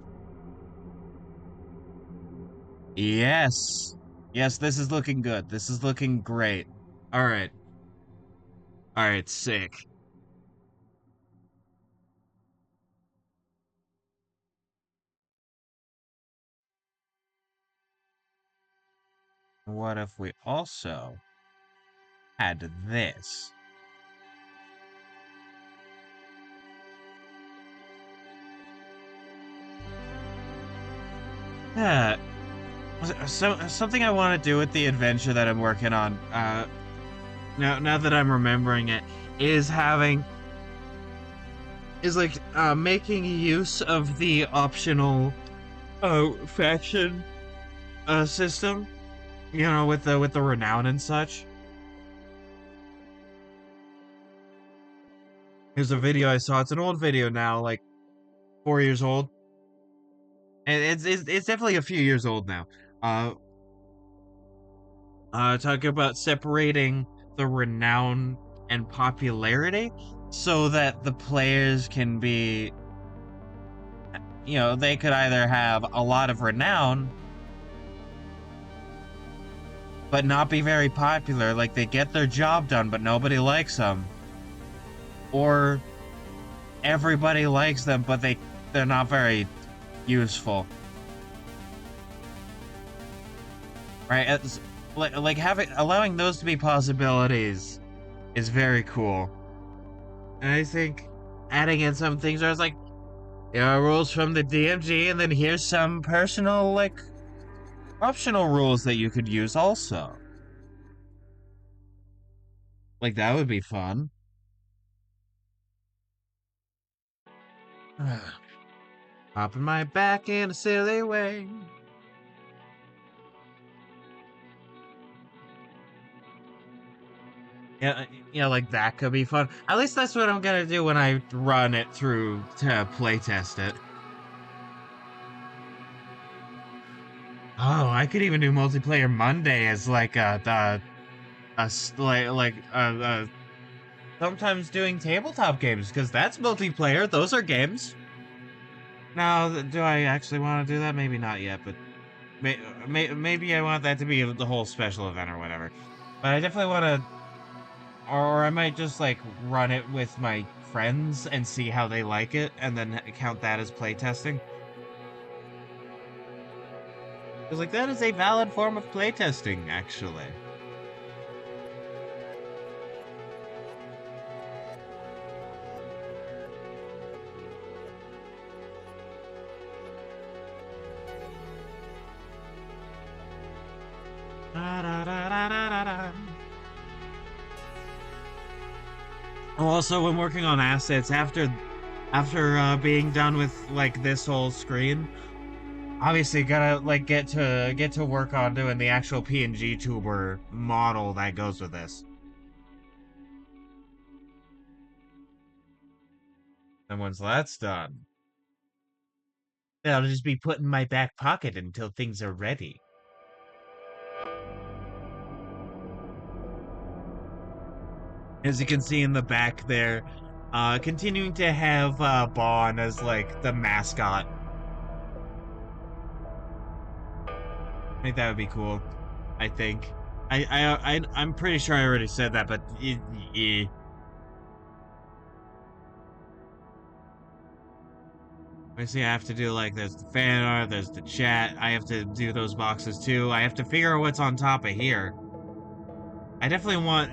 Yes. Yes, this is looking good. This is looking great. All right. All right, sick. What if we also had this? Yeah. Something I want to do with the adventure that I'm working on, now that I'm remembering it, is like making use of the optional faction system, with the renown and such. Here's a video I saw. It's an old video now, like 4 years old, and it's definitely a few years old now. Uh, talking about separating the renown and popularity so that the players can be, they could either have a lot of renown but not be very popular, like they get their job done but nobody likes them, or everybody likes them but they're not very useful, right? Like allowing those to be possibilities is very cool. And I think adding in some things where I was like, rules from the DMG, and then here's some personal, like, optional rules that you could use also. Like, that would be fun. Popping my back in a silly way. Yeah, like that could be fun. At least that's what I'm gonna do when I run it through to playtest it. Oh, I could even do multiplayer Monday as like sometimes doing tabletop games, because that's multiplayer. Those are games. Now, do I actually want to do that? Maybe not yet, but maybe I want that to be the whole special event or whatever. But I definitely want to, or I might just like run it with my friends and see how they like it, and then count that as playtesting. Because like that is a valid form of playtesting, actually. Also, when working on assets, after being done with like this whole screen, obviously gotta like get to work on doing the actual PNG tuber model that goes with this. And once that's done, I'll just be put in my back pocket until things are ready. As you can see in the back there, continuing to have Bon as like the mascot. I think that would be cool. I think. I'm pretty sure I already said that, but I see I have to do like there's the fan art, there's the chat. I have to do those boxes too. I have to figure out what's on top of here. I definitely want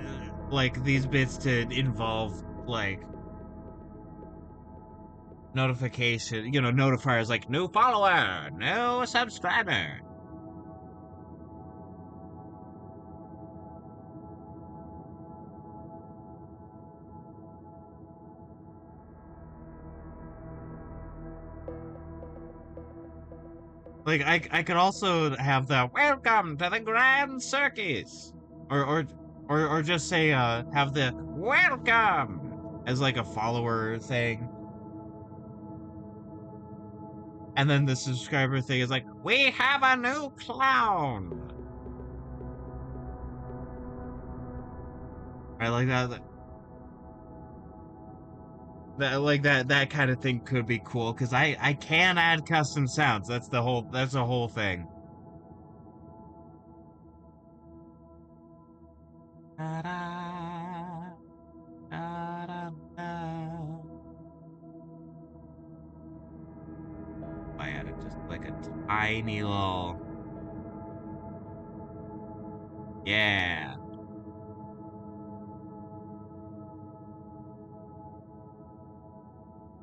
like these bits to involve like notification, notifiers like new follower, new subscriber. Like I could also have the welcome to the Grand Circus, or just say have the welcome as like a follower thing, and then the subscriber thing is like we have a new clown. I like that. That kind of thing could be cool because I can add custom sounds. That's the whole thing. Da-da, da-da-da. I added just like a tiny little, yeah.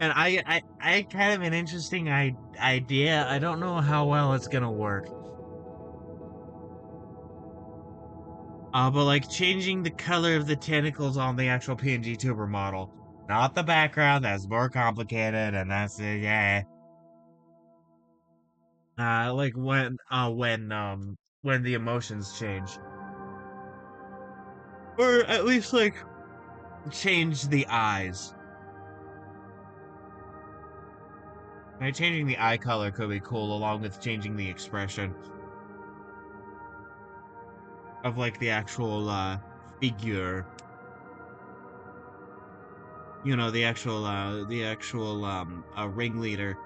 And I kind of an interesting idea. I don't know how well it's gonna work. But like changing the color of the tentacles on the actual PNG tuber model, not the background. That's more complicated, and that's it. Yeah. Like when the emotions change, or at least like change the eyes. Right, changing the eye color could be cool, along with changing the expression of like the actual figure. The actual ringleader.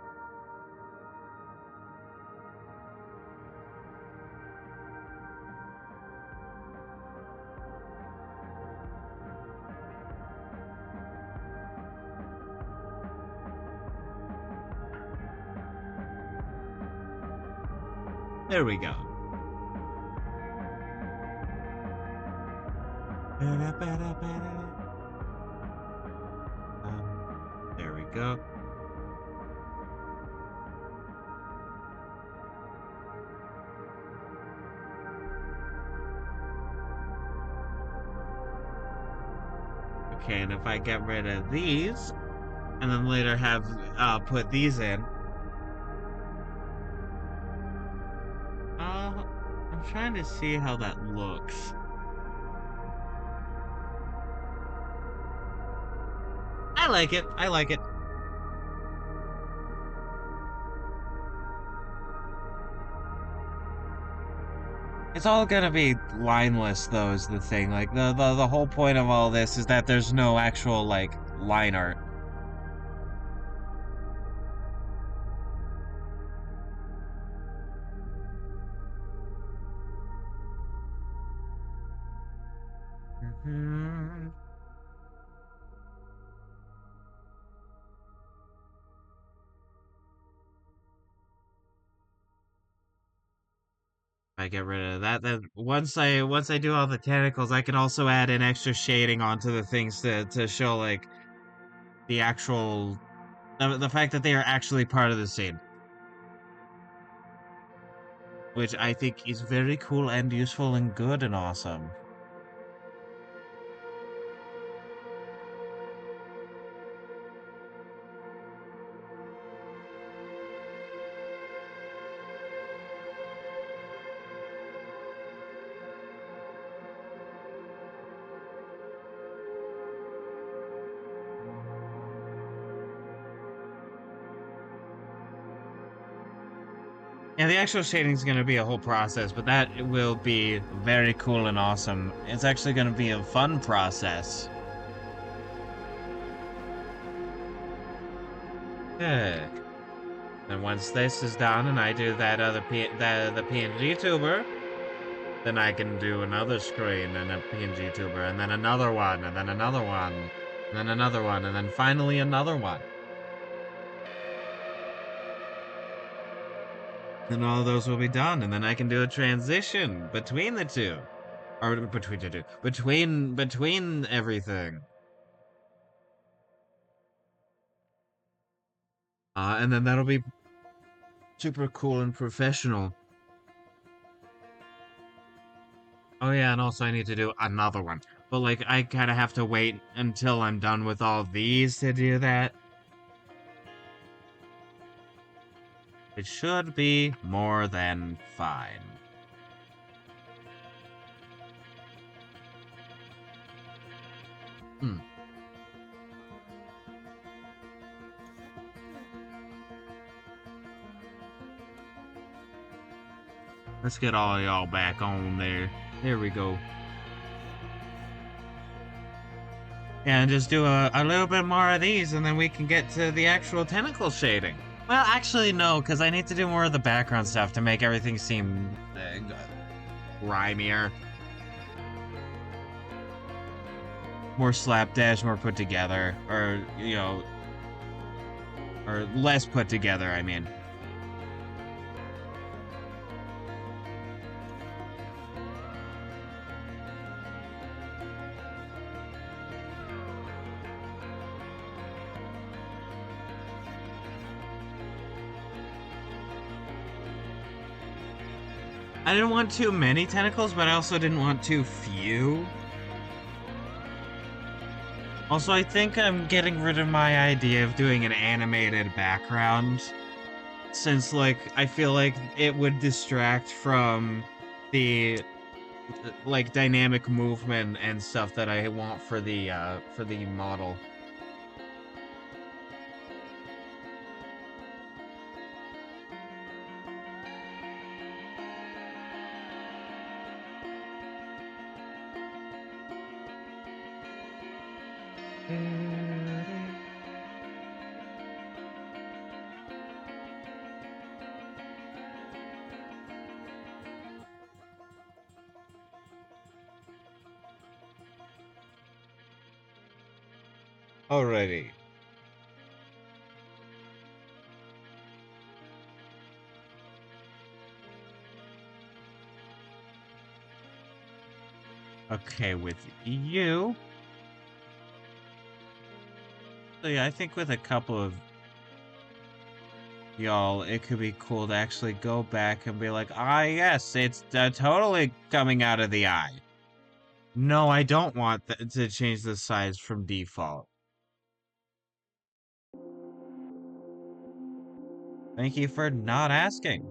There we go. There we go. Okay, and if I get rid of these, and then later have put these in. I'm trying to see how that looks. I like it. I like it. It's all gonna be lineless, though, is the thing. Like the whole point of all this is that there's no actual like line art. Mhm. I get rid of that. Then once I do all the tentacles, I can also add an extra shading onto the things to show like the actual the fact that they are actually part of the scene, which I think is very cool and useful and good and awesome. Yeah, the actual shading is going to be a whole process, but that will be very cool and awesome. It's actually going to be a fun process. Yeah. And once this is done and I do that the PNG tuber, then I can do another screen and a PNG tuber, and then another one, and then another one, and then another one, and then finally another one. And all those will be done, and then I can do a transition between the two. Or between the two. Between everything. And then that'll be super cool and professional. Oh yeah, and also I need to do another one. But like I kinda have to wait until I'm done with all these to do that. It should be more than fine. Hmm. Let's get all y'all back on there. There we go. And just do a little bit more of these, and then we can get to the actual tentacle shading. Well, actually, no, because I need to do more of the background stuff to make everything seem grimier. More slapdash, more put together. Or, you know, or less put together, I mean. I didn't want too many tentacles, but I also didn't want too few. Also, I think I'm getting rid of my idea of doing an animated background. Since, like, I feel like it would distract from the, like, dynamic movement and stuff that I want for the model. Alrighty. Okay, with you. So yeah, I think with a couple of y'all, it could be cool to actually go back and be like, ah, yes, it's totally coming out of the eye. No, I don't want to change the size from default. Thank you for not asking.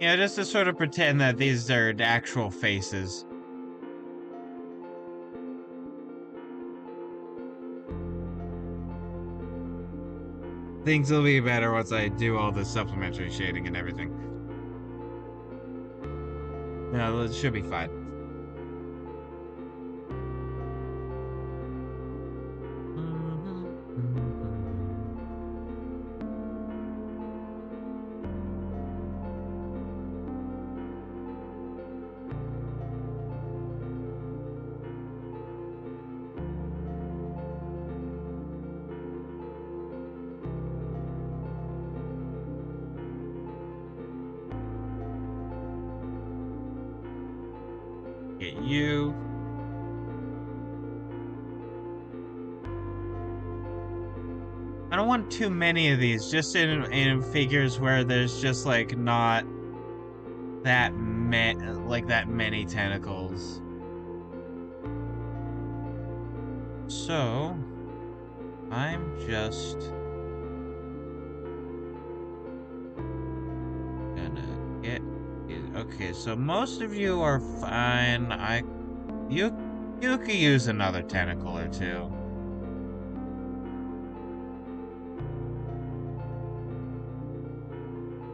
Yeah, just to sort of pretend that these are actual faces. Things will be better once I do all the supplementary shading and everything. No, it should be fine. Get you. I don't want too many of these, just in figures where there's just like not that many tentacles. So I'm just gonna get you. Okay, so most of you are fine. You you could use another tentacle or two.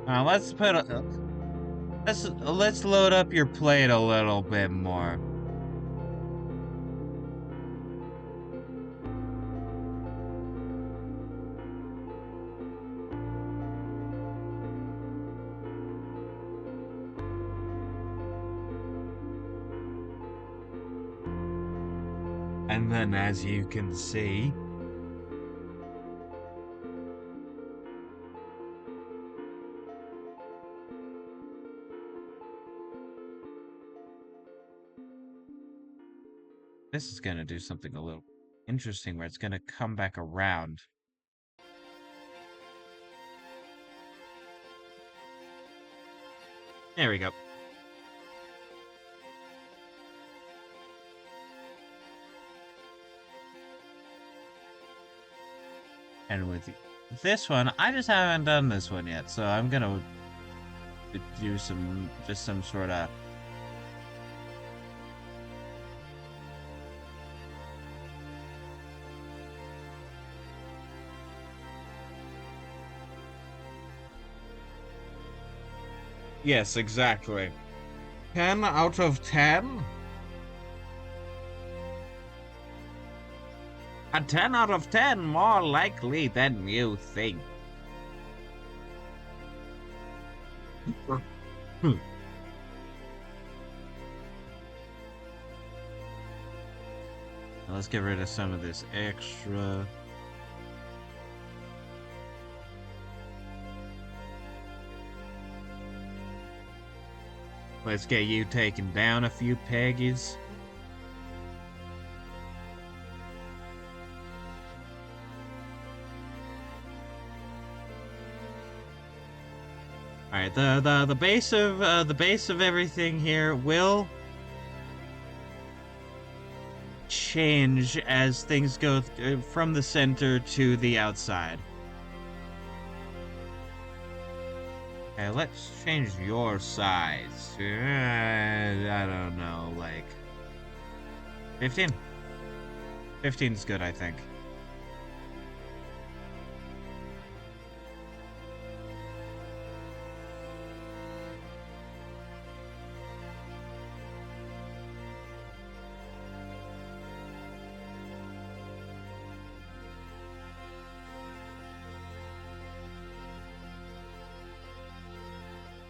Let's put let's load up your plate a little bit more. And then as you can see, this is gonna do something a little interesting where it's gonna come back around. There we go. And with this one, I just haven't done this one yet, so I'm gonna do some sort of. Yes, exactly. 10 out of 10? A 10 out of 10, more likely than you think. Let's get rid of some of this extra. Let's get you taken down a few peggies. All right, the base of everything here will change as things go from the center to the outside. Okay, let's change your size. I don't know, like 15. 15 is good, I think.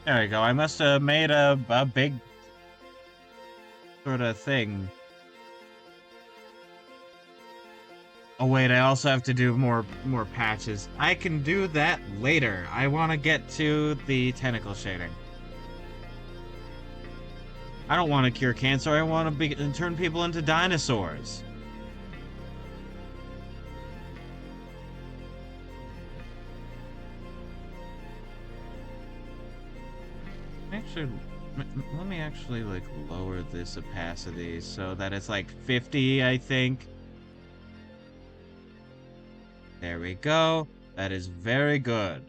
There we go. I must have made a big sort of thing. Oh wait, I also have to do more patches. I can do that later. I want to get to the tentacle shading. I don't want to cure cancer. I want to turn people into dinosaurs. Actually, let me actually like lower this opacity so that it's like 50, I think. There we go. That is very good.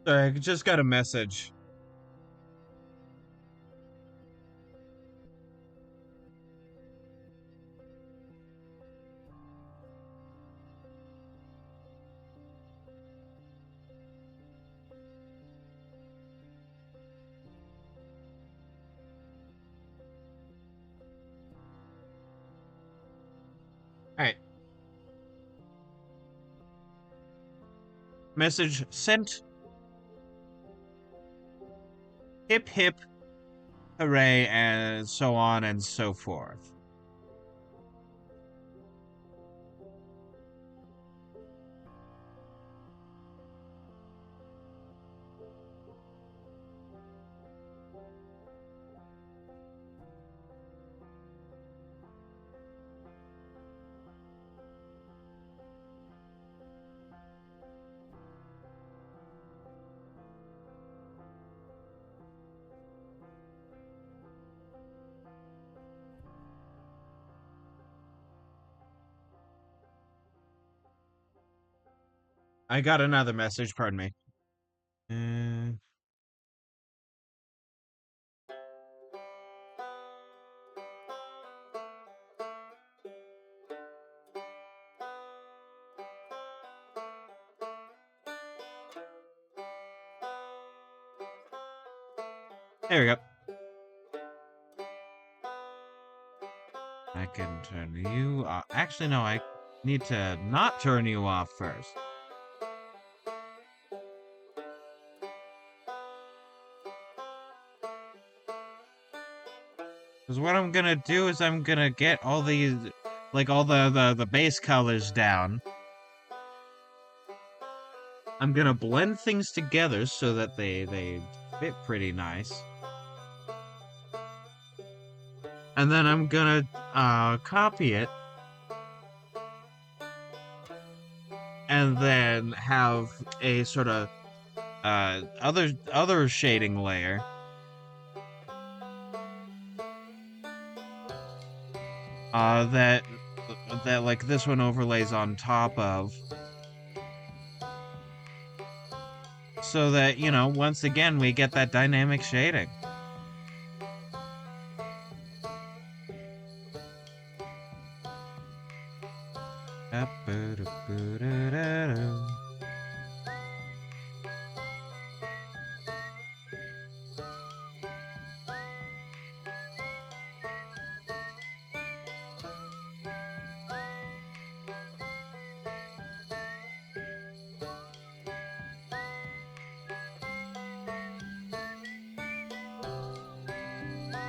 Sorry, I just got a message. Alright. Message sent. Hip hip, hooray, and so on and so forth. I got another message, pardon me. There we go. I can turn you off. Actually, no, I need to not turn you off first. Because what I'm gonna do is I'm gonna get all these, like all the base colors down. I'm gonna blend things together so that they fit pretty nice. And then I'm gonna copy it and then have a sort of other shading layer that like this one overlays on top of, so that, you know, once again we get that dynamic shading.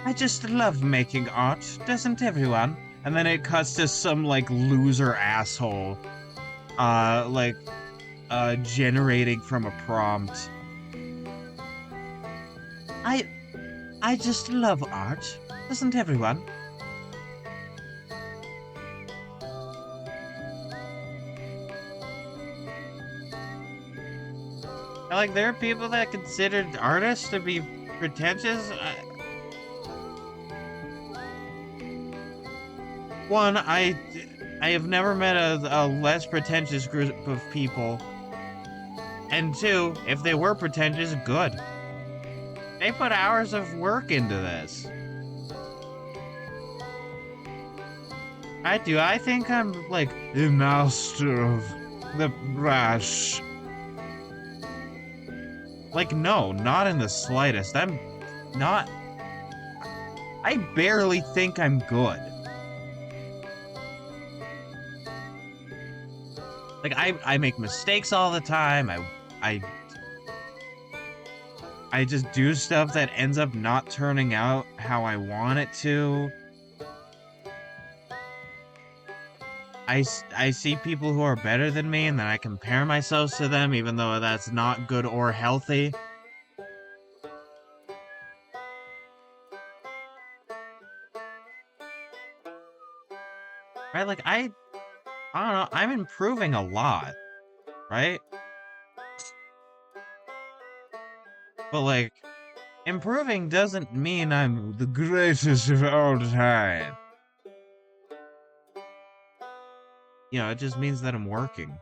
I just love making art, doesn't everyone? And then it cuts to some like loser asshole, like generating from a prompt. I I just love art, doesn't everyone? Like, there are people that considered artists to be pretentious. One, I have never met a less pretentious group of people. And two, if they were pretentious, good. They put hours of work into this. I think I'm like the master of the brush. Like, no, not in the slightest. I'm not. I barely think I'm good. Like, I make mistakes all the time. I I just do stuff that ends up not turning out how I want it to. I see people who are better than me, and then I compare myself to them, even though that's not good or healthy. Right? Like, I don't know, I'm improving a lot, right? But, like, improving doesn't mean I'm the greatest of all time. You know, it just means that I'm working.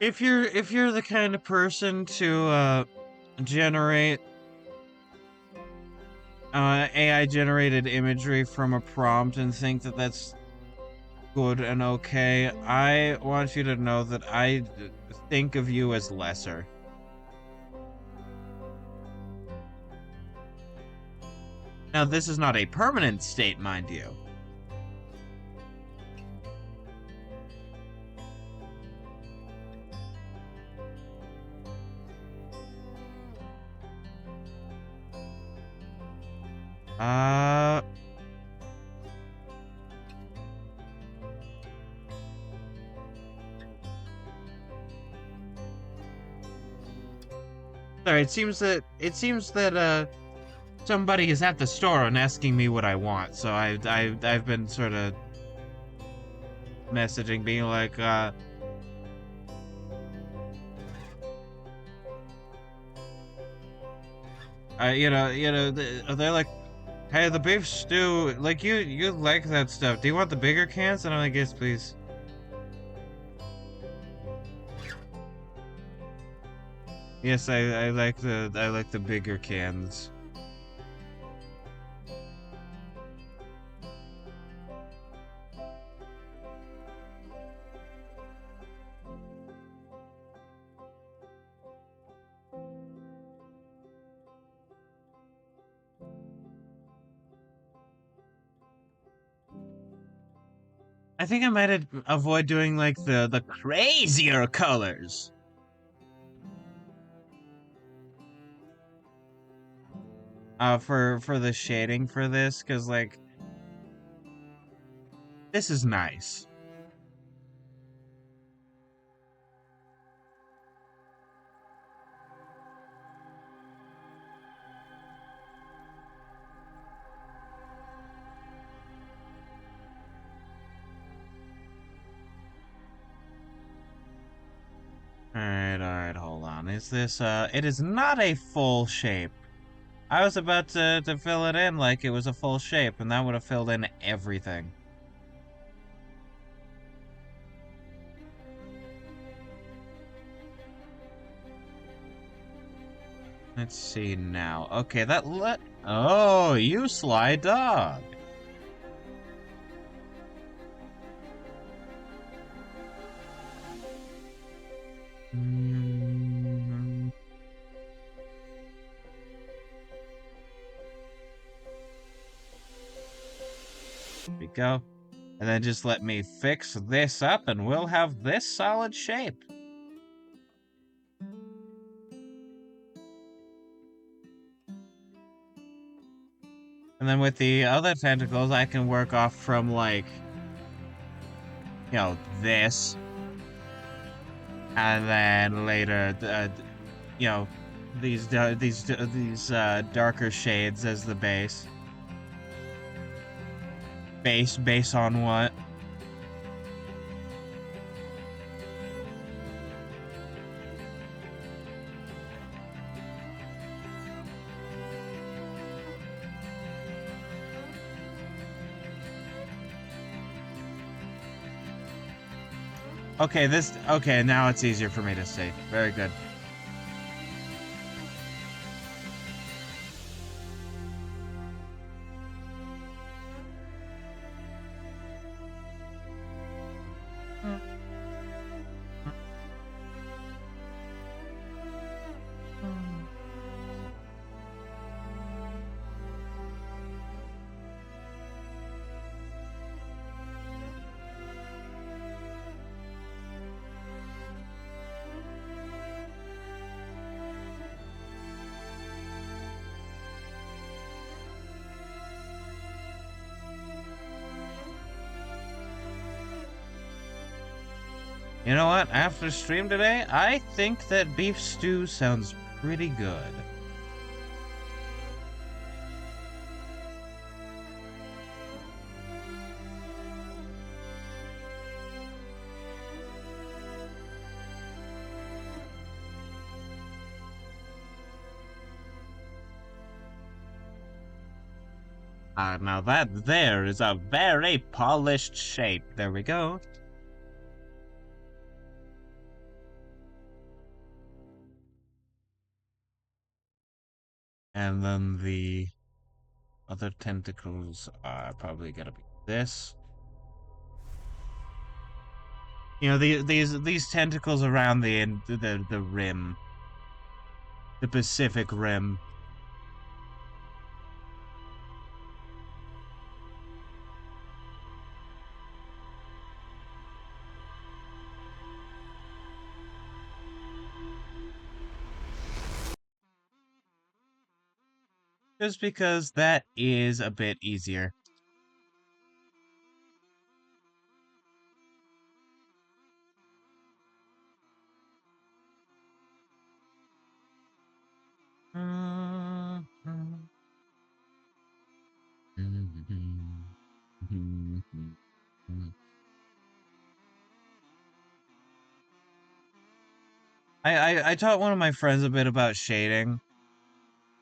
If you're the kind of person to generate AI generated imagery from a prompt and think that that's good and okay, I want you to know that I think of you as lesser. Now, this is not a permanent state, mind you. Uh, Sorry, it seems that somebody is at the store and asking me what I want. So I've been sort of messaging, being like, they're like, hey, the beef stew, like you like that stuff. Do you want the bigger cans? And I'm like, yes, please. Yes, I like the bigger cans. I think I might avoid doing like the crazier colors. For the shading for this, because like this is nice. Alright, hold on. Is this it is not a full shape. I was about to fill it in like it was a full shape, and that would have filled in everything. Let's see now. Okay, that let oh, you sly dog. Mm, There we go. And then just let me fix this up and we'll have this solid shape. And then with the other tentacles, I can work off from like, this. And then later, you know, these darker shades as the base. Base on what? Okay, now it's easier for me to see. Very good. You know what? After stream today, I think that beef stew sounds pretty good. Now that there is a very polished shape. There we go. And then the other tentacles are probably gonna be this. These tentacles around the rim, the Pacific Rim. Just because that is a bit easier. I taught one of my friends a bit about shading,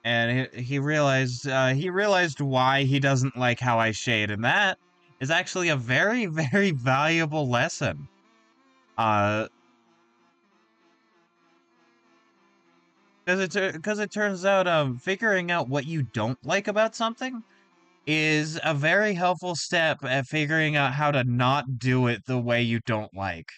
and he realized why he doesn't like how I shade, and that is actually a very, very valuable lesson. Uh, because it turns out figuring out what you don't like about something is a very helpful step at figuring out how to not do it the way you don't like.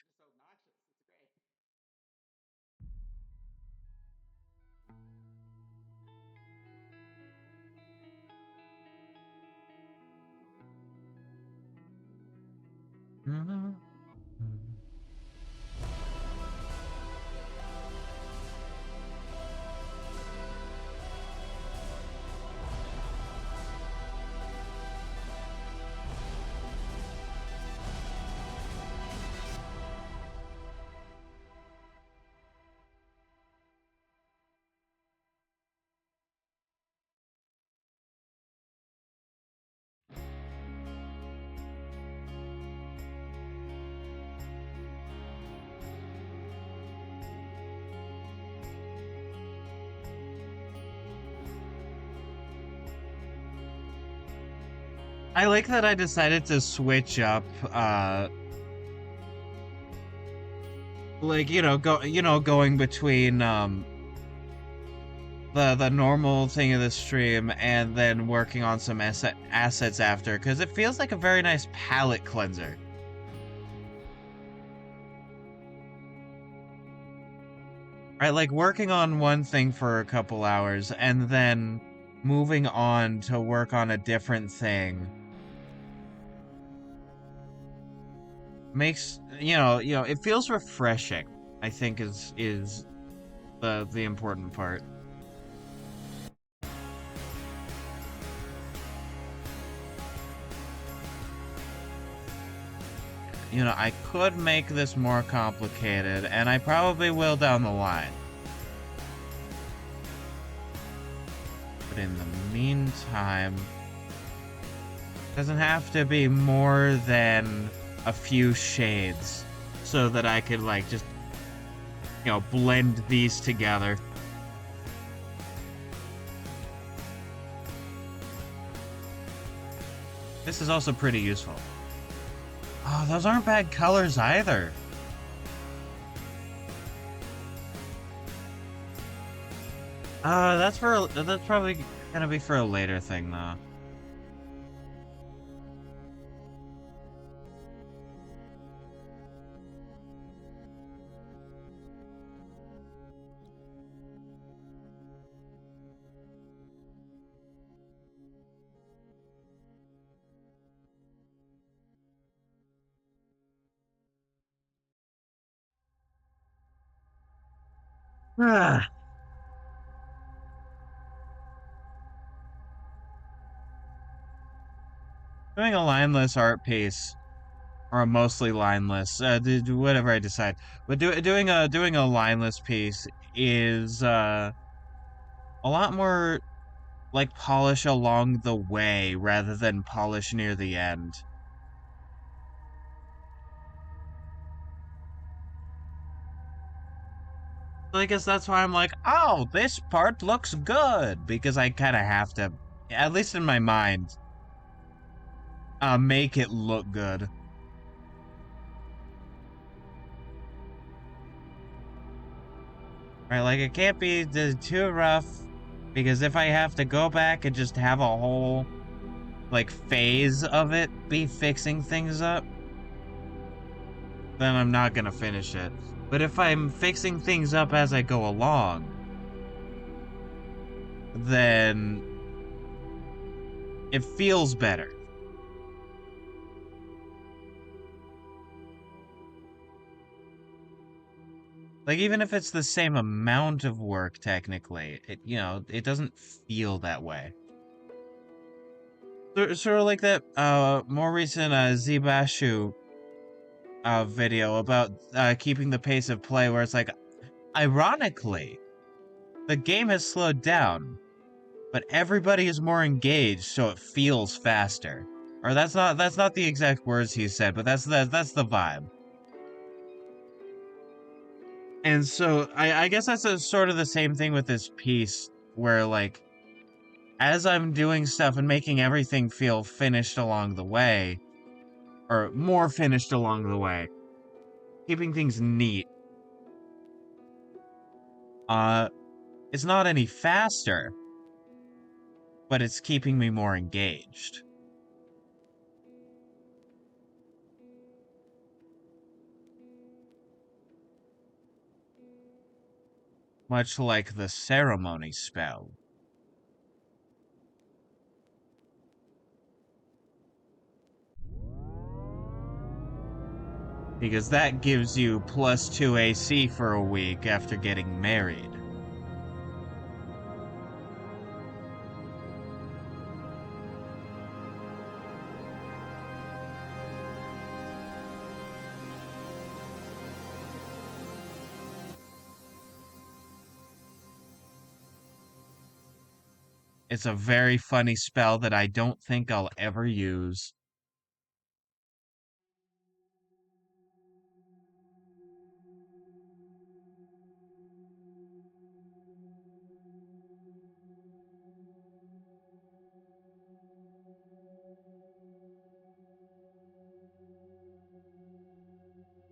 I like that I decided to switch up, like, going between, the normal thing of the stream and then working on some assets after, because it feels like a very nice palette cleanser. Right, like working on one thing for a couple hours and then moving on to work on a different thing makes, it feels refreshing, I think is the important part. I could make this more complicated, and I probably will down the line. But in the meantime, it doesn't have to be more than a few shades so that I could, like, just, blend these together. This is also pretty useful. Oh, those aren't bad colors either. That's probably gonna be for a later thing though. Ah. Doing a lineless art piece, or a mostly lineless, whatever I decide. But doing a lineless piece is a lot more like polish along the way rather than polish near the end. So I guess that's why I'm like, oh, this part looks good, because I kind of have to, at least in my mind, make it look good. Right, like it can't be too rough, because if I have to go back and just have a whole, like, phase of it be fixing things up, then I'm not gonna finish it. But if I'm fixing things up as I go along, then it feels better. Like, even if it's the same amount of work, technically, it doesn't feel that way. Sort of like that, more recent, Zbashu, video about, keeping the pace of play, where it's like, ironically, the game has slowed down, but everybody is more engaged, so it feels faster. Or that's not the exact words he said, but that's the vibe. And so I guess that's sort of the same thing with this piece, where like as I'm doing stuff and making everything feel finished along the way, or more finished along the way, keeping things neat, uh, it's not any faster, but it's keeping me more engaged. Much like the ceremony spell. Because that gives you +2 AC for a week after getting married. It's a very funny spell that I don't think I'll ever use.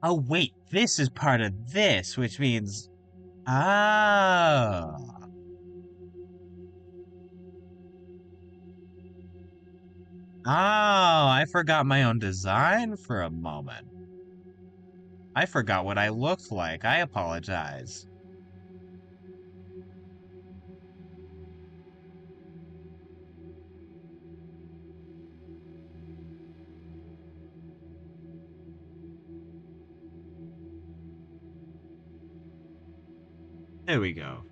Oh, wait, this is part of this, which means. Ah. Oh, I forgot my own design for a moment. I forgot what I looked like. I apologize. There we go.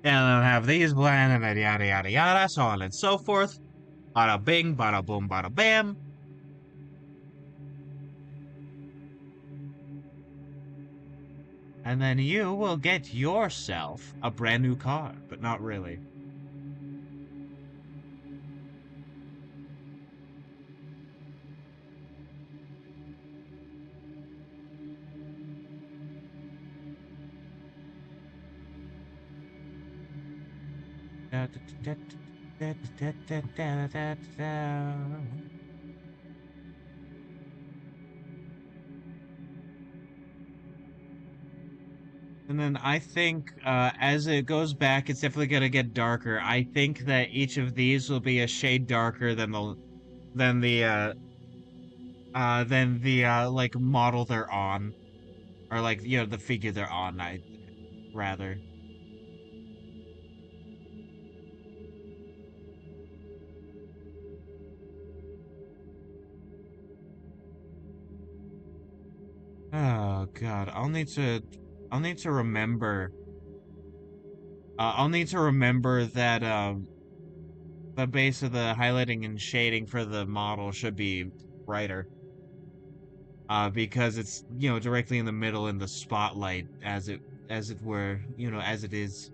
And I'll have these blend and then yada yada yada, so on and so forth. Bada bing, bada boom, bada bam. And then you will get yourself a brand new car, but not really. And then I think as it goes back, it's definitely gonna get darker. I think that each of these will be a shade darker than the like model they're on, or like the figure they're on. I rather. Oh God, I'll need to remember. I'll need to remember that the base of the highlighting and shading for the model should be brighter. Because it's directly in the middle in the spotlight, as it were, as it is.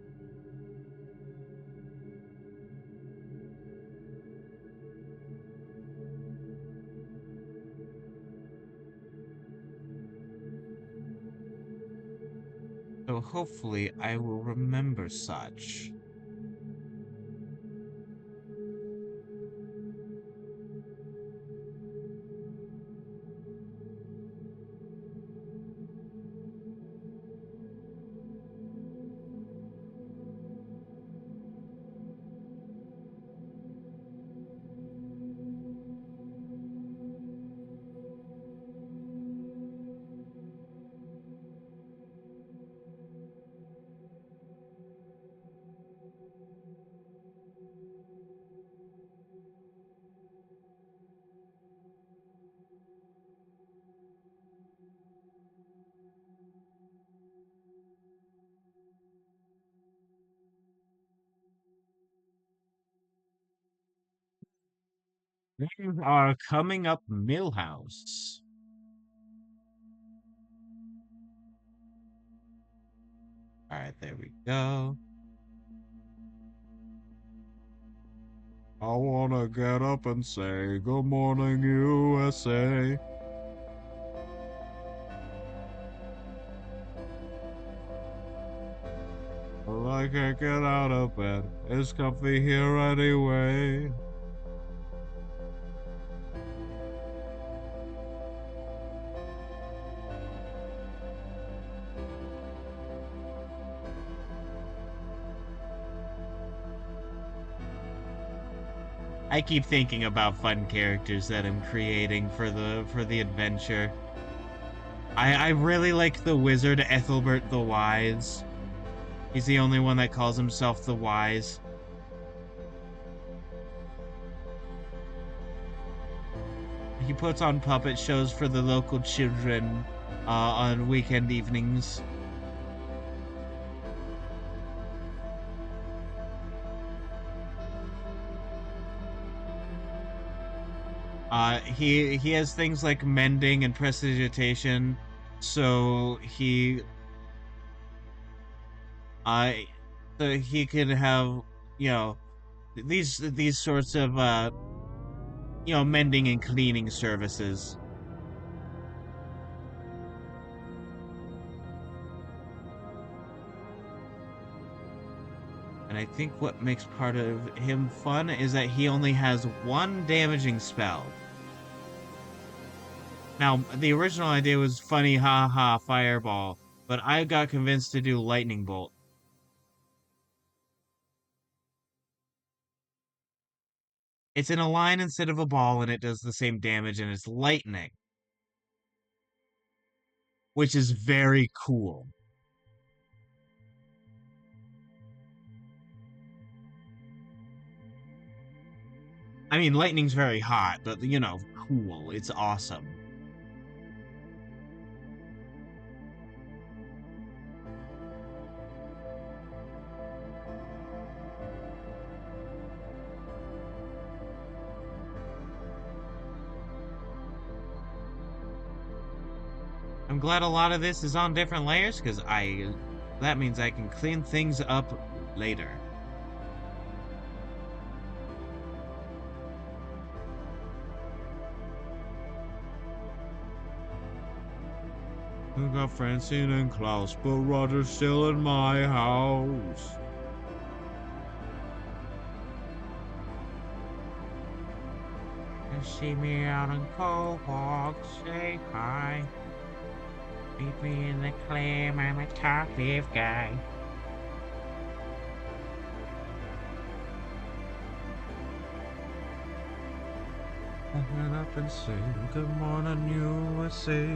So hopefully I will remember such. We are coming up Millhouse. All right, there we go. I wanna get up and say, good morning, USA. Well, I can't get out of bed. It's comfy here anyway. I keep thinking about fun characters that I'm creating for the adventure. I really like the wizard Ethelbert the Wise. He's the only one that calls himself the Wise. He puts on puppet shows for the local children on weekend evenings. He has things like mending and prestidigitation, so uh he can have, you know, these sorts of mending and cleaning services. And I think what makes part of him fun is that he only has one damaging spell. Now, the original idea was funny, ha ha, fireball, but I got convinced to do lightning bolt. It's in a line instead of a ball, and it does the same damage, and it's lightning, which is very cool. I mean, lightning's very hot, but cool. It's awesome. I'm glad a lot of this is on different layers because that means I can clean things up later. I got Francine and Klaus, but Roger's still in my house. You see me out on Cohawk, say hi. Meet me in the clam, I'm a talkative guy. I get up and say, good morning, USA.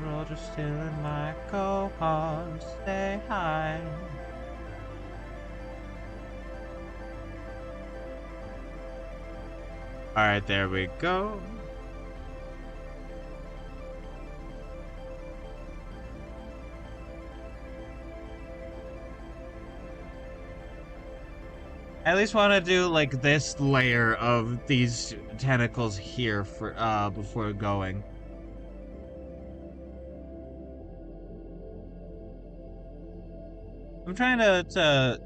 Roger's still in my co-host, say hi. Alright, there we go. I at least want to do like this layer of these tentacles here for before going. I'm trying to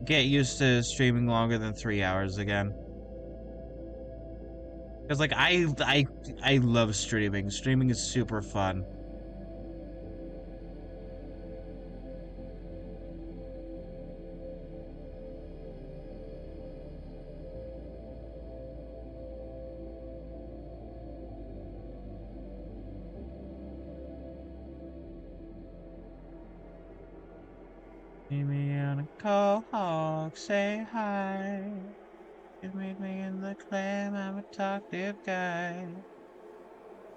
get used to streaming longer than 3 hours again. Cause like I love streaming. Streaming is super fun. Meet me on a Cohawk, say hi. You meet me in the clam, I'm a talkative guy.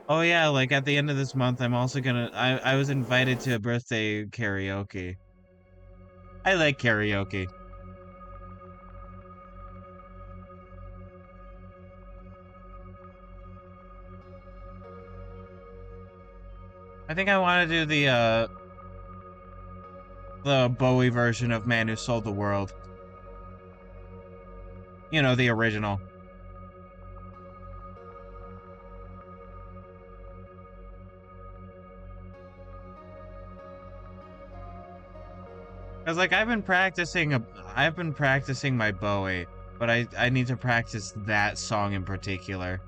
Oh yeah, like at the end of this month, I'm also gonna. I was invited to a birthday karaoke. I like karaoke. I think I want to do the Bowie version of Man Who Sold the World. You know, the original. Cause like I've been practicing. I've been practicing my Bowie, but I need to practice that song in particular.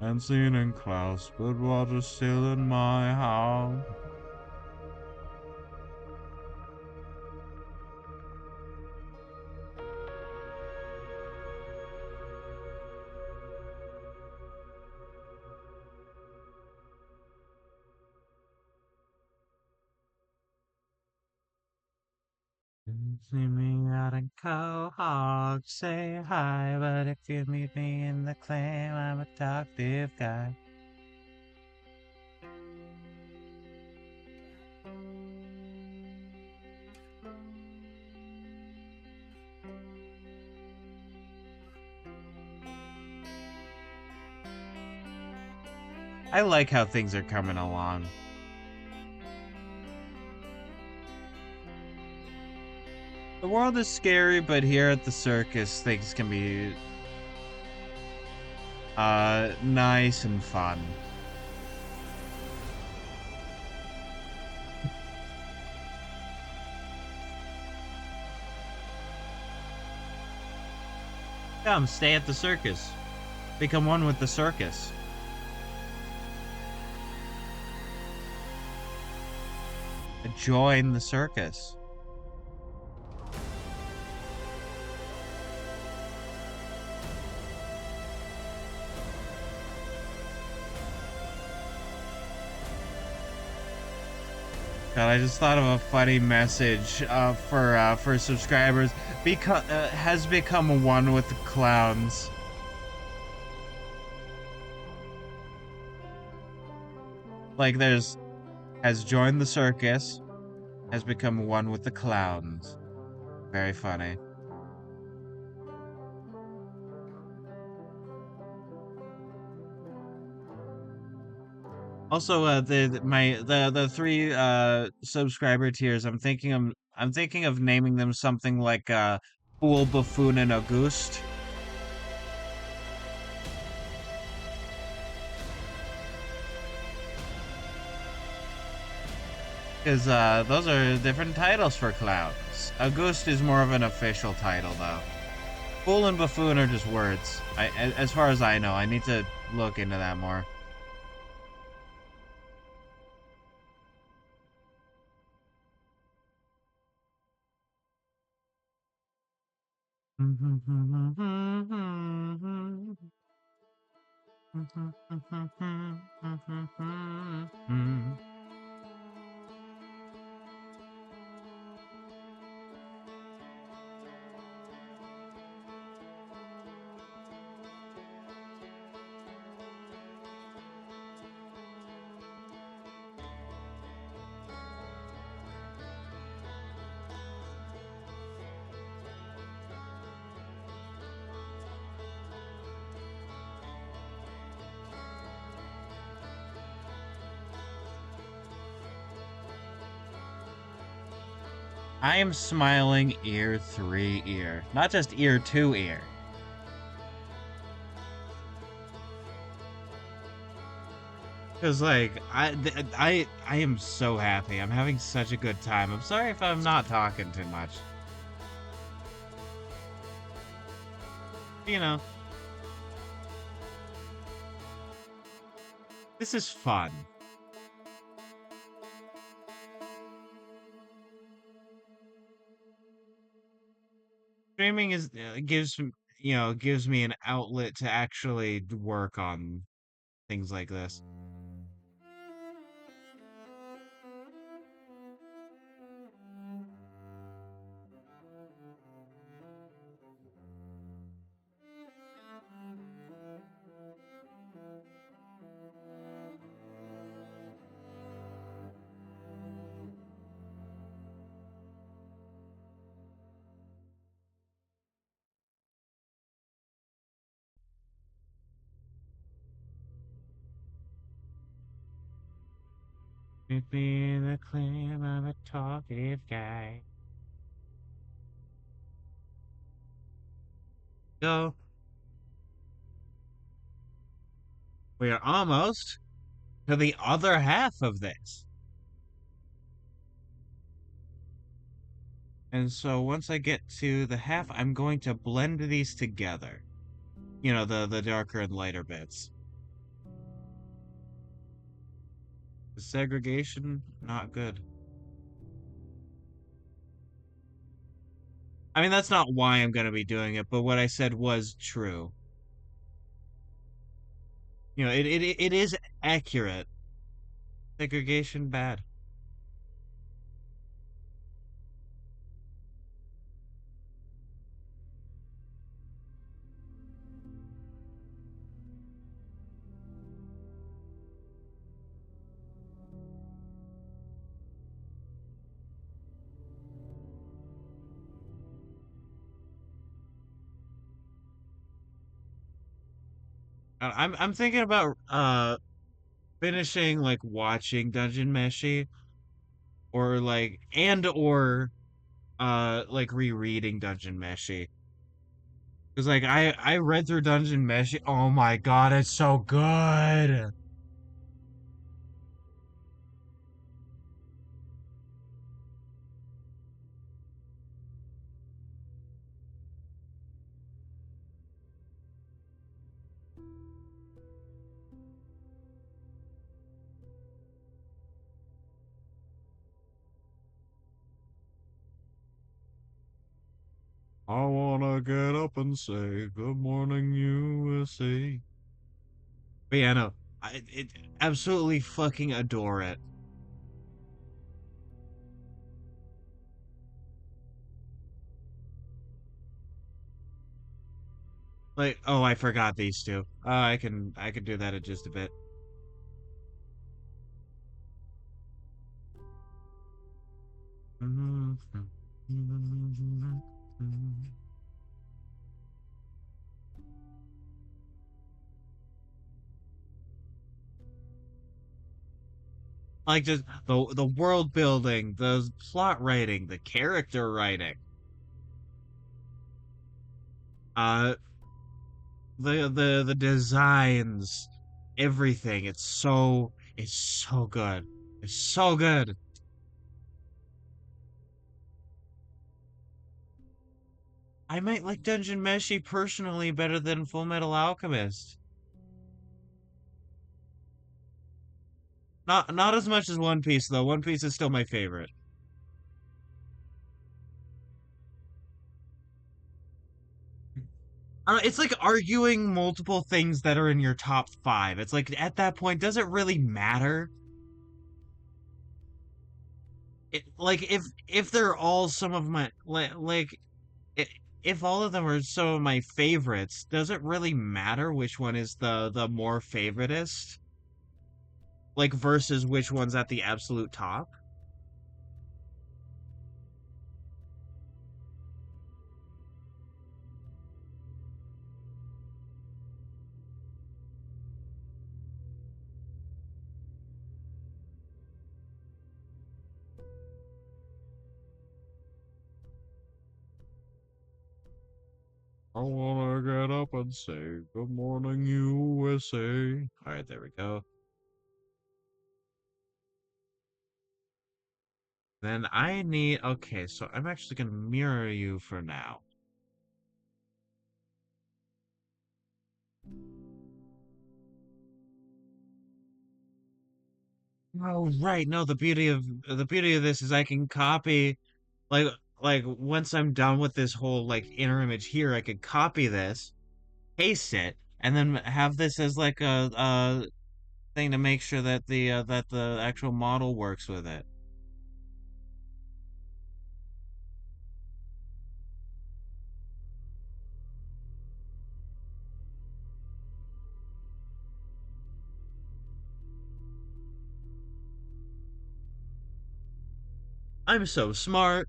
Dancing in clouds, but water still in my house. See me out in Quahog, say hi, but if you meet me in the claim, I'm a talkative guy. I like how things are coming along. The world is scary, but here at the circus, things can be nice and fun. Come, stay at the circus. Become one with the circus. Join the circus. God, I just thought of a funny message for subscribers. Has become one with the clowns. Like there's has joined the circus, has become one with the clowns. Very funny. Also, the three subscriber tiers. I'm thinking of naming them something like Fool, Buffoon, and Auguste. Because those are different titles for clowns. Auguste is more of an official title, though. Fool and Buffoon are just words. As far as I know, I need to look into that more. I am smiling ear 3 ear, not just ear 2 ear. Cause like I am so happy. I'm having such a good time. I'm sorry if I'm not talking too much. You know, this is fun. Streaming is gives me an outlet to actually work on things like this. Give me the claim I'm a talkative guy. Go. We are almost to the other half of this. And so once I get to the half, I'm going to blend these together. You know, the darker and lighter bits. The segregation, not good. I mean, that's not why I'm going to be doing it, but what I said was true. You know, it is accurate. Segregation, bad. I'm thinking about finishing like watching Dungeon Meshi or like and or like rereading Dungeon Meshi. Cause like I read through Dungeon Meshi. Oh my god, it's so good. I wanna get up and say good morning USA. But yeah, no, it absolutely fucking adore it. Like, oh, I forgot these two. I can do that in just a bit. Like just the world building, the plot writing, the character writing, uh, the designs, everything. It's so good. It's so good. I might like Dungeon Meshi personally better than Full Metal Alchemist. Not as much as One Piece though. One Piece is still my favorite. It's like arguing multiple things that are in your top five. It's like at that point, does it really matter? Like if they're all some of my like I if all of them are some of my favorites, does it really matter which one is the more favoritist? Like versus which one's at the absolute top? I wanna get up and say good morning USA. All right, there we go. Then I need okay, so I'm actually gonna mirror you for now. Oh, right. No, the beauty of this is I can copy like once I'm done with this whole like inner image here, I could copy this, paste it, and then have this as like a thing to make sure that the actual model works with it. I'm so smart.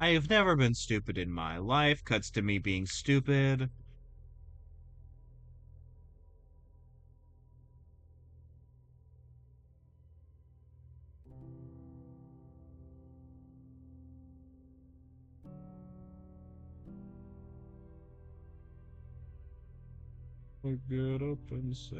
I have never been stupid in my life. Cuts to me being stupid. I get up and say.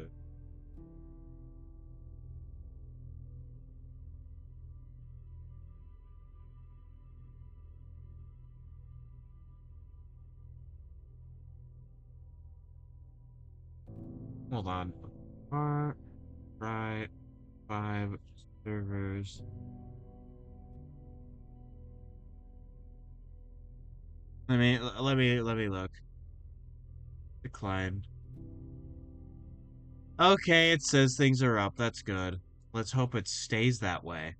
Hold on. Right, 5 servers. Let me look. Decline. Okay, it says things are up. That's good. Let's hope it stays that way.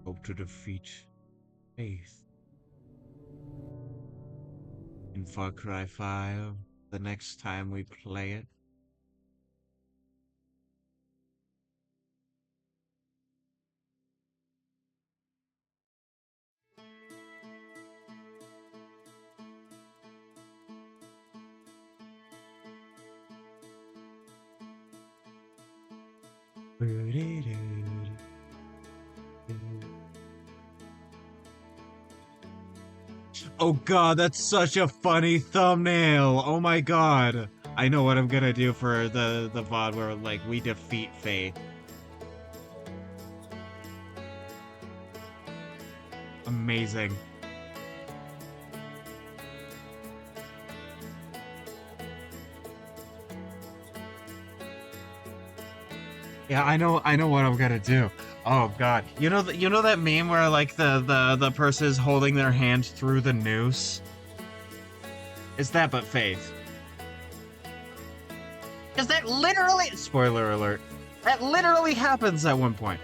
Hope to defeat Faith in Far Cry 5 the next time we play it. Oh god, that's such a funny thumbnail. Oh my god. I know what I'm gonna do for the VOD where like we defeat Faith. Amazing. Yeah, I know what I'm gonna do. Oh god. You know that meme where like the person is holding their hand through the noose? It's that but Faith. Because that literally, spoiler alert, that literally happens at one point.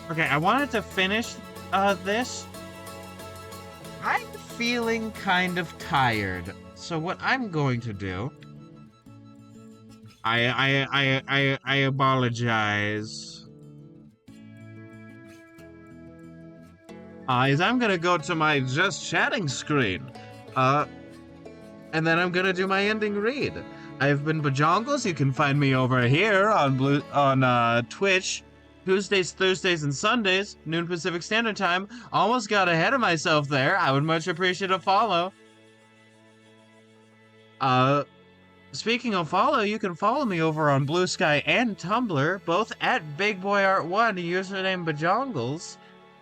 Okay, I wanted to finish this. I'm feeling kind of tired. So what I'm going to do, I apologize. Is I'm gonna go to my just chatting screen. And then I'm gonna do my ending read. I've been Bajongles. You can find me over here on Twitch, Tuesdays, Thursdays, and Sundays, noon Pacific Standard Time. Almost got ahead of myself there. I would much appreciate a follow. Speaking of follow, you can follow me over on Bluesky and Tumblr, both at BigBoyArt1, username Bajongles.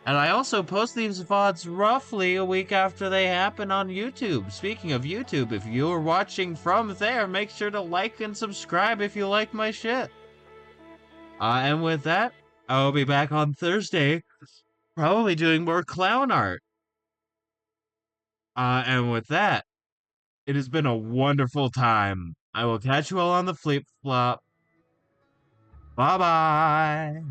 And I also post these VODs roughly a week after they happen on YouTube. Speaking of YouTube, if you're watching from there, make sure to like and subscribe if you like my shit. And with that, I'll be back on Thursday, probably doing more clown art. And with that, it has been a wonderful time. I will catch you all on the flip flop. Bye bye.